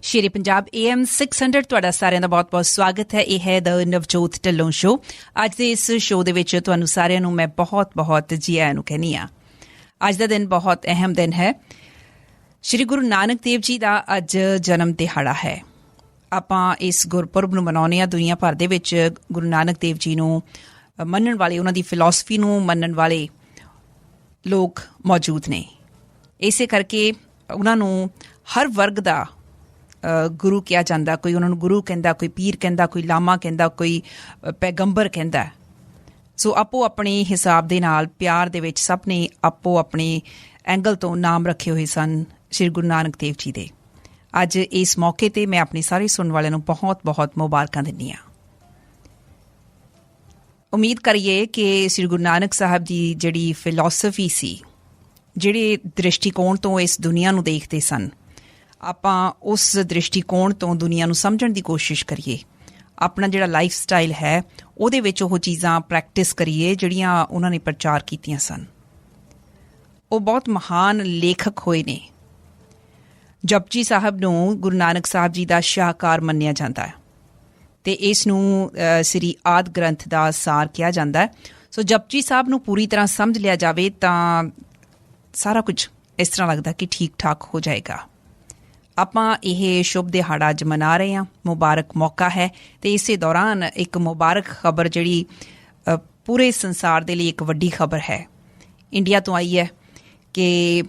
ਸ਼ੇਰੇ Punjab AM 600 ਤੁਹਾਡਾ ਸਾਰਿਆਂ ਦਾ ਬਹੁਤ-ਬਹੁਤ ਸਵਾਗਤ ਹੈ। ਇਹ ਹੈ ਦ ਨਵਜੋਤ ਢਿੱਲੋਂ ਸ਼ੋ। ਅੱਜ ਦੇ ਇਸ ਸ਼ੋ ਦੇ ਵਿੱਚ ਤੁਹਾਨੂੰ ਸਾਰਿਆਂ ਨੂੰ ਮੈਂ ਬਹੁਤ-ਬਹੁਤ ਜੀ ਆਇਆਂ ਨੂੰ ਕਹਿੰਦੀ ਹਾਂ। ਅੱਜ ਦਾ ਦਿਨ ਬਹੁਤ ਅਹਿਮ ਦਿਨ ਹੈ। ਸ਼੍ਰੀ ਗੁਰੂ ਨਾਨਕ ਦੇਵ ਜੀ ਦਾ ਅੱਜ ਜਨਮ ਦਿਹਾੜਾ ਹੈ। ਆਪਾਂ ਇਸ ਗੁਰਪੁਰਬ ਨੂੰ ਮਨਾਉਂਦੇ ਹਾਂ। ਦੁਨੀਆ ਭਰ ਦੇ ਵਿੱਚ ਗੁਰੂ ਨਾਨਕ ਦੇਵ ਜੀ ਨੂੰ ਮੰਨਣ ਵਾਲੇ, ਉਹਨਾਂ ਦੀ ਫਿਲਾਸਫੀ ਨੂੰ ਮੰਨਣ ਵਾਲੇ ਲੋਕ ਮੌਜੂਦ ਨੇ। ਇਸੇ ਕਰਕੇ ਉਹਨਾਂ ਨੂੰ ਹਰ ਵਰਗ ਦਾ ਗੁਰੂ ਕਿਹਾ ਜਾਂਦਾ। ਕੋਈ ਉਹਨਾਂ ਨੂੰ ਗੁਰੂ ਕਹਿੰਦਾ, ਕੋਈ ਪੀਰ ਕਹਿੰਦਾ, ਕੋਈ ਲਾਮਾ ਕਹਿੰਦਾ, ਕੋਈ ਪੈਗੰਬਰ ਕਹਿੰਦਾ। ਸੋ ਆਪੋ ਆਪਣੇ ਹਿਸਾਬ ਦੇ ਨਾਲ ਪਿਆਰ ਦੇ ਵਿੱਚ ਸਭ ਨੇ ਆਪੋ ਆਪਣੇ ਐਂਗਲ ਤੋਂ ਨਾਮ ਰੱਖੇ ਹੋਏ ਸਨ ਸ਼੍ਰੀ ਗੁਰੂ ਨਾਨਕ ਦੇਵ ਜੀ ਦੇ। ਅੱਜ ਇਸ ਮੌਕੇ 'ਤੇ ਮੈਂ ਆਪਣੇ ਸਾਰੇ ਸੁਣਨ ਵਾਲਿਆਂ ਨੂੰ ਬਹੁਤ-ਬਹੁਤ ਮੁਬਾਰਕਾਂ ਦਿੰਦੀ ਹਾਂ। ਉਮੀਦ ਕਰੀਏ ਕਿ ਸ਼੍ਰੀ ਗੁਰੂ ਨਾਨਕ ਸਾਹਿਬ ਦੀ ਜਿਹੜੀ ਫਿਲਾਸਫੀ ਸੀ, ਜਿਹੜੇ ਦ੍ਰਿਸ਼ਟੀਕੋਣ ਤੋਂ ਇਸ ਦੁਨੀਆ ਨੂੰ ਦੇਖਦੇ ਸਨ, ਆਪਾਂ ਉਸ ਦ੍ਰਿਸ਼ਟੀਕੋਣ ਤੋਂ ਦੁਨੀਆ ਨੂੰ ਸਮਝਣ ਦੀ ਕੋਸ਼ਿਸ਼ ਕਰੀਏ। ਆਪਣਾ ਜਿਹੜਾ ਲਾਈਫ ਸਟਾਈਲ ਹੈ ਉਹਦੇ ਵਿੱਚ ਉਹ ਚੀਜ਼ਾਂ ਪ੍ਰੈਕਟਿਸ ਕਰੀਏ ਜਿਹੜੀਆਂ ਉਹਨਾਂ ਨੇ ਪ੍ਰਚਾਰ ਕੀਤੀਆਂ ਸਨ। ਉਹ ਬਹੁਤ ਮਹਾਨ ਲੇਖਕ ਹੋਏ ਨੇ। ਜਪਜੀ ਸਾਹਿਬ ਨੂੰ ਗੁਰੂ ਨਾਨਕ ਸਾਹਿਬ ਜੀ ਦਾ ਸ਼ਾਹਕਾਰ ਮੰਨਿਆ ਜਾਂਦਾ ਹੈ ਅਤੇ ਇਸ ਨੂੰ ਸ੍ਰੀ ਆਦਿ ਗ੍ਰੰਥ ਦਾ ਸਾਰ ਕਿਹਾ ਜਾਂਦਾ ਹੈ। ਸੋ ਜਪਜੀ ਸਾਹਿਬ ਨੂੰ ਪੂਰੀ ਤਰ੍ਹਾਂ ਸਮਝ ਲਿਆ ਜਾਵੇ ਤਾਂ ਸਾਰਾ ਕੁਝ ਇਸ ਤਰ੍ਹਾਂ ਲੱਗਦਾ ਕਿ ਠੀਕ ਠਾਕ ਹੋ ਜਾਏਗਾ। ਆਪਾਂ ਇਹ ਸ਼ੁਭ ਦਿਹਾੜਾ ਅੱਜ ਮਨਾ ਰਹੇ ਹਾਂ। ਮੁਬਾਰਕ ਮੌਕਾ ਹੈ ਅਤੇ ਇਸੇ ਦੌਰਾਨ ਇੱਕ ਮੁਬਾਰਕ ਖਬਰ ਜਿਹੜੀ ਪੂਰੇ ਸੰਸਾਰ ਦੇ ਲਈ ਇੱਕ ਵੱਡੀ ਖਬਰ ਹੈ, ਇੰਡੀਆ ਤੋਂ ਆਈ ਹੈ ਕਿ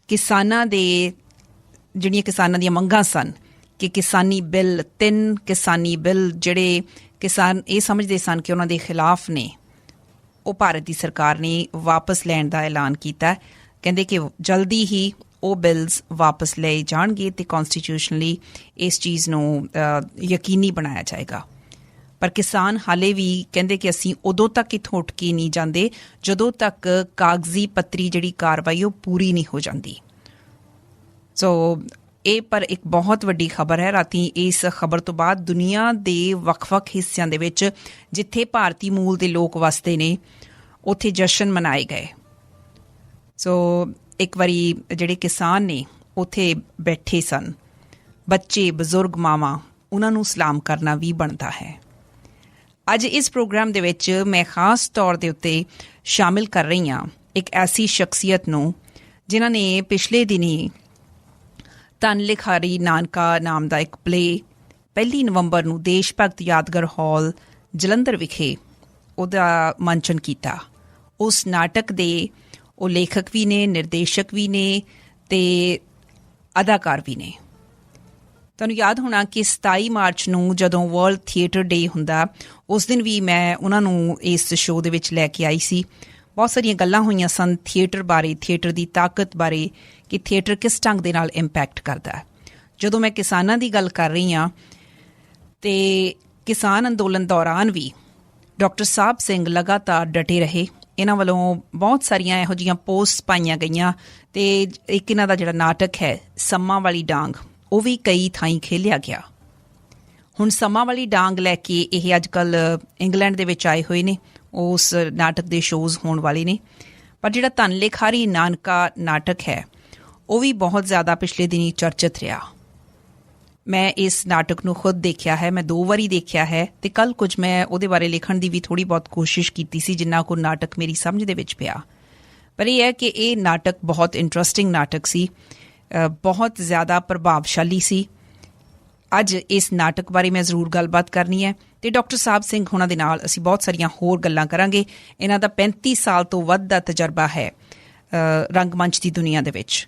ਕਿਸਾਨਾਂ ਜਿਹੜੀਆਂ ਕਿਸਾਨਾਂ ਦੀਆਂ ਮੰਗਾਂ ਸਨ ਕਿ ਕਿਸਾਨੀ ਬਿੱਲ 3 ਕਿਸਾਨੀ ਬਿੱਲ ਜਿਹੜੇ ਕਿਸਾਨ ਇਹ ਸਮਝਦੇ ਸਨ ਕਿ ਉਹਨਾਂ ਦੇ ਖਿਲਾਫ ਨੇ, ਉਹ ਭਾਰਤ ਦੀ ਸਰਕਾਰ ਨੇ ਵਾਪਸ ਲੈਣ ਦਾ ਐਲਾਨ ਕੀਤਾ। ਕਹਿੰਦੇ ਕਿ ਜਲਦੀ ਹੀ ਉਹ ਬਿੱਲਸ ਵਾਪਸ ਲਏ ਜਾਣਗੇ ਅਤੇ ਕੌਂਸਟੀਟਿਊਸ਼ਨਲੀ ਇਸ ਚੀਜ਼ ਨੂੰ ਯਕੀਨੀ ਬਣਾਇਆ ਜਾਏਗਾ। ਪਰ ਕਿਸਾਨ ਹਾਲੇ ਵੀ ਕਹਿੰਦੇ ਕਿ ਅਸੀਂ ਉਦੋਂ ਤੱਕ ਇੱਥੋਂ ਉੱਠ ਕੇ ਨਹੀਂ ਜਾਂਦੇ ਜਦੋਂ ਤੱਕ ਕਾਗਜ਼ੀ ਪੱਤਰੀ ਜਿਹੜੀ ਕਾਰਵਾਈ ਉਹ ਪੂਰੀ ਨਹੀਂ ਹੋ ਜਾਂਦੀ। ਸੋ ਇਹ ਪਰ ਇੱਕ ਬਹੁਤ ਵੱਡੀ ਖਬਰ ਹੈ। ਰਾਤੀ ਇਸ ਖਬਰ ਤੋਂ ਬਾਅਦ ਦੁਨੀਆ ਦੇ ਵੱਖ-ਵੱਖ ਹਿੱਸਿਆਂ ਦੇ ਵਿੱਚ ਜਿੱਥੇ ਭਾਰਤੀ ਮੂਲ ਦੇ ਲੋਕ ਵਸਦੇ ਨੇ ਉੱਥੇ ਜਸ਼ਨ ਮਨਾਏ ਗਏ। ਸੋ ਇੱਕ ਵਾਰੀ ਜਿਹੜੇ ਕਿਸਾਨ ਨੇ ਉੱਥੇ ਬੈਠੇ ਸਨ, ਬੱਚੇ, ਬਜ਼ੁਰਗ, ਮਾਵਾਂ, ਉਹਨਾਂ ਨੂੰ ਸਲਾਮ ਕਰਨਾ ਵੀ ਬਣਦਾ ਹੈ। ਅੱਜ ਇਸ ਪ੍ਰੋਗਰਾਮ ਦੇ ਵਿੱਚ ਮੈਂ ਖਾਸ ਤੌਰ ਦੇ ਉੱਤੇ ਸ਼ਾਮਿਲ ਕਰ ਰਹੀ ਹਾਂ ਇੱਕ ਐਸੀ ਸ਼ਖਸੀਅਤ ਨੂੰ ਜਿਨ੍ਹਾਂ ਨੇ ਪਿਛਲੇ ਦਿਨੀਂ ਧੰਨ ਲਿਖਾਰੀ ਨਾਨਕਾ ਨਾਮ ਦਾ ਇੱਕ ਪਲੇ 1 ਨਵੰਬਰ ਨੂੰ ਦੇਸ਼ ਭਗਤ ਯਾਦਗਾਰ ਹਾਲ ਜਲੰਧਰ ਵਿਖੇ ਉਹਦਾ ਮੰਚਨ ਕੀਤਾ। ਉਸ ਨਾਟਕ ਦੇ ਉਹ ਲੇਖਕ ਵੀ ਨੇ, ਨਿਰਦੇਸ਼ਕ ਵੀ ਨੇ ਅਤੇ ਅਦਾਕਾਰ ਵੀ ਨੇ। ਤੁਹਾਨੂੰ ਯਾਦ ਹੋਣਾ ਕਿ 27 ਮਾਰਚ ਨੂੰ ਜਦੋਂ ਵਰਲਡ ਥੀਏਟਰ ਡੇ ਹੁੰਦਾ, ਉਸ ਦਿਨ ਵੀ ਮੈਂ ਉਹਨਾਂ ਨੂੰ ਇਸ ਸ਼ੋਅ ਦੇ ਵਿੱਚ ਲੈ ਕੇ ਆਈ ਸੀ। ਬਹੁਤ ਸਾਰੀਆਂ ਗੱਲਾਂ ਹੋਈਆਂ ਸਨ ਥੀਏਟਰ ਬਾਰੇ, ਥੀਏਟਰ ਦੀ ਤਾਕਤ ਬਾਰੇ, ਕਿ ਥੀਏਟਰ ਕਿਸ ਢੰਗ ਦੇ ਨਾਲ ਇੰਪੈਕਟ ਕਰਦਾ। ਜਦੋਂ ਮੈਂ ਕਿਸਾਨਾਂ ਦੀ ਗੱਲ ਕਰ ਰਹੀ ਹਾਂ ਅਤੇ ਕਿਸਾਨ ਅੰਦੋਲਨ ਦੌਰਾਨ ਵੀ ਡਾਕਟਰ ਸਾਹਿਬ ਸਿੰਘ ਲਗਾਤਾਰ ਡਟੇ ਰਹੇ। ਇਹਨਾਂ ਵੱਲੋਂ ਬਹੁਤ ਸਾਰੀਆਂ ਇਹੋ ਜਿਹੀਆਂ ਪੋਸਟ ਪਾਈਆਂ ਗਈਆਂ ਅਤੇ ਇੱਕ ਇਹਨਾਂ ਦਾ ਜਿਹੜਾ ਨਾਟਕ ਹੈ ਸੰਮਾਂ ਵਾਲੀ ਡਾਂਗ, ਉਹ ਵੀ ਕਈ ਥਾਈਂ ਖੇਲਿਆ ਗਿਆ। ਹੁਣ ਸੰਮਾਂ ਵਾਲੀ ਡਾਂਗ ਲੈ ਕੇ ਇਹ ਅੱਜ ਕੱਲ੍ਹ ਇੰਗਲੈਂਡ ਦੇ ਵਿੱਚ ਆਏ ਹੋਏ ਨੇ। ਉਸ ਨਾਟਕ ਦੇ ਸ਼ੋਅਜ਼ ਹੋਣ ਵਾਲੇ ਨੇ। ਪਰ ਜਿਹੜਾ ਧੰਨ ਲਿਖਾਰੀ ਨਾਨਕਾ ਨਾਟਕ ਹੈ ਉਹ ਵੀ ਬਹੁਤ ਜ਼ਿਆਦਾ ਪਿਛਲੇ ਦਿਨੀਂ ਚਰਚਿਤ ਰਿਹਾ। ਮੈਂ ਇਸ ਨਾਟਕ ਨੂੰ ਖੁਦ ਦੇਖਿਆ ਹੈ, ਮੈਂ 2 ਵਾਰੀ ਦੇਖਿਆ ਹੈ ਅਤੇ ਕੱਲ੍ਹ ਕੁਝ ਮੈਂ ਉਹਦੇ ਬਾਰੇ ਲਿਖਣ ਦੀ ਵੀ ਥੋੜ੍ਹੀ ਬਹੁਤ ਕੋਸ਼ਿਸ਼ ਕੀਤੀ ਸੀ ਜਿੰਨਾ ਕੁ ਨਾਟਕ ਮੇਰੀ ਸਮਝ ਦੇ ਵਿੱਚ ਪਿਆ। ਪਰ ਇਹ ਹੈ ਕਿ ਇਹ ਨਾਟਕ ਬਹੁਤ ਇੰਟਰਸਟਿੰਗ ਨਾਟਕ ਸੀ, ਬਹੁਤ ਜ਼ਿਆਦਾ ਪ੍ਰਭਾਵਸ਼ਾਲੀ ਸੀ। ਅੱਜ ਇਸ ਨਾਟਕ ਬਾਰੇ ਮੈਂ ਜ਼ਰੂਰ ਗੱਲਬਾਤ ਕਰਨੀ ਹੈ ਅਤੇ ਡਾਕਟਰ ਸਾਹਿਬ ਸਿੰਘ ਹੋਣਾ ਦੇ ਨਾਲ ਅਸੀਂ ਬਹੁਤ ਸਾਰੀਆਂ ਹੋਰ ਗੱਲਾਂ ਕਰਾਂਗੇ। ਇਹਨਾਂ ਦਾ 35 ਸਾਲ ਤੋਂ ਵੱਧ ਦਾ ਤਜਰਬਾ ਹੈ ਰੰਗਮੰਚ ਦੀ ਦੁਨੀਆ ਦੇ ਵਿੱਚ।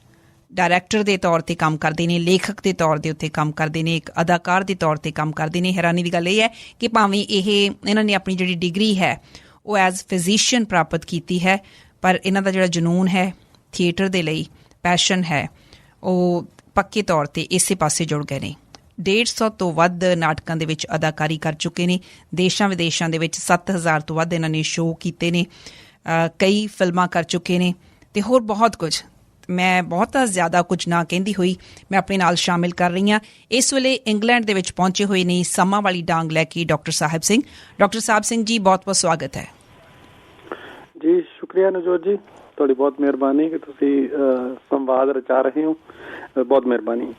ਡਾਇਰੈਕਟਰ ਦੇ ਤੌਰ 'ਤੇ ਕੰਮ ਕਰਦੇ ਨੇ, ਲੇਖਕ ਦੇ ਤੌਰ ਦੇ ਉੱਤੇ ਕੰਮ ਕਰਦੇ ਨੇ, ਇੱਕ ਅਦਾਕਾਰ ਦੇ ਤੌਰ 'ਤੇ ਕੰਮ ਕਰਦੇ ਨੇ। ਹੈਰਾਨੀ ਦੀ ਗੱਲ ਇਹ ਹੈ ਕਿ ਭਾਵੇਂ ਇਹਨਾਂ ਨੇ ਆਪਣੀ ਜਿਹੜੀ ਡਿਗਰੀ ਹੈ ਉਹ ਐਜ਼ ਫਿਜ਼ੀਸ਼ੀਅਨ ਪ੍ਰਾਪਤ ਕੀਤੀ ਹੈ, ਪਰ ਇਹਨਾਂ ਦਾ ਜਿਹੜਾ ਜਨੂੰਨ ਹੈ ਥੀਏਟਰ ਦੇ ਲਈ, ਪੈਸ਼ਨ ਹੈ, ਉਹ ਪੱਕੇ ਤੌਰ 'ਤੇ ਇਸੇ ਪਾਸੇ ਜੁੜ ਗਏ ਨੇ। 150 ਤੋਂ ਵੱਧ ਨਾਟਕਾਂ ਦੇ ਵਿੱਚ ਅਦਾਕਾਰੀ ਕਰ ਚੁੱਕੇ ਨੇ। ਦੇਸ਼ਾਂ ਵਿਦੇਸ਼ਾਂ ਦੇ ਵਿੱਚ 7000 ਤੋਂ ਵੱਧ ਇਹਨਾਂ ਨੇ ਸ਼ੋਅ ਕੀਤੇ ਨੇ, ਕਈ ਫਿਲਮਾਂ ਕਰ ਚੁੱਕੇ ਨੇ ਅਤੇ ਹੋਰ ਬਹੁਤ ਕੁਝ। ਮੈਂ ਬਹੁਤਾ ਜ਼ਿਆਦਾ ਕੁਝ ਨਾ ਕਹਿੰਦੀ ਹੋਈ ਮੈਂ ਆਪਣੇ ਨਾਲ ਸ਼ਾਮਿਲ ਕਰ ਰਹੀ ਹਾਂ। ਇਸ ਵੇਲੇ ਇੰਗਲੈਂਡ ਦੇ ਵਿੱਚ ਪਹੁੰਚੇ ਹੋਏ ਨੇ ਸੰਮਾਂ ਵਾਲੀ ਡਾਂਗ ਲੈ ਕੇ ਡਾਕਟਰ ਸਾਹਿਬ ਸਿੰਘ। ਡਾਕਟਰ ਸਾਹਿਬ ਸਿੰਘ ਜੀ, ਬਹੁਤ ਬਹੁਤ ਸਵਾਗਤ ਹੈ ਜੀ। ਸ਼ੁਕਰੀਆ ਨਵਜੋਤ ਜੀ, ਤੁਹਾਡੀ ਬਹੁਤ ਮਿਹਰਬਾਨੀ ਕਿ ਤੁਸੀਂ ਸੰਵਾਦ ਰਚਾ ਰਹੇ ਹੋ। ਬਹੁਤ ਮਿਹਰਬਾਨੀ।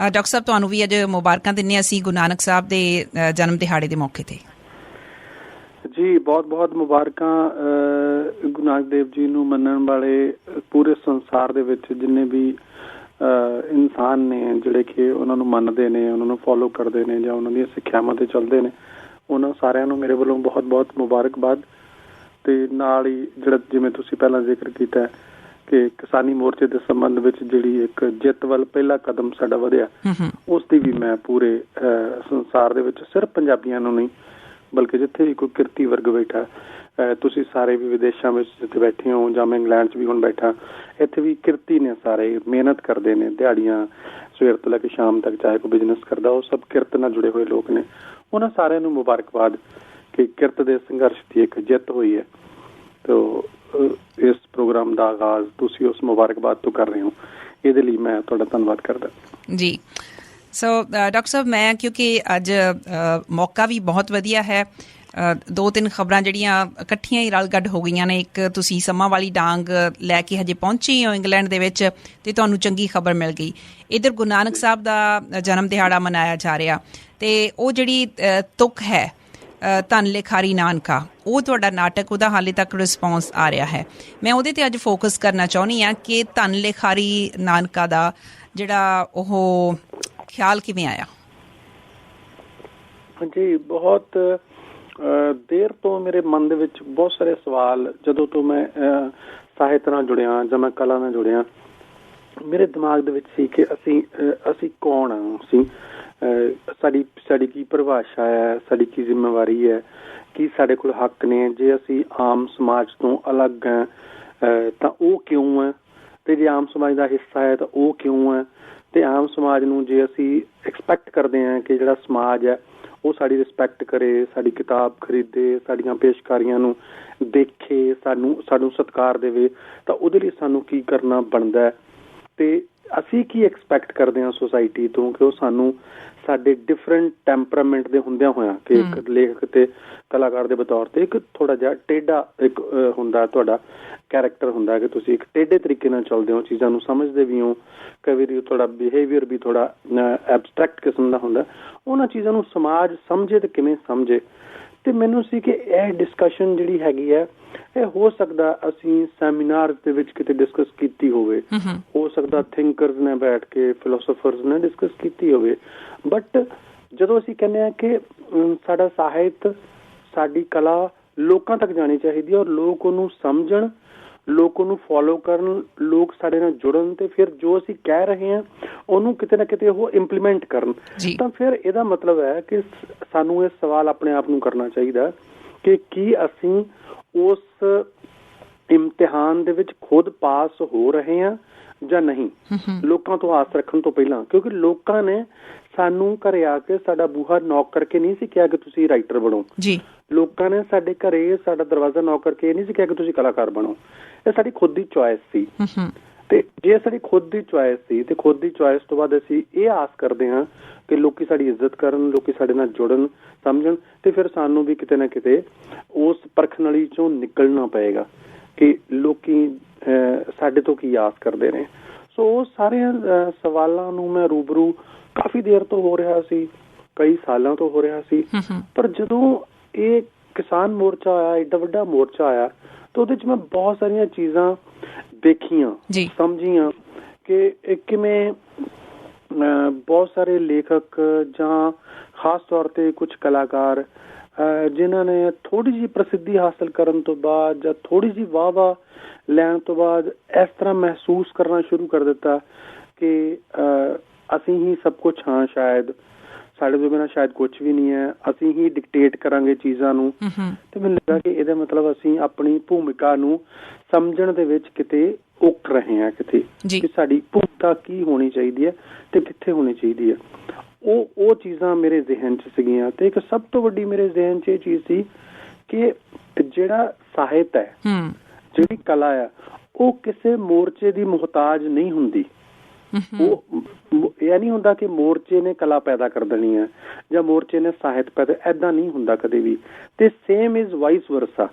ਡਾਕਟਰ ਸਾਹਿਬ, ਤੁਹਾਨੂੰ ਵੀ ਅੱਜ ਮੁਬਾਰਕਾਂ ਦਿੰਦੇ ਹਾਂ ਅਸੀਂ ਗੁਰੂ ਨਾਨਕ ਸਾਹਿਬ ਦੇ ਜਨਮ ਦਿਹਾੜੇ ਦੇ ਮੌਕੇ ਤੇ। ਜੀ ਬਹੁਤ ਬਹੁਤ ਮੁਬਾਰਕਾਂ ਗੁਰੂ ਨਾਨਕ ਦੇਵ ਜੀ ਨੂੰ ਮੰਨਣ ਵਾਲੇ ਪੂਰੇ ਸੰਸਾਰ ਦੇ ਵਿੱਚ ਜਿੰਨੇ ਵੀ ਇਨਸਾਨ ਨੇ ਜਿਹੜੇ ਕਿ ਉਹਨਾਂ ਨੂੰ ਮੰਨਦੇ ਨੇ, ਉਹਨਾਂ ਨੂੰ ਫੋਲੋ ਕਰਦੇ ਨੇ ਜਾਂ ਉਹਨਾਂ ਦੀਆਂ ਸਿੱਖਿਆਵਾਂ ਤੇ ਚੱਲਦੇ ਨੇ, ਉਹਨਾਂ ਸਾਰਿਆਂ ਨੂੰ ਮੇਰੇ ਵੱਲੋਂ ਬਹੁਤ ਬਹੁਤ ਮੁਬਾਰਕਬਾਦ। ਤੇ ਨਾਲ ਹੀ ਜਿਹੜਾ ਜਿਵੇਂ ਤੁਸੀਂ ਪਹਿਲਾਂ ਜ਼ਿਕਰ ਕੀਤਾ ਕਿ ਕਿਸਾਨੀ ਮੋਰਚੇ ਦੇ ਸੰਬੰਧ ਵਿੱਚ ਜਿਹੜੀ ਇੱਕ ਜਿੱਤ ਵੱਲ ਪਹਿਲਾ ਕਦਮ ਸਾਡਾ ਵਧਿਆ, ਉਸ ਦੀ ਵੀ ਮੈਂ ਪੂਰੇ ਸੰਸਾਰ ਦੇ ਵਿੱਚ ਸਿਰਫ ਪੰਜਾਬੀਆਂ ਨੂੰ ਨਹੀਂ ਬਲਕਿ ਜਿੱਥੇ ਵੀ ਕੋਈ ਕਿਰਤੀ ਵਰਗ ਬੈਠਾ, ਤੁਸੀਂ ਸਾਰੇ ਵੀ ਵਿਦੇਸ਼ਾਂ ਵਿੱਚ ਜਿੱਥੇ ਬੈਠੇ ਹੋ ਜਾਂ ਮੈਂ ਇੰਗਲੈਂਡ 'ਚ ਵੀ ਹੁਣ ਬੈਠਾ, ਇੱਥੇ ਵੀ ਕਿਰਤੀ ਨੇ, ਸਾਰੇ ਮਿਹਨਤ ਕਰਦੇ ਨੇ ਦਿਹਾੜੀਆਂ ਸਵੇਰ ਤੋਂ ਲੈ ਕੇ ਸ਼ਾਮ ਤੱਕ, ਚਾਹੇ ਕੋਈ ਬਿਜ਼ਨਸ ਕਰਦਾ, ਉਹ ਸਭ ਕਿਰਤ ਨਾਲ ਜੁੜੇ ਹੋਏ ਲੋਕ ਨੇ। ਉਹਨਾਂ ਸਾਰਿਆਂ ਨੂੰ ਮੁਬਾਰਕਬਾਦ ਕਿ ਕਿਰਤ ਦੇ ਸੰਘਰਸ਼ ਦੀ ਇੱਕ ਜਿੱਤ ਹੋਈ ਹੈ। ਤੋ ਇਸ ਪ੍ਰੋਗਰਾਮ ਦਾ ਆਗਾਜ਼ ਤੁਸੀਂ ਉਸ ਮੁਬਾਰਕਬਾਦ ਤੋਂ ਕਰ ਰਹੇ ਹੋ, ਇਹਦੇ ਲਈ ਮੈਂ ਤੁਹਾਡਾ ਧੰਨਵਾਦ ਕਰਦਾ ਜੀ। ਸੋ ਡਾਕਟਰ ਸਾਹਿਬ, ਮੈਂ ਕਿਉਂਕਿ ਅੱਜ ਮੌਕਾ ਵੀ ਬਹੁਤ ਵਧੀਆ ਹੈ, 2-3 ਖਬਰਾਂ ਜਿਹੜੀਆਂ ਇਕੱਠੀਆਂ ਹੀ ਰਲ ਗੱਡ ਹੋ ਗਈਆਂ ਨੇ। ਇੱਕ, ਤੁਸੀਂ ਸਮਾਂ ਵਾਲੀ ਡਾਂਗ ਲੈ ਕੇ ਹਜੇ ਪਹੁੰਚੇ ਹੋ ਇੰਗਲੈਂਡ ਦੇ ਵਿੱਚ ਤੇ ਤੁਹਾਨੂੰ ਚੰਗੀ ਖਬਰ ਮਿਲ ਗਈ। ਇੱਧਰ ਗੁਰੂ ਨਾਨਕ ਸਾਹਿਬ ਦਾ ਜਨਮ ਦਿਹਾੜਾ ਮਨਾਇਆ ਜਾ ਰਿਹਾ ਤੇ ਉਹ ਜਿਹੜੀ ਤੁਕ ਹੈ ਧੰਨ ਲਿਖਾਰੀ ਨਾਨਕਾ, ਉਹ ਤੁਹਾਡਾ ਨਾਟਕ, ਉਹਦਾ ਹਾਲੇ ਤੱਕ ਰਿਸਪੌਂਸ ਆ ਰਿਹਾ ਹੈ। ਮੈਂ ਉਹਦੇ ਤੇ ਅੱਜ ਫੋਕਸ ਕਰਨਾ ਚਾਹੁੰਦੀ ਹਾਂ ਕਿ ਧੰਨ ਲਿਖਾਰੀ ਨਾਨਕਾ ਦਾ ਜਿਹੜਾ ਉਹ ਖਿਆਲ ਕਿਵੇਂ ਆਇਆ? ਜੀ ਬਹੁਤ ਦੇਰ ਤੋਂ ਮੇਰੇ ਮਨ ਦੇ ਵਿੱਚ ਬਹੁਤ ਸਾਰੇ ਸਵਾਲ, ਜਦੋਂ ਤੋਂ ਮੈਂ ਸਾਹਿਤ ਨਾਲ ਜੁੜਿਆ ਜਾਂ ਮੈਂ ਕਲਾ ਨਾਲ ਜੁੜਿਆ, ਮੇਰੇ ਦਿਮਾਗ ਦੇ ਵਿੱਚ ਸੀ ਕਿ ਅਸੀਂ ਕੌਣ ਹਾਂ, ਅਸੀਂ ਸਾਡੀ ਕੀ ਪਰਿਭਾਸ਼ਾ ਹੈ, ਸਾਡੀ ਕੀ ਜ਼ਿੰਮੇਵਾਰੀ ਹੈ, ਕੀ ਸਾਡੇ ਕੋਲ ਹੱਕ ਨੇ, ਜੇ ਅਸੀਂ ਆਮ ਸਮਾਜ ਤੋਂ ਅਲੱਗ ਹਾਂ ਤਾਂ ਉਹ ਕਿਉਂ ਹੈ, ਤੇ ਜੇ ਆਮ ਸਮਾਜ ਦਾ ਹਿੱਸਾ ਹੈ ਤਾਂ ਉਹ ਕਿਉਂ ਹੈ, ਤੇ ਆਮ ਸਮਾਜ ਨੂੰ ਜੇ ਅਸੀਂ ਐਕਸਪੈਕਟ ਕਰਦੇ ਹਾਂ ਕਿ ਜਿਹੜਾ ਸਮਾਜ ਹੈ ਉਹ ਸਾਡੀ ਰਿਸਪੈਕਟ ਕਰੇ, ਸਾਡੀ ਕਿਤਾਬ ਖਰੀਦੇ, ਸਾਡੀਆਂ ਪੇਸ਼ਕਾਰੀਆਂ ਨੂੰ ਦੇਖੇ, ਸਾਨੂੰ ਸਤਿਕਾਰ ਦੇਵੇ, ਤਾਂ ਉਹਦੇ ਲਈ ਸਾਨੂੰ ਕੀ ਕਰਨਾ ਬਣਦਾ ਹੈ, ਤੇ ਅਸੀਂ ਕੀ ਐਕਸਪੈਕਟ ਕਰਦੇ ਹਾਂ ਸੁਸਾਇਟੀ ਤੋਂ ਕਿ ਉਹ ਸਾਨੂੰ ਸਾਡੇ ਡਿਫਰੈਂਟ ਟੈਂਪਰਾਮੈਂਟ ਦੇ ਹੁੰਦਿਆਂ ਹੋਇਆਂ, ਕਿ ਇੱਕ ਲੇਖਕ ਤੇ ਕਲਾਕਾਰ ਦੇ ਬਤੌਰ ਤੇ ਇੱਕ ਥੋੜਾ ਜਿਹਾ ਟੇਢਾ ਇੱਕ ਹੁੰਦਾ ਤੁਹਾਡਾ ਕੈਰੈਕਟਰ ਹੁੰਦਾ ਕਿ ਤੁਸੀਂ ਇੱਕ ਟੇਢੇ ਤਰੀਕੇ ਨਾਲ ਚੱਲਦੇ ਹੋ, ਚੀਜ਼ਾਂ ਨੂੰ ਸਮਝਦੇ ਵੀ ਹੋ, ਕਈ ਵਾਰੀ ਤੁਹਾਡਾ ਬਿਹੇਵੀਅਰ ਵੀ ਥੋੜਾ ਐਬਸਟਰੈਕਟ ਕਿਸਮ ਦਾ ਹੁੰਦਾ, ਉਹਨਾਂ ਚੀਜ਼ਾਂ ਨੂੰ ਸਮਾਜ ਸਮਝੇ ਤੇ ਕਿਵੇਂ ਸਮਝੇ। ਤੇ ਮੈਨੂੰ ਸੀ ਕਿ ਇਹ ਡਿਸਕਸ਼ਨ ਜਿਹੜੀ ਹੈਗੀ ਹੈ, ਇਹ ਹੋ ਸਕਦਾ ਅਸੀਂ ਸੈਮੀਨਾਰ ਦੇ ਵਿੱਚ ਕਿਤੇ ਡਿਸਕਸ ਕੀਤੀ ਹੋਵੇ, ਹੋ ਸਕਦਾ ਥਿੰਕਰਸ ਨੇ ਬੈਠ ਕੇ, ਫਿਲੋਸੋਫਰਸ ਨੇ ਡਿਸਕਸ ਕੀਤੀ ਹੋਵੇ, ਬਟ ਜਦੋਂ ਅਸੀਂ ਕਹਿੰਦੇ ਹਾਂ ਕਿ ਸਾਡਾ ਸਾਹਿਤ, ਸਾਡੀ ਕਲਾ ਲੋਕਾਂ ਤੱਕ ਜਾਣੀ ਚਾਹੀਦੀ ਹੈ ਔਰ ਲੋਕ ਉਹਨੂੰ ਸਮਝਣ, ਲੋਕ ਉਹਨੂੰ ਫੋਲੋ ਕਰਨ, ਲੋਕ ਸਾਡੇ ਨਾਲ ਜੁੜਨ, ਤੇ ਫਿਰ ਜੋ ਅਸੀਂ ਕਹਿ ਰਹੇ ਹਾਂ ਉਹਨੂੰ ਕਿਤੇ ਨਾ ਕਿਤੇ ਉਹ ਇੰਪਲੀਮੈਂਟ ਕਰਨ, ਤਾਂ ਫਿਰ ਇਹਦਾ ਮਤਲਬ ਹੈ ਕਿ ਸਾਨੂੰ ਇਹ ਸਵਾਲ ਆਪਣੇ ਆਪ ਨੂੰ ਕਰਨਾ ਚਾਹੀਦਾ ਕਿ ਕੀ ਅਸੀਂ ਉਸ ਇਮਤਿਹਾਨ ਦੇ ਵਿੱਚ ਖੁਦ ਪਾਸ ਹੋ ਰਹੇ ਹਾਂ ਜਾਂ ਨਹੀਂ, ਲੋਕਾਂ ਤੋਂ ਆਸ ਰੱਖਣ ਤੋਂ ਪਹਿਲਾਂ। ਕਿਉਂਕਿ ਲੋਕਾਂ ਨੇ ਸਾਨੂੰ ਘਰੇ ਆ ਕੇ ਸਾਡਾ ਬੂਹਾ ਨੌਕ ਕਰਕੇ ਨਹੀਂ ਸੀ ਕਿਹਾ ਕਿ ਤੁਸੀਂ ਰਾਈਟਰ ਬਣੋ, ਲੋਕਾਂ ਨੇ ਸਾਡੇ ਘਰੇ ਸਾਡਾ ਦਰਵਾਜ਼ਾ ਨੌਕ ਕਰਕੇ ਇਹ ਨਹੀਂ ਸੀ ਕਿਹਾ ਕਿ ਤੁਸੀਂ ਕਲਾਕਾਰ ਬਣੋ। ਇਹ ਸਾਡੀ ਖੁਦ ਦੀ ਚੁਆਇਸ ਸੀ, ਤੇ ਜੇ ਸਾਡੀ ਖੁਦ ਦੀ ਚੁਆਇਸ ਸੀ ਤੇ ਖੁਦ ਦੀ ਚੁਆਇਸ ਤੋਂ ਬਾਅਦ ਅਸੀਂ ਇਹ ਆਸ ਕਰਦੇ ਹਾਂ ਕਿ ਲੋਕੀ ਸਾਡੀ ਇੱਜ਼ਤ ਕਰਨ, ਲੋਕੀ ਸਾਡੇ ਨਾਲ ਜੁੜਨ, ਸਮਝਣ, ਤੇ ਫਿਰ ਸਾਨੂੰ ਵੀ ਕਿਤੇ ਨਾ ਕਿਤੇ ਉਸ ਪਰਖਣਲੀ ਚੋਂ ਨਿਕਲਣਾ ਪਏਗਾ ਕਿ ਲੋਕੀ ਸਾਡੇ ਤੋਂ ਕੀ ਆਸ ਕਰਦੇ ਨੇ। ਸੋ ਉਹ ਸਾਰਿਆਂ ਸਵਾਲਾਂ ਨੂੰ ਮੈਂ ਰੂਬਰੂ ਕਾਫੀ ਦੇਰ ਤੋਂ ਹੋ ਰਿਹਾ ਸੀ, ਕਈ ਸਾਲਾਂ ਤੋਂ ਹੋ ਰਿਹਾ ਸੀ, ਪਰ ਜਦੋਂ ਇਹ ਕਿਸਾਨ ਮੋਰਚਾ ਆਇਆ, ਏਡਾ ਵੱਡਾ ਮੋਰਚਾ ਆਇਆ, ਤਾਂ ਉਹਦੇ 'ਚ ਮੈਂ ਬਹੁਤ ਸਾਰੀਆਂ ਚੀਜ਼ਾਂ ਦੇਖੀਆਂ, ਸਮਝੀਆਂ ਕਿ ਕਿਵੇਂ ਬਹੁਤ ਸਾਰੇ ਲੇਖਕ ਜਾਂ ਖਾਸ ਤੌਰ ਤੇ ਕੁਝ ਕਲਾਕਾਰ ਜਿਨ੍ਹਾਂ ਨੇ ਥੋੜ੍ਹੀ ਜਿਹੀ ਪ੍ਰਸਿੱਧੀ ਹਾਸਲ ਕਰਨ ਤੋਂ ਬਾਅਦ ਜਾਂ ਥੋੜ੍ਹੀ ਜਿਹੀ ਵਾਹ ਲੈਣ ਤੋਂ ਬਾਅਦ ਇਸ ਤਰ੍ਹਾਂ ਮਹਿਸੂਸ ਕਰਨਾ ਸ਼ੁਰੂ ਕਰ ਦਿੱਤਾ ਕਿ ਅਸੀਂ ਹੀ ਸਭ ਕੁਝ ਹਾਂ, ਸ਼ਾਇਦ ਸਾਡੇ ਤੋਂ ਬਿਨਾਂ ਸ਼ਾਇਦ ਕੁਝ ਵੀ ਨਹੀਂ ਹੈ, ਅਸੀਂ ਹੀ ਡਿਕਟੇਟ ਕਰਾਂਗੇ ਚੀਜ਼ਾਂ ਨੂੰ। ਤੇ ਮੈਨੂੰ ਲੱਗਾ ਕਿ ਇਹਦਾ ਮਤਲਬ ਅਸੀਂ ਆਪਣੀ ਭੂਮਿਕਾ ਨੂੰ ਸਮਝਣ ਦੇ ਵਿੱਚ ਕਿਤੇ ਉੱਕ ਰਹੇ ਹਾਂ, ਕਿਤੇ ਕਿ ਸਾਡੀ ਭੂਮਿਕਾ ਕੀ ਹੋਣੀ ਚਾਹੀਦੀ ਹੈ ਤੇ ਕਿੱਥੇ ਹੋਣੀ ਚਾਹੀਦੀ ਹੈ। ਉਹ ਚੀਜ਼ਾਂ ਮੇਰੇ ਜ਼ਿਹਨ 'ਚ ਸੀਗੀਆਂ, ਤੇ ਇੱਕ ਸਭ ਤੋਂ ਵੱਡੀ ਮੇਰੇ ਜ਼ਿਹਨ 'ਚ ਇਹ ਚੀਜ਼ ਸੀ ਕਿ ਜਿਹੜਾ ਸਾਹਿਤ ਹੈ, ਜਿਹੜੀ ਕਲਾ ਆ, ਉਹ ਕਿਸੇ ਮੋਰਚੇ ਦੀ ਮੁਹਤਾਜ ਨਹੀਂ ਹੁੰਦੀ। ਉਹ ਇਹ ਨਹੀਂ ਹੁੰਦਾ ਕਿ ਮੋਰਚੇ ਨੇ ਕਲਾ ਪੈਦਾ ਕਰ ਦੇਣੀ ਹੈ ਜਾਂ ਮੋਰਚੇ ਨੇ ਸਾਹਿਤ ਪੈਦਾ, ਏਦਾਂ ਨਹੀਂ ਹੁੰਦਾ ਕਦੇ ਵੀ। ਤੇ ਸੇਮ ਇਜ਼ ਵਾਈਸ ਵਰਸਾ,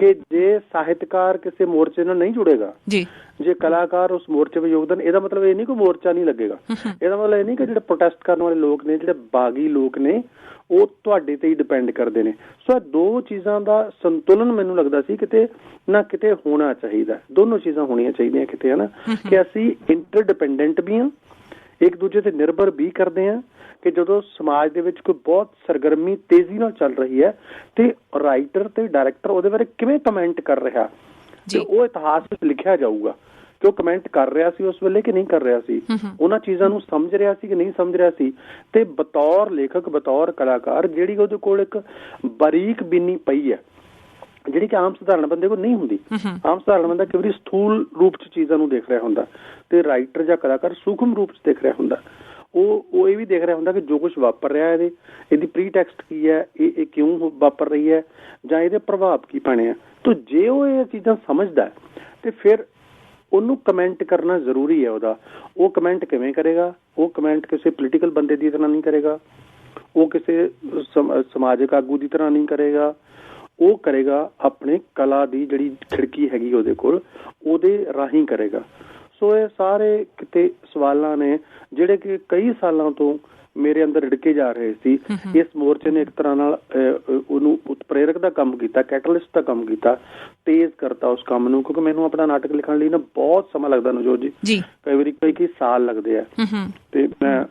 ਕਿ ਜੇ ਸਾਹਿਤਕਾਰ ਕਿਸੇ ਮੋਰਚੇ ਨਾਲ ਨਹੀਂ ਜੁੜੇਗਾ, ਜੇ ਕਲਾਕਾਰ ਉਸ ਮੋਰਚੇ ਵਿੱਚ ਯੋਗਦਾਨ, ਇਹਦਾ ਮਤਲਬ ਇਹ ਨਹੀਂ ਕਿ ਮੋਰਚਾ ਨਹੀਂ ਲੱਗੇਗਾ। ਇਹਦਾ ਮਤਲਬ ਇਹ ਨਹੀਂ ਕਿ ਜਿਹੜੇ ਪ੍ਰੋਟੈਸਟ ਕਰਨ ਵਾਲੇ ਲੋਕ ਨੇ, ਜਿਹੜੇ ਬਾਗੀ ਲੋਕ ਨੇ, ਉਹ ਤੁਹਾਡੇ ਤੇ ਹੀ ਡਿਪੈਂਡ ਕਰਦੇ ਨੇ। ਸੋ ਇਹ ਦੋ ਚੀਜ਼ਾਂ ਦਾ ਸੰਤੁਲਨ ਮੈਨੂੰ ਲੱਗਦਾ ਸੀ ਕਿਤੇ ਨਾ ਕਿਤੇ ਹੋਣਾ ਚਾਹੀਦਾ। ਦੋਨੋਂ ਚੀਜ਼ਾਂ ਹੋਣੀਆਂ ਚਾਹੀਦੀਆਂ ਕਿਤੇ, ਹੈ ਨਾ, ਕਿ ਅਸੀਂ ਇੰਟਰਡਿਪੈਂਡੈਂਟ ਵੀ ਹਾਂ, ਇੱਕ ਦੂਜੇ ਤੇ ਨਿਰਭਰ ਵੀ ਕਰਦੇ ਹਾਂ, ਕਿ ਜਦੋਂ ਸਮਾਜ ਦੇ ਵਿੱਚ ਕੋਈ ਬਹੁਤ ਸਰਗਰਮੀ ਤੇਜ਼ੀ ਨਾਲ ਚੱਲ ਰਹੀ ਹੈ ਤੇ ਰਾਈਟਰ ਤੇ ਡਾਇਰੈਕਟਰ ਉਹਦੇ ਬਾਰੇ ਕਿਵੇਂ ਕਮੈਂਟ ਕਰ ਰਿਹਾ, ਤੇ ਉਹ ਇਤਿਹਾਸ ਵਿੱਚ ਲਿਖਿਆ ਜਾਊਗਾ ਕਿ ਉਹ ਕਮੈਂਟ ਕਰ ਰਿਹਾ ਸੀ ਉਸ ਵੇਲੇ ਕਿ ਨਹੀਂ ਕਰ ਰਿਹਾ ਸੀ, ਉਹਨਾਂ ਚੀਜ਼ਾਂ ਨੂੰ ਸਮਝ ਰਿਹਾ ਸੀ ਕਿ ਨਹੀਂ ਸਮਝ ਰਿਹਾ ਸੀ। ਤੇ ਬਤੌਰ ਲੇਖਕ, ਬਤੌਰ ਕਲਾਕਾਰ, ਜਿਹੜੀ ਉਹਦੇ ਕੋਲ ਇੱਕ ਬਾਰੀਕ ਬੀਨੀ ਪਈ ਹੈ, ਜਿਹੜੀ ਕਿ ਆਮ ਸਧਾਰਨ ਬੰਦੇ ਕੋਲ ਨਹੀਂ ਹੁੰਦੀ। ਆਮ ਸਧਾਰਨ ਬੰਦਾ ਕਈ ਵਾਰੀ ਸਥੂਲ ਰੂਪ ਚ ਚੀਜ਼ਾਂ ਨੂੰ ਦੇਖ ਰਿਹਾ ਹੁੰਦਾ, ਤੇ ਰਾਈਟਰ ਜਾਂ ਕਲਾਕਾਰ ਸੂਖਮ ਰੂਪ ਚ ਦੇਖ ਰਿਹਾ ਹੁੰਦਾ। ਉਹ ਇਹ ਵੀ ਦੇਖ ਰਿਹਾ ਹੁੰਦਾ ਕਿ ਜੋ ਕੁਛ ਵਾਪਰ ਰਿਹਾ ਇਹਦੀ ਪ੍ਰੀਟੈਕਸਟ ਕੀ ਹੈ, ਇਹ ਕਿਉਂ ਵਾਪਰ ਰਹੀ ਹੈ, ਜਾਂ ਇਹਦੇ ਪ੍ਰਭਾਵ ਕੀ ਪੈਣੇ ਆ। ਤਾਂ ਜੇ ਉਹ ਇਹ ਚੀਜ਼ਾਂ ਸਮਝਦਾ ਤੇ ਫਿਰ ਉਹਨੂੰ ਕਮੈਂਟ ਕਰਨਾ ਜ਼ਰੂਰੀ ਹੈ। ਉਹ ਕਮੈਂਟ ਕਿਵੇਂ ਕਰੇਗਾ? ਉਹ ਕਮੈਂਟ ਕਿਸੇ ਪੋਲੀਟੀਕਲ ਬੰਦੇ ਦੀ ਤਰ੍ਹਾਂ ਨਹੀਂ ਕਰੇਗਾ, ਉਹ ਕਿਸੇ ਸਮਾਜਿਕ ਆਗੂ ਦੀ ਤਰ੍ਹਾਂ ਨਹੀਂ ਕਰੇਗਾ, ਉਹ ਕਰੇਗਾ ਆਪਣੇ ਕਲਾ ਦੀ ਜਿਹੜੀ ਖਿੜਕੀ ਹੈਗੀ ਉਹਦੇ ਕੋਲ, ਉਹਦੇ ਰਾਹੀਂ ਕਰੇਗਾ। ਸੋ ਇਹ ਸਾਰੇ ਕਿਤੇ ਸਵਾਲਾਂ ਨੇ ਜਿਹੜੇ ਕਿ ਕਈ ਸਾਲਾਂ ਤੋਂ ਮੇਰੇ ਅੰਦਰ ਰਿੜਕੇ ਜਾ ਰਹੇ ਸੀ। ਇਸ ਮੋਰਚੇ ਨੇ ਇੱਕ ਤਰ੍ਹਾਂ ਨਾਲ ਉਹਨੂੰ ਉਤਪ੍ਰੇਰਕ ਦਾ ਕੰਮ ਕੀਤਾ, ਕੈਟਲਿਸਟ ਦਾ ਕੰਮ ਕੀਤਾ, ਤੇਜ਼ ਕਰਤਾ ਉਸ ਕੰਮ ਨੂੰ। ਕਿਉਂਕਿ ਮੈਨੂੰ ਆਪਣਾ ਨਾਟਕ ਲਿਖਣ ਲਈ ਨਾ ਬਹੁਤ ਸਮਾਂ ਲੱਗਦਾ ਨਵਜੋਤ ਜੀ, ਕਈ ਵਾਰੀ ਕਈ ਸਾਲ ਲੱਗਦੇ ਆ, ਤੇ ਮੈਂ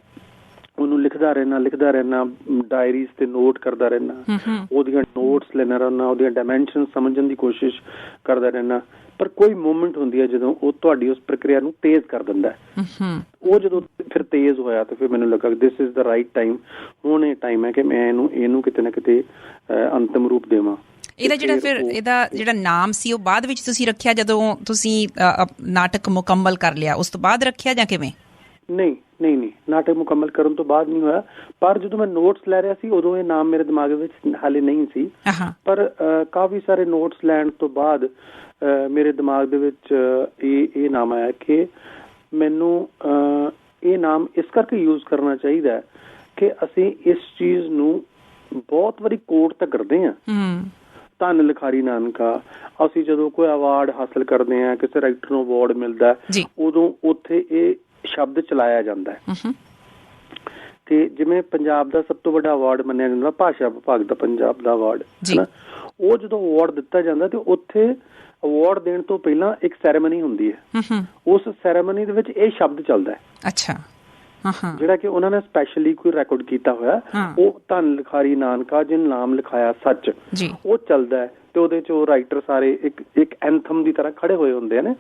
ਉਹਨੂੰ ਲਿਖਦਾ ਰਹਿਣਾ, ਡਾਇਰੀਜ਼ ਤੇ ਨੋਟ ਕਰਦਾ ਰਹਿਣਾ, ਉਹਦੀਆਂ ਨੋਟਸ ਲੈਣਾ ਰਹਿਣਾ, ਉਹਦੀਆਂ ਡਾਇਮੈਂਸ਼ਨ ਸਮਝਣ ਦੀ ਕੋਸ਼ਿਸ਼ ਕਰਦਾ ਰਹਿਣਾ। ਪਰ ਕੋਈ ਮੂਮੈਂਟ ਹੁੰਦੀ ਹੈ ਜਦੋਂ ਉਹ ਤੁਹਾਡੀ ਉਸ ਪ੍ਰਕਿਰਿਆ ਨੂੰ ਤੇਜ਼ ਕਰ ਦਿੰਦਾ ਹੈ। ਉਹ ਜਦੋਂ ਫਿਰ ਤੇਜ਼ ਹੋਇਆ ਤੇ ਫਿਰ ਮੈਨੂੰ ਲੱਗਾ this is the right time, ਹੁਣ ਇਹ ਟਾਈਮ ਹੈ ਕਿ ਮੈਂ ਇਹਨੂੰ ਕਿਤੇ ਨਾ ਕਿਤੇ ਅੰਤਿਮ ਰੂਪ ਦੇਵਾਂ। ਇਹਦਾ ਜਿਹੜਾ ਨਾਮ ਸੀ ਉਹ ਬਾਅਦ ਵਿੱਚ ਤੁਸੀਂ ਰੱਖਿਆ ਜਦੋਂ ਤੁਸੀਂ ਨਾਟਕ ਮੁਕੰਮਲ ਕਰ ਲਿਆ, ਉਸ ਤੋਂ ਬਾਅਦ ਰੱਖਿਆ ਜਾਂ ਕਿਵੇਂ? ਨਹੀਂ, ਨਾਟਕ ਮੁਕੰਮਲ ਕਰਨ ਤੋਂ ਬਾਅਦ ਨਹੀਂ ਹੋਇਆ, ਪਰ ਜਦੋਂ ਮੈਂ ਨੋਟਸ ਲੈ ਰਿਹਾ ਸੀ ਉਦੋਂ ਇਹ ਨਾਮ ਮੇਰੇ ਦਿਮਾਗ ਵਿੱਚ ਹਾਲੇ ਨਹੀਂ ਸੀ। ਪਰ ਕਾਫੀ ਸਾਰੇ ਨੋਟਸ ਲੈਣ ਤੋਂ ਬਾਅਦ ਮੇਰੇ ਦਿਮਾਗ ਦੇ ਵਿੱਚ ਇਹ ਨਾਮ ਆਇਆ ਕਿ ਮੈਨੂੰ ਇਹ ਨਾਮ ਇਸ ਕਰਕੇ ਯੂਜ਼ ਕਰਨਾ ਚਾਹੀਦਾ ਕਿ ਅਸੀਂ ਇਸ ਚੀਜ਼ ਨੂੰ ਬਹੁਤ ਵਾਰੀ ਕੋਟ ਤਾਂ ਕਰਦੇ ਹਾਂ, ਧੰਨ ਲਿਖਾਰੀ ਨਾਨਕਾ। ਅਸੀਂ ਜਦੋਂ ਕੋਈ ਅਵਾਰਡ ਹਾਸਲ ਕਰਦੇ ਹਾਂ, ਕਿਸੇ ਰਾਈਟਰ ਨੂੰ ਅਵਾਰਡ ਮਿਲਦਾ, ਉਦੋਂ ਉੱਥੇ ਇਹ ਸ਼ਬਦ ਚਲਾਇਆ ਜਾਂਦਾ ਹੈ। ਤੇ ਜਿਵੇਂ ਪੰਜਾਬ ਦਾ ਸਭ ਤੋਂ ਵੱਡਾ ਅਵਾਰਡ ਮੰਨਿਆ ਜਾਂਦਾ ਭਾਸ਼ਾ ਵਿਭਾਗ ਦਾ ਪੰਜਾਬ ਦਾ ਅਵਾਰਡ, ਉਹ ਜਦੋਂ ਅਵਾਰਡ ਦਿੱਤਾ ਜਾਂਦਾ ਤੇ ਉੱਥੇ ਅਵਾਰਡ ਦੇਣ ਤੋਂ ਪਹਿਲਾਂ ਇੱਕ ਸੈਰੇਮਨੀ ਹੁੰਦੀ ਹੈ। ਉਸ ਸੈਰੇਮਨੀ ਦੇ ਵਿੱਚ ਇਹ ਸ਼ਬਦ ਚੱਲਦਾ ਹੈ, ਜਿਹੜਾ ਕਿ ਉਹਨਾਂ ਨੇ ਸਪੈਸ਼ਲੀ ਕੋਈ ਰਿਕਾਰਡ ਕੀਤਾ ਹੋਇਆ, ਉਹ ਧੰਨ ਲਿਖਾਰੀ ਨਾਨਕਾ ਜਿਨ ਨਾਮ ਲਿਖਾਇਆ ਸੱਚ, ਉਹ ਚੱਲਦਾ ਹੈ। ਤੇ ਉਹਦੇ ਚ ਉਹ ਰਾਈਟਰ ਸਾਰੇ ਇੱਕ ਐਂਥਮ ਦੀ ਤਰ੍ਹਾਂ ਖੜੇ ਹੋਏ ਹੁੰਦੇ ਨੇ,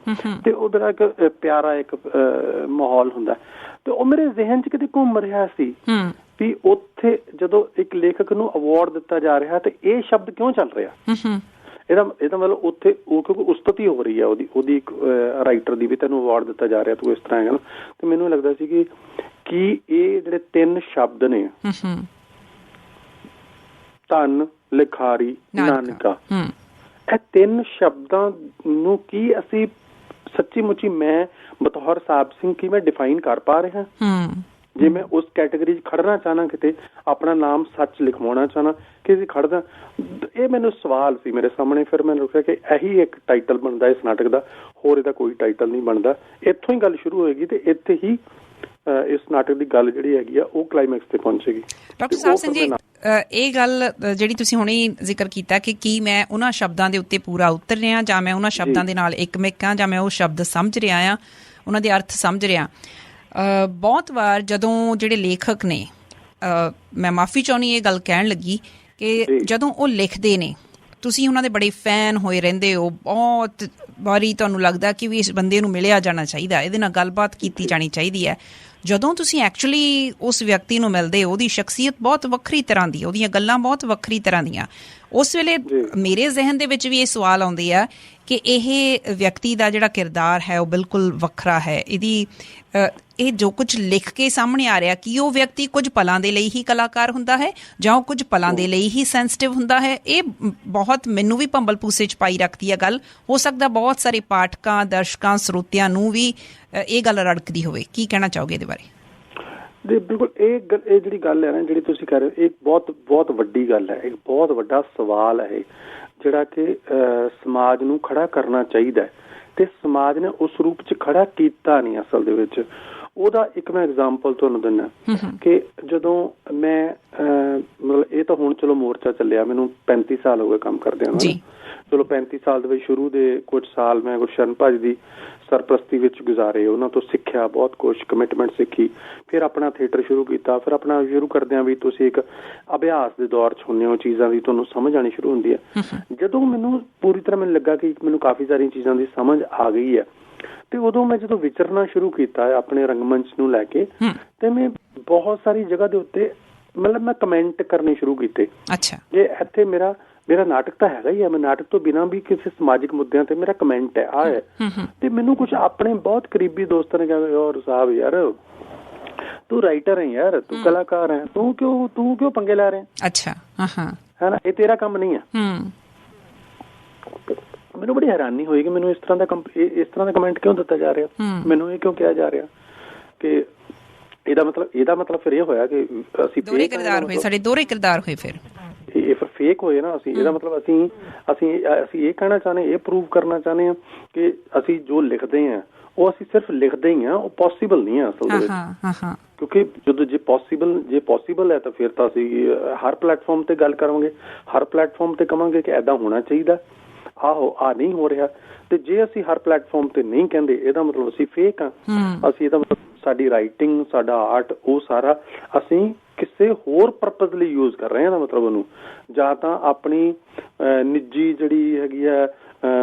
ਤੇ ਉਹਦਾ ਇੱਕ ਪਿਆਰਾ ਇੱਕ ਮਾਹੌਲ ਹੁੰਦਾ। ਤੇ ਉਹ ਮੇਰੇ ਜ਼ਿਹਨ ਚ ਕਿਤੇ ਘੁੰਮ ਰਿਹਾ ਸੀ ਵੀ ਉੱਥੇ ਜਦੋਂ ਇੱਕ ਲੇਖਕ ਨੂੰ ਅਵਾਰਡ ਦਿੱਤਾ ਜਾ ਰਿਹਾ ਤੇ ਇਹ ਸ਼ਬਦ ਕਿਉਂ ਚੱਲ ਰਿਹਾ। ਇਹਦਾ ਮਤਲਬ ਉੱਥੇ ਉਹ ਕਿਉਂਕਿ ਉਸਤਤੀ ਹੋ ਰਹੀ ਹੈ ਉਹਦੀ ਇੱਕ ਰਾਈਟਰ ਦੀ ਵੀ, ਤੈਨੂੰ ਅਵਾਰਡ ਦਿੱਤਾ ਜਾ ਰਿਹਾ, ਤੂੰ ਇਸ ਤਰ੍ਹਾਂ ਹੈਗਾ। ਤੇ ਮੈਨੂੰ ਲੱਗਦਾ ਸੀ ਕਿ ਇਹ ਜਿਹੜੇ ਤਿੰਨ ਸ਼ਬਦ ਨੇ, ਧੰਨ ਲਿਖਾਰੀ ਨਾਨਕਾ, ਇਹ ਤਿੰਨ ਸ਼ਬਦਾਂ ਨੂੰ ਕੀ ਅਸੀਂ ਸੱਚੀ ਮੁੱਚੀ ਮੈਂ ਬਤੌਰ ਸਾਹਿਬ ਸਿੰਘ ਕੀ ਮੈਂ ਡਿਫਾਈਨ ਕਰ ਪਾ ਰਿਹਾ? ਜੇ ਮੈਂ ਉਸ ਕੈਟੇਗਰੀ 'ਚ ਖੜਨਾ ਚਾਹਨਾ, ਕਿਤੇ ਆਪਣਾ ਨਾਮ ਸੱਚ ਲਿਖਵਾਉਣਾ ਚਾਹਨਾ, ਕਿ ਖੜਦਾ, ਇਹ ਮੈਨੂੰ ਸਵਾਲ ਸੀ ਮੇਰੇ ਸਾਹਮਣੇ। ਫਿਰ ਮੈਂ ਰੁਕਿਆ ਕਿ ਇਹੀ ਇੱਕ ਟਾਈਟਲ ਬਣਦਾ ਇਸ ਨਾਟਕ ਦਾ, ਹੋਰ ਇਹਦਾ ਕੋਈ ਟਾਈਟਲ ਨਹੀਂ ਬਣਦਾ। ਇੱਥੋਂ ਹੀ ਗੱਲ ਸ਼ੁਰੂ ਹੋਏਗੀ ਤੇ ਇੱਥੇ ਹੀ ਇਸ ਨਾਟਕ ਦੀ ਗੱਲ ਜਿਹੜੀ ਹੈਗੀ ਆ ਉਹ ਕਲਾਈਮੈਕਸ ਤੇ ਪਹੁੰਚੇਗੀ। ਡਾਕਟਰ ਸਾਹਿਬ ਸਿੰਘ ਜੀ, ਇਹ ਗੱਲ ਜਿਹੜੀ ਤੁਸੀਂ ਹੁਣੇ ਜ਼ਿਕਰ ਕੀਤਾ ਕਿ ਕੀ ਮੈਂ ਉਹਨਾਂ ਸ਼ਬਦਾਂ ਦੇ ਉੱਤੇ ਪੂਰਾ ਉਤਰ ਰਿਹਾ ਜਾਂ ਮੈਂ ਉਹਨਾਂ ਸ਼ਬਦਾਂ ਦੇ ਨਾਲ ਇੱਕਮਿਕ ਹਾਂ ਜਾਂ ਮੈਂ ਉਹ ਸ਼ਬਦ ਸਮਝ ਰਿਹਾ ਹਾਂ, ਉਹਨਾਂ ਦੇ ਅਰਥ ਸਮਝ ਰਿਹਾ। ਬਹੁਤ ਵਾਰ ਜਦੋਂ ਜਿਹੜੇ ਲੇਖਕ ਨੇ, ਮੈਂ ਮਾਫੀ ਚਾਹੁੰਦੀ ਇਹ ਗੱਲ ਕਹਿਣ ਲੱਗੀ ਕਿ ਜਦੋਂ ਉਹ ਲਿਖਦੇ ਨੇ, ਤੁਸੀਂ ਉਹਨਾਂ ਦੇ ਬੜੇ ਫੈਨ ਹੋਏ ਰਹਿੰਦੇ ਹੋ, ਬਹੁਤ ਵਾਰੀ ਤੁਹਾਨੂੰ ਲੱਗਦਾ ਕਿ ਵੀ ਇਸ ਬੰਦੇ ਨੂੰ ਮਿਲਿਆ ਜਾਣਾ ਚਾਹੀਦਾ, ਇਹਦੇ ਨਾਲ ਗੱਲਬਾਤ ਕੀਤੀ ਜਾਣੀ ਚਾਹੀਦੀ ਹੈ। ਜਦੋਂ ਤੁਸੀਂ ਐਕਚੁਅਲੀ ਉਸ ਵਿਅਕਤੀ ਨੂੰ ਮਿਲਦੇ ਹੋ, ਉਹਦੀ ਸ਼ਖਸੀਅਤ ਬਹੁਤ ਵੱਖਰੀ ਤਰ੍ਹਾਂ ਦੀ, ਉਹਦੀਆਂ ਗੱਲਾਂ ਬਹੁਤ ਵੱਖਰੀ ਤਰ੍ਹਾਂ ਦੀਆਂ, ਉਸ ਵੇਲੇ ਮੇਰੇ ਜ਼ਿਹਨ ਦੇ ਵਿੱਚ ਵੀ ਇਹ ਸਵਾਲ ਆਉਂਦੇ ਆ ਕਿ ਇਹ ਵਿਅਕਤੀ ਦਾ ਜਿਹੜਾ ਕਿਰਦਾਰ ਹੈ ਉਹ ਬਿਲਕੁਲ ਵੱਖਰਾ ਹੈ। ਇਹ ਜੋ ਕੁਝ ਲਿਖ ਕੇ ਸਾਹਮਣੇ ਆ ਰਿਹਾ, ਕਿ ਉਹ ਵਿਅਕਤੀ ਕੁਝ ਪਲਾਂ ਦੇ ਲਈ ਹੀ ਕਲਾਕਾਰ ਹੁੰਦਾ ਹੈ ਜਾਂ ਉਹ ਕੁਝ ਪਲਾਂ ਦੇ ਲਈ ਹੀ ਸੈਂਸਿਟਿਵ ਹੁੰਦਾ ਹੈ। ਇਹ ਬਹੁਤ ਮੈਨੂੰ ਵੀ ਭੰਬਲ ਭੂਸੇ 'ਚ ਪਾਈ ਰੱਖਦੀ ਹੈ ਗੱਲ। ਹੋ ਸਕਦਾ ਬਹੁਤ ਸਾਰੇ ਪਾਠਕਾਂ, ਦਰਸ਼ਕਾਂ, ਸਰੋਤਿਆਂ ਨੂੰ ਵੀ ਇਹ ਗੱਲ ਰੜਕਦੀ ਹੋਵੇ। ਕੀ ਕਹਿਣਾ ਚਾਹੋਗੇ ਇਹਦੇ ਬਾਰੇ? ਜੀ ਬਿਲਕੁਲ, ਇਹ ਜਿਹੜੀ ਗੱਲ ਹੈ ਨਾ, ਜਿਹੜੀ ਤੁਸੀਂ ਕਹਿ ਰਹੇ ਹੋ, ਇਹ ਬਹੁਤ ਵੱਡੀ ਗੱਲ ਹੈ, ਇੱਕ ਬਹੁਤ ਵੱਡਾ ਸਵਾਲ ਹੈ ਜਿਹੜਾ ਕਿ ਸਮਾਜ ਨੂੰ ਖੜਾ ਕਰਨਾ ਚਾਹੀਦਾ ਹੈ, ਤੇ ਸਮਾਜ ਨੇ ਉਸ ਰੂਪ 'ਚ ਖੜਾ ਕੀਤਾ ਨਹੀਂ ਅਸਲ ਦੇ ਵਿੱਚ। ਉਹਦਾ ਇੱਕ ਮੈਂ ਐਗਜ਼ਾਮਪਲ ਤੁਹਾਨੂੰ ਦਿੰਦਾ ਕਿ ਜਦੋਂ ਮੈਂ ਮਤਲਬ, ਇਹ ਤਾਂ ਹੁਣ ਚਲੋ ਮੋਰਚਾ ਚੱਲਿਆ, ਮੈਨੂੰ 35 ਸਾਲ ਹੋ ਗਏ ਕੰਮ ਕਰਦਿਆਂ ਨੂੰ, ਚਲੋ 35 ਸਾਲ ਦੇ ਵਿੱਚ ਸ਼ੁਰੂ ਦੇ ਕੁਝ ਸਾਲ ਮੈਂ ਗੁਰਸ਼ਰਨ ਭਾਜੀ ਦੀ ਸਰਪ੍ਰਸਤੀ ਵਿੱਚ ਗੁਜ਼ਾਰੇ, ਉਹਨਾਂ ਤੋਂ ਸਿੱਖਿਆ ਬਹੁਤ ਕੁਛ, ਕਮਿਟਮੈਂਟ ਸਿੱਖੀ, ਫਿਰ ਆਪਣਾ ਥੀਏਟਰ ਸ਼ੁਰੂ ਕੀਤਾ। ਫਿਰ ਆਪਣਾ ਸ਼ੁਰੂ ਕਰਦਿਆਂ ਵੀ ਤੁਸੀਂ ਇੱਕ ਅਭਿਆਸ ਦੇ ਦੌਰ 'ਚ ਹੁੰਦੇ ਹੋ, ਚੀਜ਼ਾਂ ਦੀ ਤੁਹਾਨੂੰ ਸਮਝ ਆਉਣੀ ਸ਼ੁਰੂ ਹੁੰਦੀ ਹੈ। ਜਦੋਂ ਮੈਨੂੰ ਪੂਰੀ ਤਰ੍ਹਾਂ ਮੈਨੂੰ ਲੱਗਾ ਕਿ ਮੈਨੂੰ ਕਾਫੀ ਸਾਰੀਆਂ ਚੀਜ਼ਾਂ ਦੀ ਸਮਝ ਆ ਗਈ ਹੈ, ਤੇ ਉਦੋਂ ਮੈਂ ਜਦੋਂ ਵਿਚਰਨਾ ਸ਼ੁਰੂ ਕੀਤਾ ਆਪਣੇ ਰੰਗਮੰਚ ਨੂੰ ਲੈ ਕੇ, ਤੇ ਮੈਂ ਬਹੁਤ ਸਾਰੀ ਜਗ੍ਹਾ ਦੇ ਉੱਤੇ ਮਤਲਬ ਮੈਂ ਕਮੈਂਟ ਕਰਨੇ ਸ਼ੁਰੂ ਕੀਤੇ। ਅੱਛਾ, ਜੇ ਇੱਥੇ ਮੇਰਾ ਨਾਟਕ ਤਾਂ ਹੈਗਾ ਹੀ ਹੈ, ਮੈਂ ਨਾਟਕ ਤੋਂ ਬਿਨਾਂ ਵੀ ਕਿਸੇ ਸਮਾਜਿਕ ਮੁੱਦਿਆਂ ਤੇ ਮੇਰਾ ਕਮੈਂਟ ਹੈ, ਆਹ ਹੈ। ਤੇ ਮੈਨੂੰ ਕੁਛ ਆਪਣੇ ਬਹੁਤ ਕਰੀਬੀ ਦੋਸਤਾਂ ਨੇ ਕਿਹਾ, ਯਾਰ ਸਾਹਿਬ ਯਾਰ ਤੂੰ ਰਾਈਟਰ ਹੈ, ਯਾਰ ਤੂੰ ਕਲਾਕਾਰ ਹੈ, ਤੂੰ ਕਿਉਂ ਪੰਗੇ ਲੈ ਰਿਹਾ? ਅੱਛਾ, ਹੈ ਨਾ, ਇਹ ਤੇਰਾ ਕੰਮ ਨਹੀਂ ਹੈ। ਮੈਨੂੰ ਬੜੀ ਹੈਰਾਨੀ ਹੋਈ ਕਿ ਮੈਨੂੰ ਇਸ ਤਰ੍ਹਾਂ ਦਾ ਕਮੈਂਟ ਕਿਉਂ ਦਿੱਤਾ ਜਾ ਰਿਹਾ, ਮੈਨੂੰ ਇਹ ਕਿਉਂ ਕਿਹਾ ਜਾ ਰਿਹਾ ਕਿ ਇਹਦਾ ਮਤਲਬ ਫਿਰ ਇਹ ਹੋਇਆ ਕਿ ਅਸੀਂ ਦੋਹਰੇ ਕਿਰਦਾਰ ਹੋਏ, ਸਾਡੇ ਦੋਹਰੇ ਕਿਰਦਾਰ ਹੋਏ, ਫਿਰ ਇਹ ਫਿਰ ਫੇਕ ਹੋਏ ਨਾ ਅਸੀਂ। ਇਹਦਾ ਮਤਲਬ ਅਸੀਂ ਇਹ ਕਹਿਣਾ ਚਾਹੁੰਦੇ, ਇਹ ਪ੍ਰੂਵ ਕਰਨਾ ਚਾਹੁੰਦੇ ਹਾਂ ਕਿ ਅਸੀਂ ਜੋ ਲਿਖਦੇ ਹਾਂ ਉਹ ਅਸੀਂ ਸਿਰਫ ਲਿਖਦੇ ਹੀ ਹਾਂ, ਉਹ ਪੋਸੀਬਲ ਨਹੀਂ ਹੈ ਅਸਲ ਦੇ ਵਿੱਚ। ਕਿਉਂਕਿ ਜਦੋਂ ਜੇ ਪੋਸੀਬਲ ਹੈ ਤਾਂ ਫਿਰ ਤਾਂ ਅਸੀਂ ਹਰ ਪਲੇਟਫਾਰਮ ਤੇ ਗੱਲ ਕਰਾਂਗੇ, ਹਰ ਪਲੇਟਫਾਰਮ ਤੇ ਕਵਾਂਗੇ ਕਿ ਏਦਾਂ ਹੋਣਾ ਚਾਹੀਦਾ, ਆਹ ਨਹੀਂ ਹੋ ਰਿਹਾ। ਤੇ ਜੇ ਅਸੀਂ ਹਰ ਪਲੇਟਫਾਰਮ ਤੇ ਨਹੀਂ ਕਹਿੰਦੇ, ਇਹਦਾ ਮਤਲਬ ਅਸੀਂ ਫੇਕ ਹਾਂ। ਅਸੀਂ ਇਹਦਾ ਮਤਲਬ ਸਾਡੀ ਰਾਈਟਿੰਗ, ਸਾਡਾ ਆਰਟ, ਉਹ ਸਾਰਾ ਅਸੀਂ ਕਿਸੇ ਹੋਰ ਪਰਪਜ਼ ਲਈ ਯੂਜ਼ ਕਰ ਰਹੇ ਹਾਂ। ਇਹਦਾ ਮਤਲਬ ਉਹਨੂੰ ਜਾਂ ਤਾਂ ਆਪਣੀ ਨਿੱਜੀ ਜਿਹੜੀ ਹੈਗੀ ਹੈ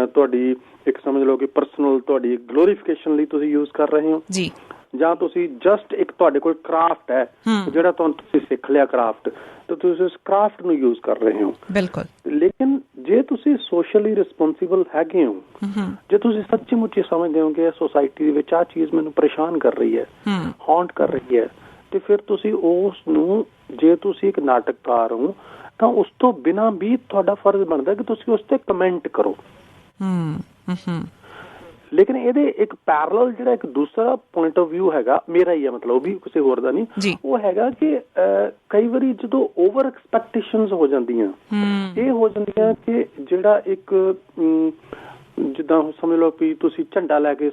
ਤੁਹਾਡੀ ਇੱਕ ਸਮਝ ਲਓ ਕਿ ਪਰਸਨਲ ਤੁਹਾਡੀ ਗਲੋਰੀਫਿਕੇਸ਼ਨ ਲਈ ਤੁਸੀਂ ਯੂਜ਼ ਕਰ ਰਹੇ ਹੋ ਜੀ, ਜਾਂ ਤੁਸੀਂ ਜਸਟ ਇੱਕ ਤੁਹਾਡੇ ਕੋਲ ਕਰਾਫਟ ਹੈ ਜਿਹੜਾ ਤੁਸੀਂ ਸਿੱਖ ਲਿਆ ਕਰਾਫਟ, ਤੇ ਤੁਸੀਂ ਉਸ ਕਰਾਫਟ ਨੂੰ ਯੂਜ਼ ਕਰ ਰਹੇ ਹੋ। ਬਿਲਕੁਲ। ਲੇਕਿਨ ਜੇ ਤੁਸੀਂ ਸੋਸ਼ਲੀ ਰਿਸਪੋਂਸੀਬਲ ਹੈਗੇ ਹੋ, ਜੇ ਤੁਸੀਂ ਸੱਚੀ ਮੁੱਚੀ ਸਮਝਦੇ ਹੋ ਕਿ ਸੋਸਾਇਟੀ ਦੇ ਵਿੱਚ ਆਹ ਚੀਜ਼ ਮੈਨੂੰ ਪਰੇਸ਼ਾਨ ਕਰ ਰਹੀ ਹੈ, ਹੌਂਟ ਕਰ ਰਹੀ ਹੈ, ਤੇ ਫਿਰ ਤੁਸੀਂ ਉਸ ਨੂੰ, ਜੇ ਤੁਸੀਂ ਇੱਕ ਨਾਟਕਕਾਰ ਹੋ ਤਾਂ ਉਸ ਤੋਂ ਬਿਨਾਂ ਵੀ ਤੁਹਾਡਾ ਫਰਜ਼ ਬਣਦਾ ਕਿ ਤੁਸੀਂ ਉਸ ਤੇ ਕਮੈਂਟ ਕਰੋ। ਲੇਕਿਨ ਇਹਦੇ ਇੱਕ ਪੈਰਲਲ ਜਿਹੜਾ ਇੱਕ ਦੂਸਰਾ ਪੁਆਇੰਟ ਆਫ ਵਿਊ ਹੈਗਾ, ਮੇਰਾ ਹੀ ਹੈ, ਮਤਲਬ ਉਹ ਵੀ ਕਿਸੇ ਹੋਰ ਦਾ ਨਹੀਂ, ਉਹ ਹੈਗਾ ਕਿ ਕਈ ਵਾਰੀ ਜਦੋਂ ਓਵਰ ਐਕਸਪੈਕਟੇਸ਼ਨਸ ਹੋ ਜਾਂਦੀਆਂ, ਇਹ ਹੋ ਜਾਂਦੀਆਂ ਕਿ ਜਿਹੜਾ ਇੱਕ ਜਿੱਦਾਂ ਸਮਝ ਲਓ ਵੀ ਤੁਸੀਂ ਝੰਡਾ ਲੈ ਕੇ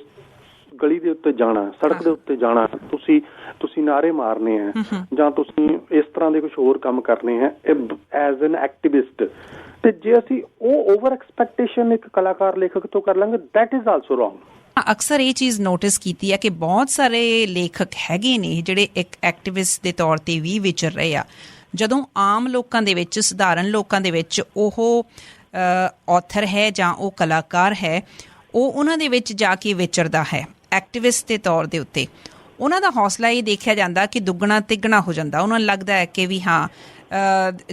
ਗਲੀ ਦੇ ਉੱਤੇ ਜਾਣਾ, ਸੜਕ ਦੇ ਉੱਤੇ ਜਾਣਾ, ਤੁਸੀਂ ਨਾਅਰੇ ਮਾਰਨੇ ਹੈ, ਜਾਂ ਤੁਸੀਂ ਇਸ ਤਰ੍ਹਾਂ ਦੇ ਕੁਛ ਹੋਰ ਕੰਮ ਕਰਨੇ ਹੈ ਐਜ਼ ਐਨ ਐਕਟਿਵਿਸਟ। ਤੇ ਜੇ ਅਸੀਂ ਉਹ ਓਵਰ ਐਕਸਪੈਕਟੇਸ਼ਨ ਇੱਕ ਕਲਾਕਾਰ ਲੇਖਕ ਤੋਂ ਕਰ ਲਾਂਗੇ, ਦੈਟ ਇਜ਼ ਆਲਸੋ ਰੋਂਗ। ਅਕਸਰ ਇਹ ਚੀਜ਼ ਨੋਟਿਸ ਕੀਤੀ ਹੈ ਕਿ ਬਹੁਤ ਸਾਰੇ ਲੇਖਕ ਹੈਗੇ ਨੇ ਜਿਹੜੇ ਇੱਕ ਐਕਟਿਵਿਸਟ ਦੇ ਤੌਰ ਤੇ ਵੀ ਵਿਚਰ ਰਹੇ ਆ, ਜਦੋਂ ਆਮ ਲੋਕਾਂ ਦੇ ਵਿੱਚ, ਸਧਾਰਨ ਲੋਕਾਂ ਦੇ ਵਿੱਚ ਉਹ ਆਥਰ ਹੈ ਜਾਂ ਉਹ ਕਲਾਕਾਰ ਹੈ, ਉਹ ਉਹਨਾਂ ਦੇ ਵਿੱਚ ਜਾ ਕੇ ਵਿਚਰਦਾ ਹੈ ਐਕਟਿਵਿਸਟ ਦੇ ਤੌਰ ਦੇ ਉੱਤੇ, ਉਹਨਾਂ ਦਾ ਹੌਸਲਾ ਇਹ ਦੇਖਿਆ ਜਾਂਦਾ ਕਿ ਦੁੱਗਣਾ ਤਿੱਗਣਾ ਹੋ ਜਾਂਦਾ। ਉਹਨਾਂ ਨੂੰ ਲੱਗਦਾ ਹੈ ਕਿ ਵੀ ਹਾਂ,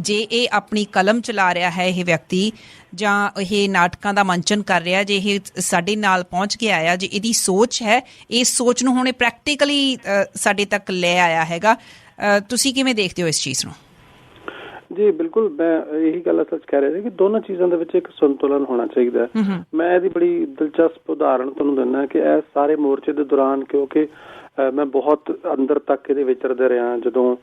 ਜੇ ਇਹ ਆਪਣੀ ਕਲਮ ਚਲਾ ਰਿਹਾ ਹੈ ਇਹ ਵਿਅਕਤੀ, ਜਾਂ ਇਹ ਨਾਟਕਾਂ ਦਾ ਮੰਚਨ ਕਰ ਰਿਹਾ, ਜੇ ਇਹ ਸਾਡੇ ਨਾਲ ਪਹੁੰਚ ਕੇ ਆਇਆ, ਜੇ ਇਹਦੀ ਸੋਚ ਹੈ, ਇਸ ਸੋਚ ਨੂੰ ਹੁਣ ਪ੍ਰੈਕਟੀਕਲੀ ਸਾਡੇ ਤੱਕ ਲੈ ਆਇਆ ਹੈਗਾ। ਤੁਸੀਂ ਕਿਵੇਂ ਦੇਖਦੇ ਹੋ ਇਸ ਚੀਜ਼ ਨੂੰ? ਜੀ ਬਿਲਕੁਲ, ਮੈਂ ਇਹੀ ਗੱਲ ਸੱਚ ਕਹਿ ਰਿਹਾ ਸੀ ਕਿ ਦੋਨਾਂ ਚੀਜ਼ਾਂ ਦੇ ਵਿੱਚ ਇੱਕ ਸੰਤੁਲਨ ਹੋਣਾ ਚਾਹੀਦਾ। ਮੈਂ ਇਹਦੀ ਬੜੀ ਦਿਲਚਸਪ ਉਦਾਹਰਣ ਤੁਹਾਨੂੰ ਦਿੰਦਾ ਕਿ ਇਹ ਸਾਰੇ ਮੋਰਚੇ ਦੇ ਦੌਰਾਨ, ਕਿਉਂਕਿ ਮੈਂ ਬਹੁਤ ਅੰਦਰ ਤੱਕ ਇਹਦੇ ਵਿਚਰਦੇ ਰਿਹਾ, ਜਦੋਂ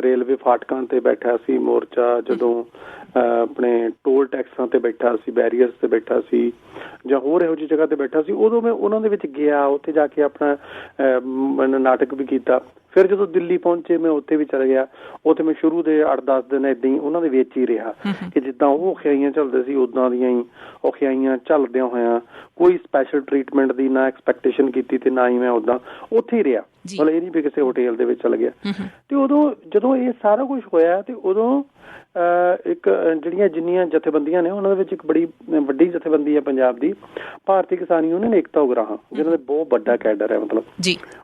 ਰੇਲਵੇ ਫਾਟਕਾਂ ਤੇ ਬੈਠਾ ਸੀ ਮੋਰਚਾ, ਜਦੋਂ ਆਪਣੇ ਟੋਲ ਟੈਕਸਾਂ ਤੇ ਬੈਠਾ ਸੀ, ਬੈਰੀਅਰਸ ਤੇ ਬੈਠਾ ਸੀ, ਜਾਂ ਹੋਰ ਇਹੋ ਜਿਹੀ ਜਗ੍ਹਾ ਤੇ ਬੈਠਾ ਸੀ, ਉਦੋਂ ਮੈਂ ਉਹਨਾਂ ਦੇ ਵਿੱਚ ਗਿਆ, ਉੱਥੇ ਜਾ ਕੇ ਆਪਣਾ ਨਾਟਕ ਵੀ ਕੀਤਾ। ਫਿਰ ਜਦੋਂ ਦਿੱਲੀ ਪਹੁੰਚੇ ਮੈਂ ਉੱਥੇ ਵੀ ਚਲਾ ਗਿਆ, ਉੱਥੇ ਮੈਂ ਸ਼ੁਰੂ ਦੇ 8-10 ਦਿਨ ਏਦਾਂ ਹੀ ਉਹਨਾਂ ਦੇ ਵਿੱਚ ਹੀ ਰਿਹਾ ਕਿ ਜਿੱਦਾਂ ਉਹ ਔਖਿਆਈਆਂ ਝੱਲਦੇ ਸੀ ਉੱਦਾਂ ਦੀਆਂ ਹੀ ਔਖਿਆਈਆਂ ਝੱਲਦਿਆਂ ਹੋਇਆਂ, ਕੋਈ ਸਪੈਸ਼ਲ ਟਰੀਟਮੈਂਟ ਦੀ ਨਾ ਐਕਸਪੈਕਟੇਸ਼ਨ ਕੀਤੀ ਤੇ ਨਾ ਹੀ ਮੈਂ ਉੱਦਾਂ ਉੱਥੇ ਹੀ ਰਿਹਾ, ਮਤਲਬ ਇਹ ਨਹੀਂ ਵੀ ਕਿਸੇ ਹੋਟਲ ਦੇ ਵਿੱਚ ਚਲ ਗਿਆ। ਤੇ ਉਦੋਂ ਜਦੋਂ ਇਹ ਸਾਰਾ ਕੁਛ ਹੋਇਆ ਤੇ ਉਦੋਂ ਇੱਕ ਜਿੰਨੀਆਂ ਜਥੇਬੰਦੀਆਂ ਨੇ ਉਹਨਾਂ ਦੇ ਵਿੱਚ ਇੱਕ ਬੜੀ ਵੱਡੀ ਜਥੇਬੰਦੀ ਹੈ ਪੰਜਾਬ ਦੀ, ਭਾਰਤੀ ਕਿਸਾਨ ਯੂਨੀਅਨ ਏਕਤਾ ਉਗਰਾਹਾਂ, ਜਿਹਨਾਂ ਦੇ ਬਹੁਤ ਵੱਡਾ ਕੈਡਰ ਹੈ, ਮਤਲਬ